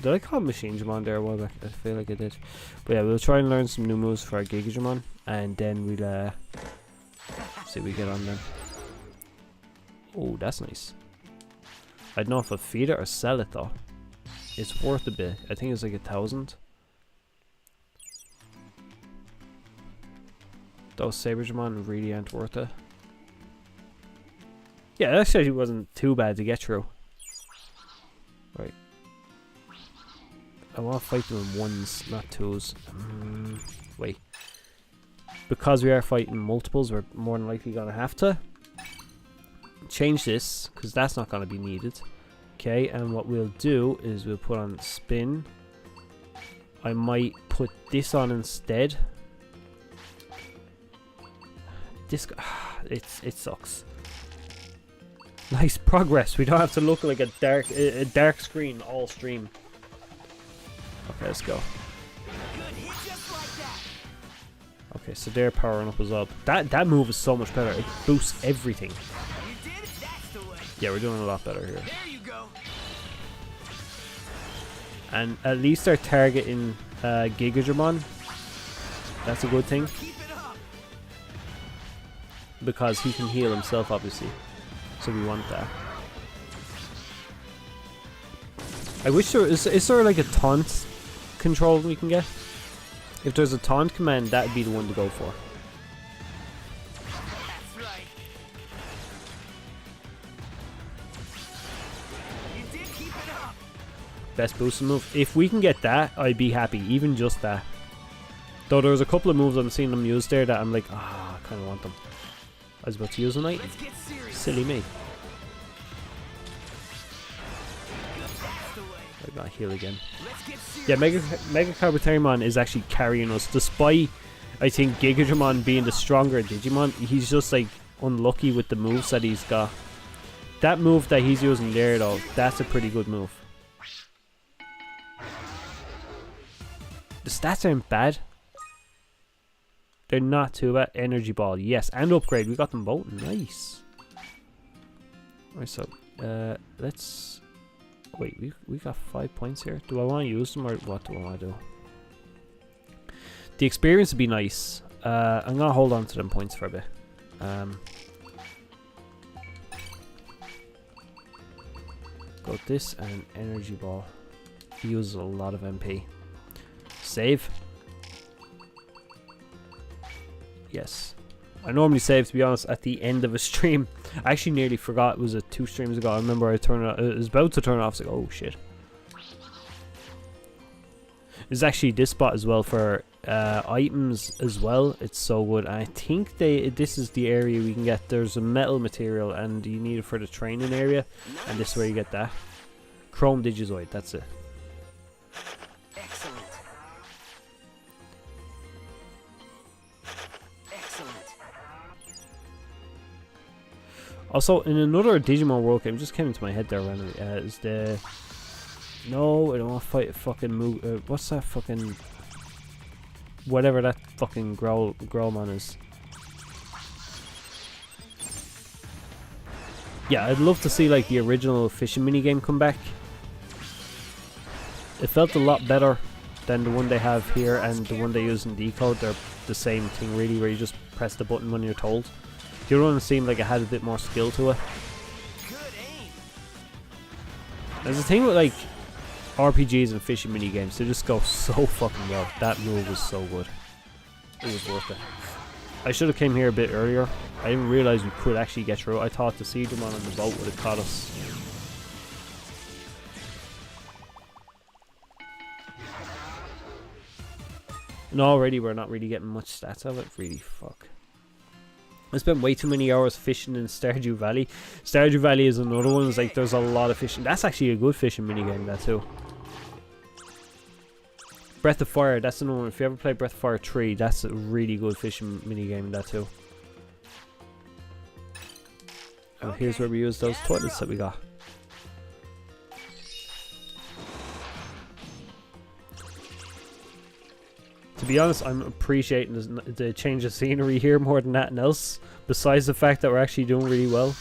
[SPEAKER 1] Did I call Machine Dramon there a while back? I feel like I did. But yeah, we'll try and learn some new moves for our Gigadramon, and then we'll see if we get on then. Oh, that's nice. I don't know if I'll feed it or sell it though. It's worth a bit. I think it's like 1,000. Those Saberdramon really aren't worth it. Yeah, that actually wasn't too bad to get through. Right. I want to fight them in ones, not twos. Wait. Because we are fighting multiples, we're more than likely going to have to change this, because that's not going to be needed. Okay, and what we'll do is we'll put on spin. I might put this on instead. This it sucks. Nice progress. We don't have to look like a dark screen all stream. Okay, let's go. Okay, so they're powering up as well. That move is so much better. It boosts everything. Yeah, we're doing a lot better here.
[SPEAKER 2] There you go.
[SPEAKER 1] And at least they're targeting Gigadramon. That's a good thing. Because he can heal himself, obviously. So we want that. I wish there is there like a taunt control we can get? If there's a taunt command, that would be the one to go for.
[SPEAKER 2] That's right. You did keep it up.
[SPEAKER 1] Best boosting move. If we can get that, I'd be happy. Even just that. Though there's a couple of moves I'm seeing them use there that I'm like, I kind of want them. I was about to use a knight. Silly me. I got heal again. Yeah, Mega Kabuterimon is actually carrying us, despite I think Gigadramon being the stronger Digimon. He's just like unlucky with the moves that he's got. That move that he's using there though, that's a pretty good move. The stats aren't bad. They're not too bad. Energy Ball, yes, and upgrade. We got them both. Nice. Alright, so let's wait. We got 5 points here. Do I want to use them or what do I want to do? The experience would be nice. I'm gonna hold on to them points for a bit. Got this and Energy Ball. He uses a lot of MP. Save. Yes. I normally save, to be honest, at the end of a stream. I actually nearly forgot it was 2 streams ago. I remember I was about to turn it off. I was like, oh shit. There's actually this spot as well for items as well. It's so good. And I think this is the area we can get. There's a metal material and you need it for the training area. Nice. And this is where you get that. Chrome Digizoid, that's it. Also, in another Digimon World game, just came into my head there randomly, is the... No, I don't want to fight a fucking move. What's that fucking... Whatever that fucking Growlmon is. Yeah, I'd love to see like the original fishing minigame come back. It felt a lot better than the one they have here and the one they use in Decode. They're the same thing really, where you just press the button when you're told. The other one seemed like it had a bit more skill to it. There's a thing with like RPGs and fishing mini games, they just go so fucking well. That move was so good. It was worth it. I should have came here a bit earlier. I didn't realize we could actually get through. I thought the Digimon on the boat would have caught us. And already we're not really getting much stats of it. Really, fuck. I spent way too many hours fishing in Stardew Valley. Stardew Valley is another one. It's like there's a lot of fishing. That's actually a good fishing minigame, that too. Breath of Fire, that's another one. If you ever play Breath of Fire 3, that's a really good fishing minigame, that too. And here's where we use those toilets that we got. To be honest, I'm appreciating the change of scenery here more than anything else. Besides the fact that we're actually doing really well.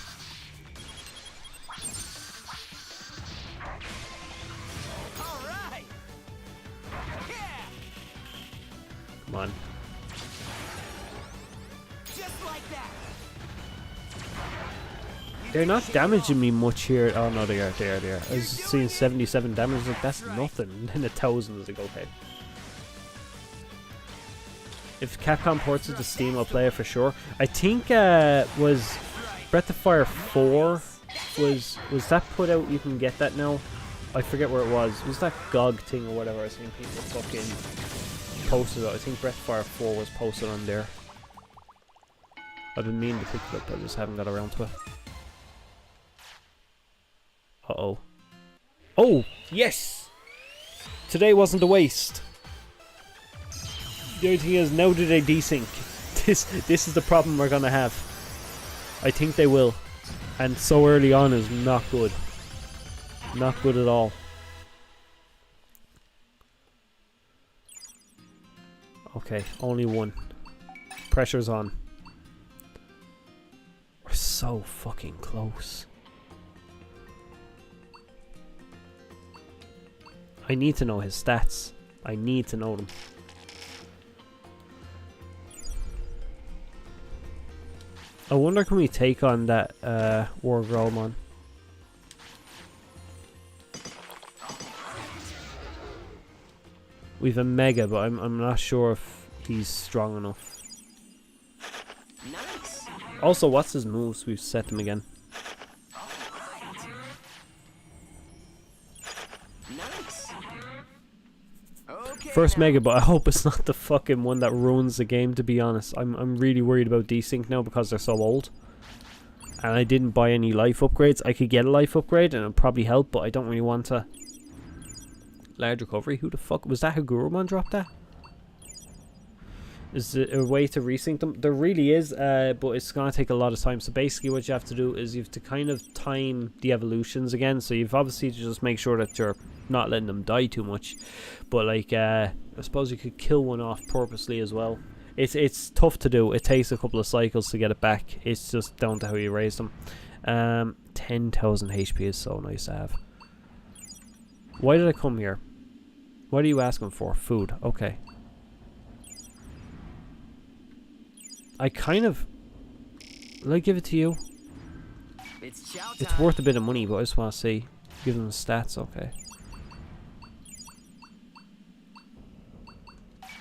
[SPEAKER 1] Come on. They're not damaging me much here. Oh no, they are. I was seeing 77 damage. Like, that's nothing. In the thousands, like, okay. If Capcom ports it to Steam, I'll play it for sure. I think was Breath of Fire 4 was that put out? You can get that now. I forget where it was. Was that GOG thing or whatever? I seen people fucking posted it. I think Breath of Fire 4 was posted on there. I've been meaning to pick it up, I just haven't got around to it. Uh-oh. Oh, yes! Today wasn't a waste. The only thing is, now do they desync? This is the problem we're gonna have. I think they will. And so early on is not good. Not good at all. Okay, only one. Pressure's on. We're so fucking close. I need to know his stats. I need to know them. I wonder, can we take on that War Growlmon? We've a Mega, but I'm not sure if he's strong enough.
[SPEAKER 2] Nice.
[SPEAKER 1] Also, what's his moves? We've set them again.
[SPEAKER 2] Nice. Okay,
[SPEAKER 1] First Mega, but I hope it's not the fucking one that ruins the game, to be honest. I'm really worried about desync now because they're so old. And I didn't buy any life upgrades. I could get a life upgrade and it would probably help, but I don't really want to. Large recovery? Who the fuck? Was that Hagurumon dropped that? Is there a way to resync them? There really is, but it's going to take a lot of time. So basically what you have to do is you have to kind of time the evolutions again. So you've obviously to just make sure that you're not letting them die too much. But like, I suppose you could kill one off purposely as well. It's tough to do. It takes a couple of cycles to get it back. It's just down to how you raise them. 10,000 HP is so nice to have. Why did I come here? What are you asking for? Food. Okay. I kind of... Will I give it to you? It's worth a bit of money, but I just want to see. Give them the stats. Okay.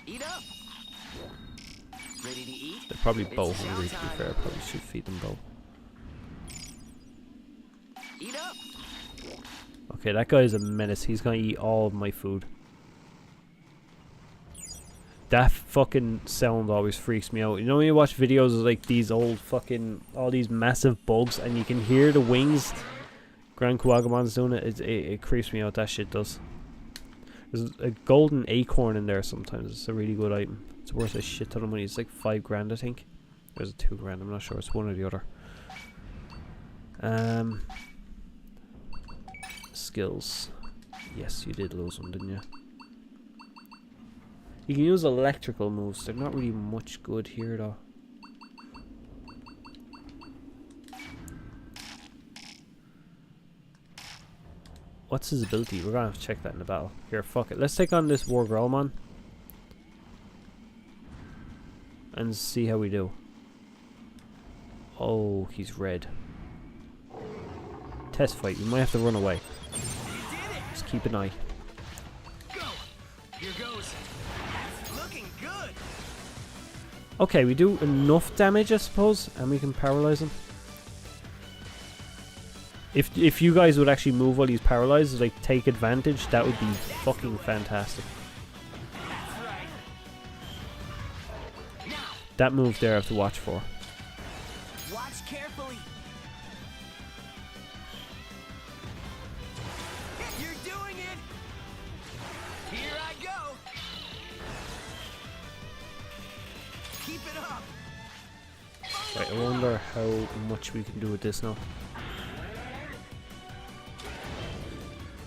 [SPEAKER 2] Eat up. Ready to eat?
[SPEAKER 1] They're probably both hungry, to be fair. I probably should feed them both.
[SPEAKER 2] Eat up.
[SPEAKER 1] Okay, that guy is a menace. He's gonna eat all of my food. That fucking sound always freaks me out. You know when you watch videos of like these old fucking, all these massive bugs and you can hear the wings? Grand Kuagamon's doing it. It creeps me out, that shit does. There's a golden acorn in there sometimes. It's a really good item. It's worth a shit ton of money. It's like 5 grand, I think. There's a 2 grand, I'm not sure. It's one or the other. Skills. Yes, you did lose one, didn't you? You can use electrical moves. They're not really much good here, though. What's his ability? We're gonna have to check that in the battle. Here, fuck it. Let's take on this Wargrowlmon and see how we do. Oh, he's red. Test fight. We might have to run away. Just keep an eye.
[SPEAKER 2] Go. Here goes. That's looking good.
[SPEAKER 1] Okay, we do enough damage, I suppose, and we can paralyze him. If you guys would actually move while he's paralyzed, like take advantage, that would be fucking fantastic.
[SPEAKER 2] That's right. Now,
[SPEAKER 1] That move there I have to watch for.
[SPEAKER 2] watch carefully. You're doing it. Here I go. Keep it up.
[SPEAKER 1] Right, I wonder how much we can do with this now.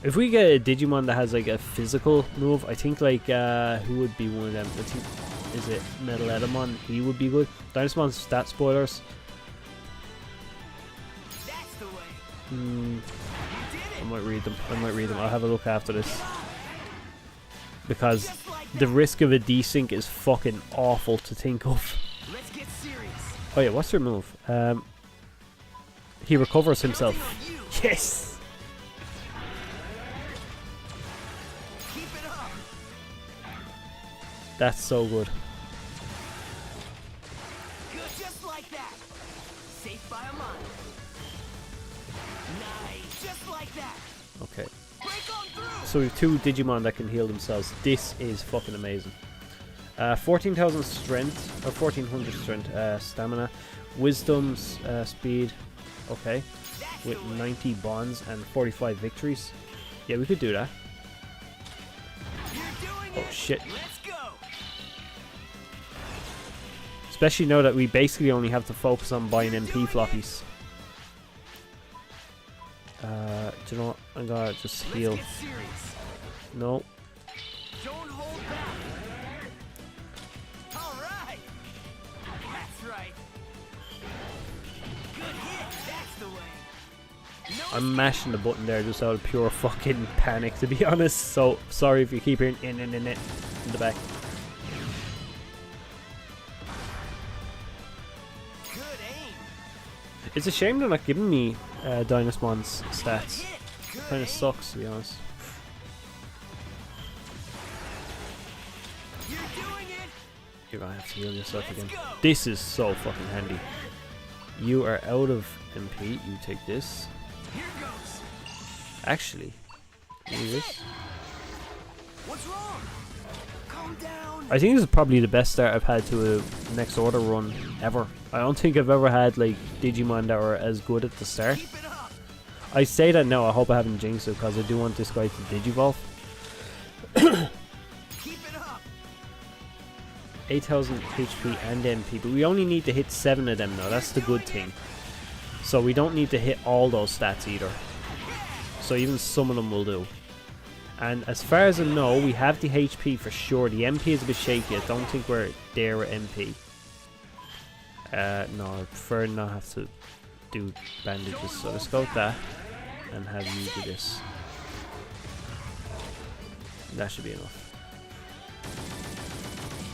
[SPEAKER 1] If we get a Digimon that has like a physical move, I think like who would be one of them? I think, is it Metal-Edamon? He would be good. Dinosaur's stat spoilers.
[SPEAKER 2] That's the way.
[SPEAKER 1] Hmm,
[SPEAKER 2] You did
[SPEAKER 1] I
[SPEAKER 2] it.
[SPEAKER 1] might read them. I might read them. I'll have a look after this. Because
[SPEAKER 2] Just like
[SPEAKER 1] the
[SPEAKER 2] that.
[SPEAKER 1] risk of a desync is fucking awful to think of.
[SPEAKER 2] Let's get serious.
[SPEAKER 1] Oh yeah, what's your move? He recovers himself.
[SPEAKER 2] Counting on you.
[SPEAKER 1] Yes!
[SPEAKER 2] Keep it up.
[SPEAKER 1] That's so good.
[SPEAKER 2] Good, just like that. Safe by a mile. Nice, just like that.
[SPEAKER 1] Okay.
[SPEAKER 2] Break on through.
[SPEAKER 1] So we have two Digimon that can heal themselves. This is fucking amazing. 14,000 strength, or 1,400 strength, stamina. Wisdom's speed, okay.
[SPEAKER 2] That's
[SPEAKER 1] With
[SPEAKER 2] the way.
[SPEAKER 1] 90 bonds and 45 victories. Yeah, we could do that.
[SPEAKER 2] You're doing
[SPEAKER 1] Oh
[SPEAKER 2] it.
[SPEAKER 1] shit.
[SPEAKER 2] Let's go.
[SPEAKER 1] Especially now that we basically only have to focus on buying MP floppies. Do you know what? I'm gonna just heal.
[SPEAKER 2] Let's get serious.
[SPEAKER 1] No.
[SPEAKER 2] Don't hold back. All right. That's right. Good hit. That's the way. No
[SPEAKER 1] I'm mashing the button there just out of pure fucking panic, to be honest. So sorry if you keep hearing in the back.
[SPEAKER 2] good aim.
[SPEAKER 1] It's a shame they're not giving me Dynasmon's
[SPEAKER 2] Good
[SPEAKER 1] stats.
[SPEAKER 2] hit. Good
[SPEAKER 1] Kind
[SPEAKER 2] aim.
[SPEAKER 1] of sucks, to be honest.
[SPEAKER 2] You're doing it.
[SPEAKER 1] You're gonna have to heal yourself
[SPEAKER 2] Let's
[SPEAKER 1] again.
[SPEAKER 2] go.
[SPEAKER 1] This is so fucking handy. You are out of MP. You take this.
[SPEAKER 2] Here goes.
[SPEAKER 1] Actually, do this.
[SPEAKER 2] What's wrong? Calm down.
[SPEAKER 1] I think this is probably the best start I've had to a next order run ever. I don't think I've ever had like Digimon that were as good at the start.
[SPEAKER 2] Keep it up.
[SPEAKER 1] I say that now, I hope I haven't jinxed it because I do want this guy to Digivolve.
[SPEAKER 2] Keep it up.
[SPEAKER 1] 8,000 HP and MP, but we only need to hit 7 of them now, that's the good thing. So we don't need to hit all those stats either. So even some of them will do. And as far as I know, we have the HP for sure. The MP is a bit shaky, I don't think we're there with MP. No, I prefer not have to do bandages, so let's go with that. And have you do this. That should be enough.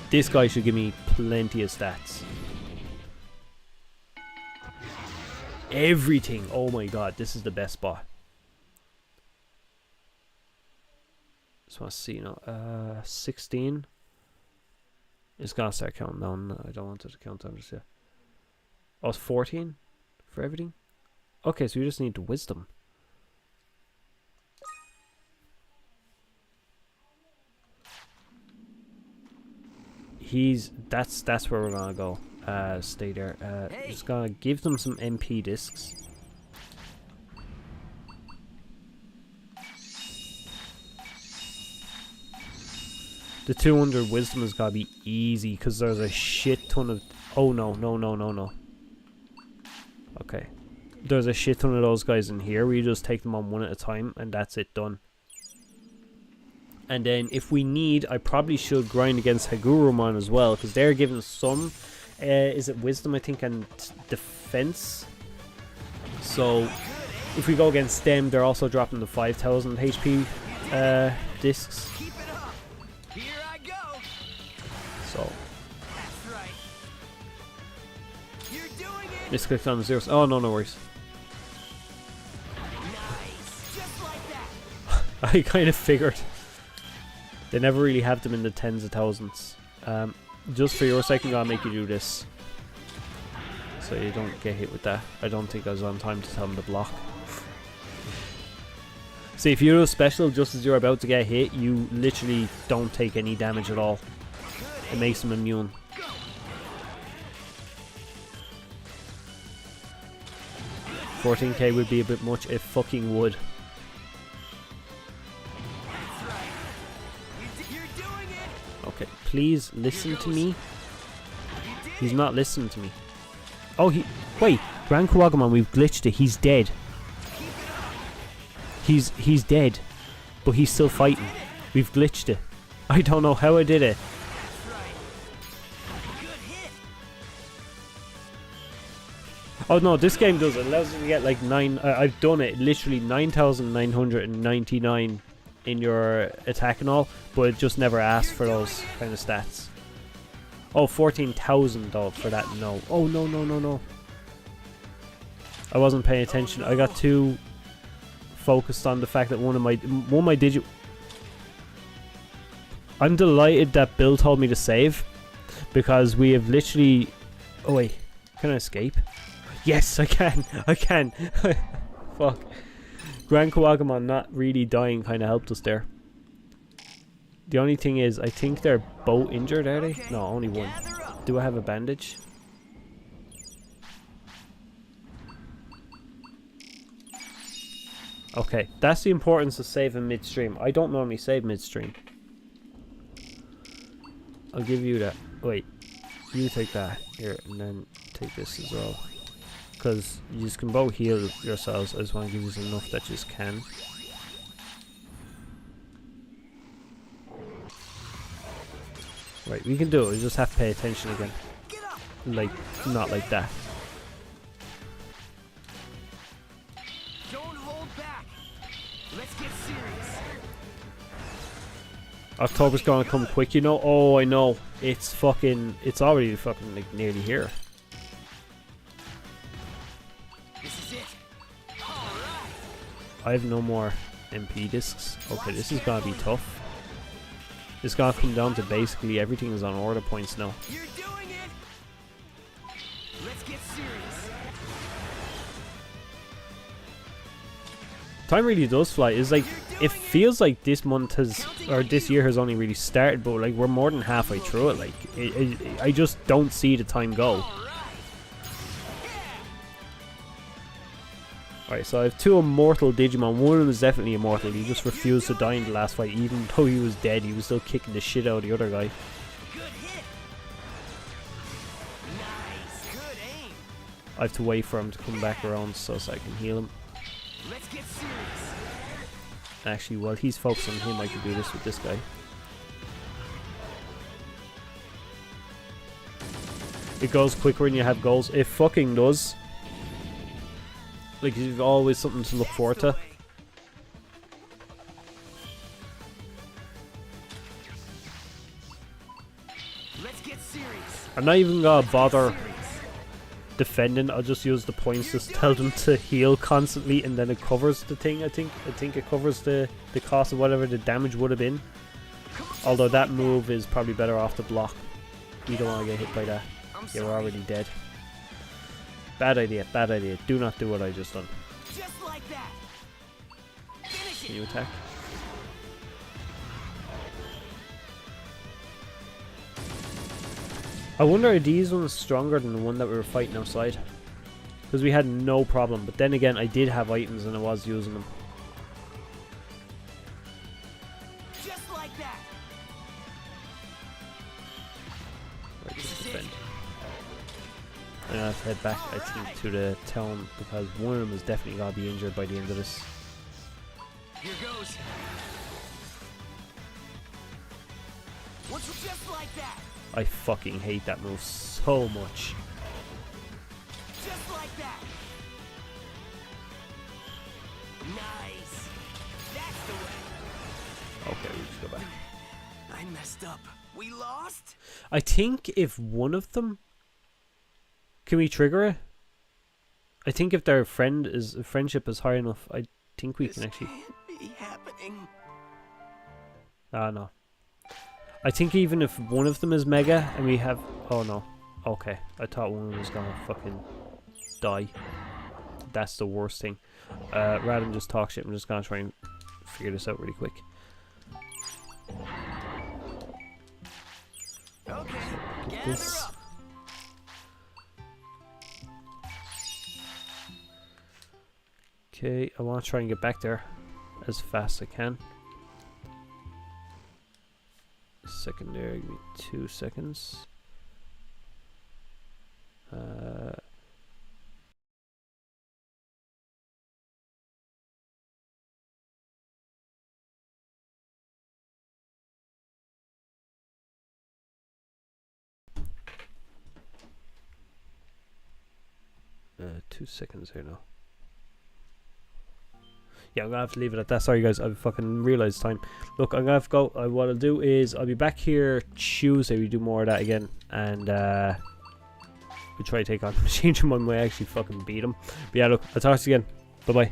[SPEAKER 1] This guy should give me plenty of stats. Everything. Oh my god, this is the best spot. Just want to see, 16. It's gonna start counting down. I don't want it to count down just yet. Oh, it's 14 for everything. Okay, so we just need the wisdom. That's where we're gonna go. Stay there.
[SPEAKER 2] Hey.
[SPEAKER 1] Just gonna give them some MP discs. The 200 wisdom has gotta be easy because there's a shit ton of. Oh no. Okay. There's a shit ton of those guys in here. We just take them on one at a time and that's it, done. And then if we need, I probably should grind against Hagurumon as well, because they're given some, is it wisdom I think, and defense. So if we go against them, they're also dropping the 5,000 HP discs.
[SPEAKER 2] Keep it up. Here I go.
[SPEAKER 1] So
[SPEAKER 2] That's right. You're doing it.
[SPEAKER 1] misclicked on the zeros. Oh no, no worries.
[SPEAKER 2] Nice. Just like that.
[SPEAKER 1] I kind of figured. They never really have them in the tens of thousands. Just for your sake, I'm gonna make you do this, so you don't get hit with that. I don't think I was on time to tell him to block. See, if you do a special just as you're about to get hit, you literally don't take any damage at all. It makes them immune. 14k would be a bit much. It fucking would. Okay, please listen to me. He's not listening to me. Oh, wait, Grand Kawagamon, we've glitched it. He's dead. He's dead, but he's still fighting. We've glitched it. I don't know how I did it. Oh no, this game does it. Allows you to get like 9. I've done it. Literally 9,999 in your attack and all, but it just never asks for those kind of stats. Oh, 14,000 though for that. No. Oh no no no no. I wasn't paying attention. I got too focused on the fact that one of my digit. I'm delighted that Bill told me to save, because we have literally. Oh wait, can I escape? Yes, I can. I can. Fuck. Grand Kawagamon not really dying kind of helped us there. The only thing is, I think they're both injured, are they? No, only one. Do I have a bandage? Okay, that's the importance of saving midstream. I don't normally save midstream. I'll give you that. Wait, you take that here, and then take this as well. Because you can both heal yourselves. I just want to give you enough that you can. Right, we can do it. We just have to pay attention again. Like, not like that.
[SPEAKER 2] Don't hold back. Let's get serious.
[SPEAKER 1] October's gonna come quick, you know. Oh, I know. It's already fucking like nearly here.
[SPEAKER 2] This is it. All right.
[SPEAKER 1] I have no more MP discs. Okay, this is gonna be tough. It's gonna come down to basically everything is on order points now.
[SPEAKER 2] You're doing it. Let's get serious.
[SPEAKER 1] Time really does fly. It's like, it feels like this month has, or this year has only really started, but like we're more than halfway through it. Like, I just don't see the time go. Alright, so I have 2 immortal Digimon. One of them is definitely immortal. He just refused to die in the last fight. Even though he was dead, he was still kicking the shit out of the other guy.
[SPEAKER 2] Good hit. Nice. Good aim.
[SPEAKER 1] I have to wait for him to come back around so I can heal him.
[SPEAKER 2] Let's get serious.
[SPEAKER 1] Actually, while he's focused on him, I can do this with this guy. It goes quicker when you have goals. It fucking does. Like, you've always something to look forward to.
[SPEAKER 2] Let's get serious.
[SPEAKER 1] I'm not even gonna bother defending. I'll just use the points to tell them to heal constantly, and then it covers the thing. I think it covers the cost of whatever the damage would have been. Although that move is probably better off to block. You don't want to get hit by that. You're already dead. Bad idea, bad idea. Do not do what I just done.
[SPEAKER 2] Just like that. Finish it.
[SPEAKER 1] Can you attack? I wonder, are these ones stronger than the one that we were fighting outside? Because we had no problem, but then again, I did have items and I was using them.
[SPEAKER 2] Just like that.
[SPEAKER 1] Right, just defend. I'm gonna have to head back, I think, to the town, because one of them is definitely gonna be injured by the end of this.
[SPEAKER 2] Here goes. What's just like that?
[SPEAKER 1] I fucking hate that move so much.
[SPEAKER 2] Just like that. Nice. That's the way.
[SPEAKER 1] Okay, we just go back.
[SPEAKER 2] I messed up. We lost?
[SPEAKER 1] I think if one of them... Can we trigger it? I think if their friendship is high enough, I think we can actually...
[SPEAKER 2] Can't be happening.
[SPEAKER 1] Ah, no. I think even if one of them is Mega and we have... Oh, no. Okay. I thought one of them was gonna fucking die. That's the worst thing. Rather than just talk shit, I'm just gonna try and figure this out really quick.
[SPEAKER 2] Okay,
[SPEAKER 1] Get
[SPEAKER 2] gather
[SPEAKER 1] this.
[SPEAKER 2] up.
[SPEAKER 1] Okay, I want to try and get back there as fast as I can. Second there, give me 2 seconds. 2 seconds here now. Yeah, I'm gonna have to leave it at that. Sorry guys, I fucking realised time. Look, I'm gonna have to go. What I'll do is I'll be back here Tuesday. We do more of that again, and we try to take on Machine Drum when we actually fucking beat him. But yeah, look, I'll talk to you again. Bye bye.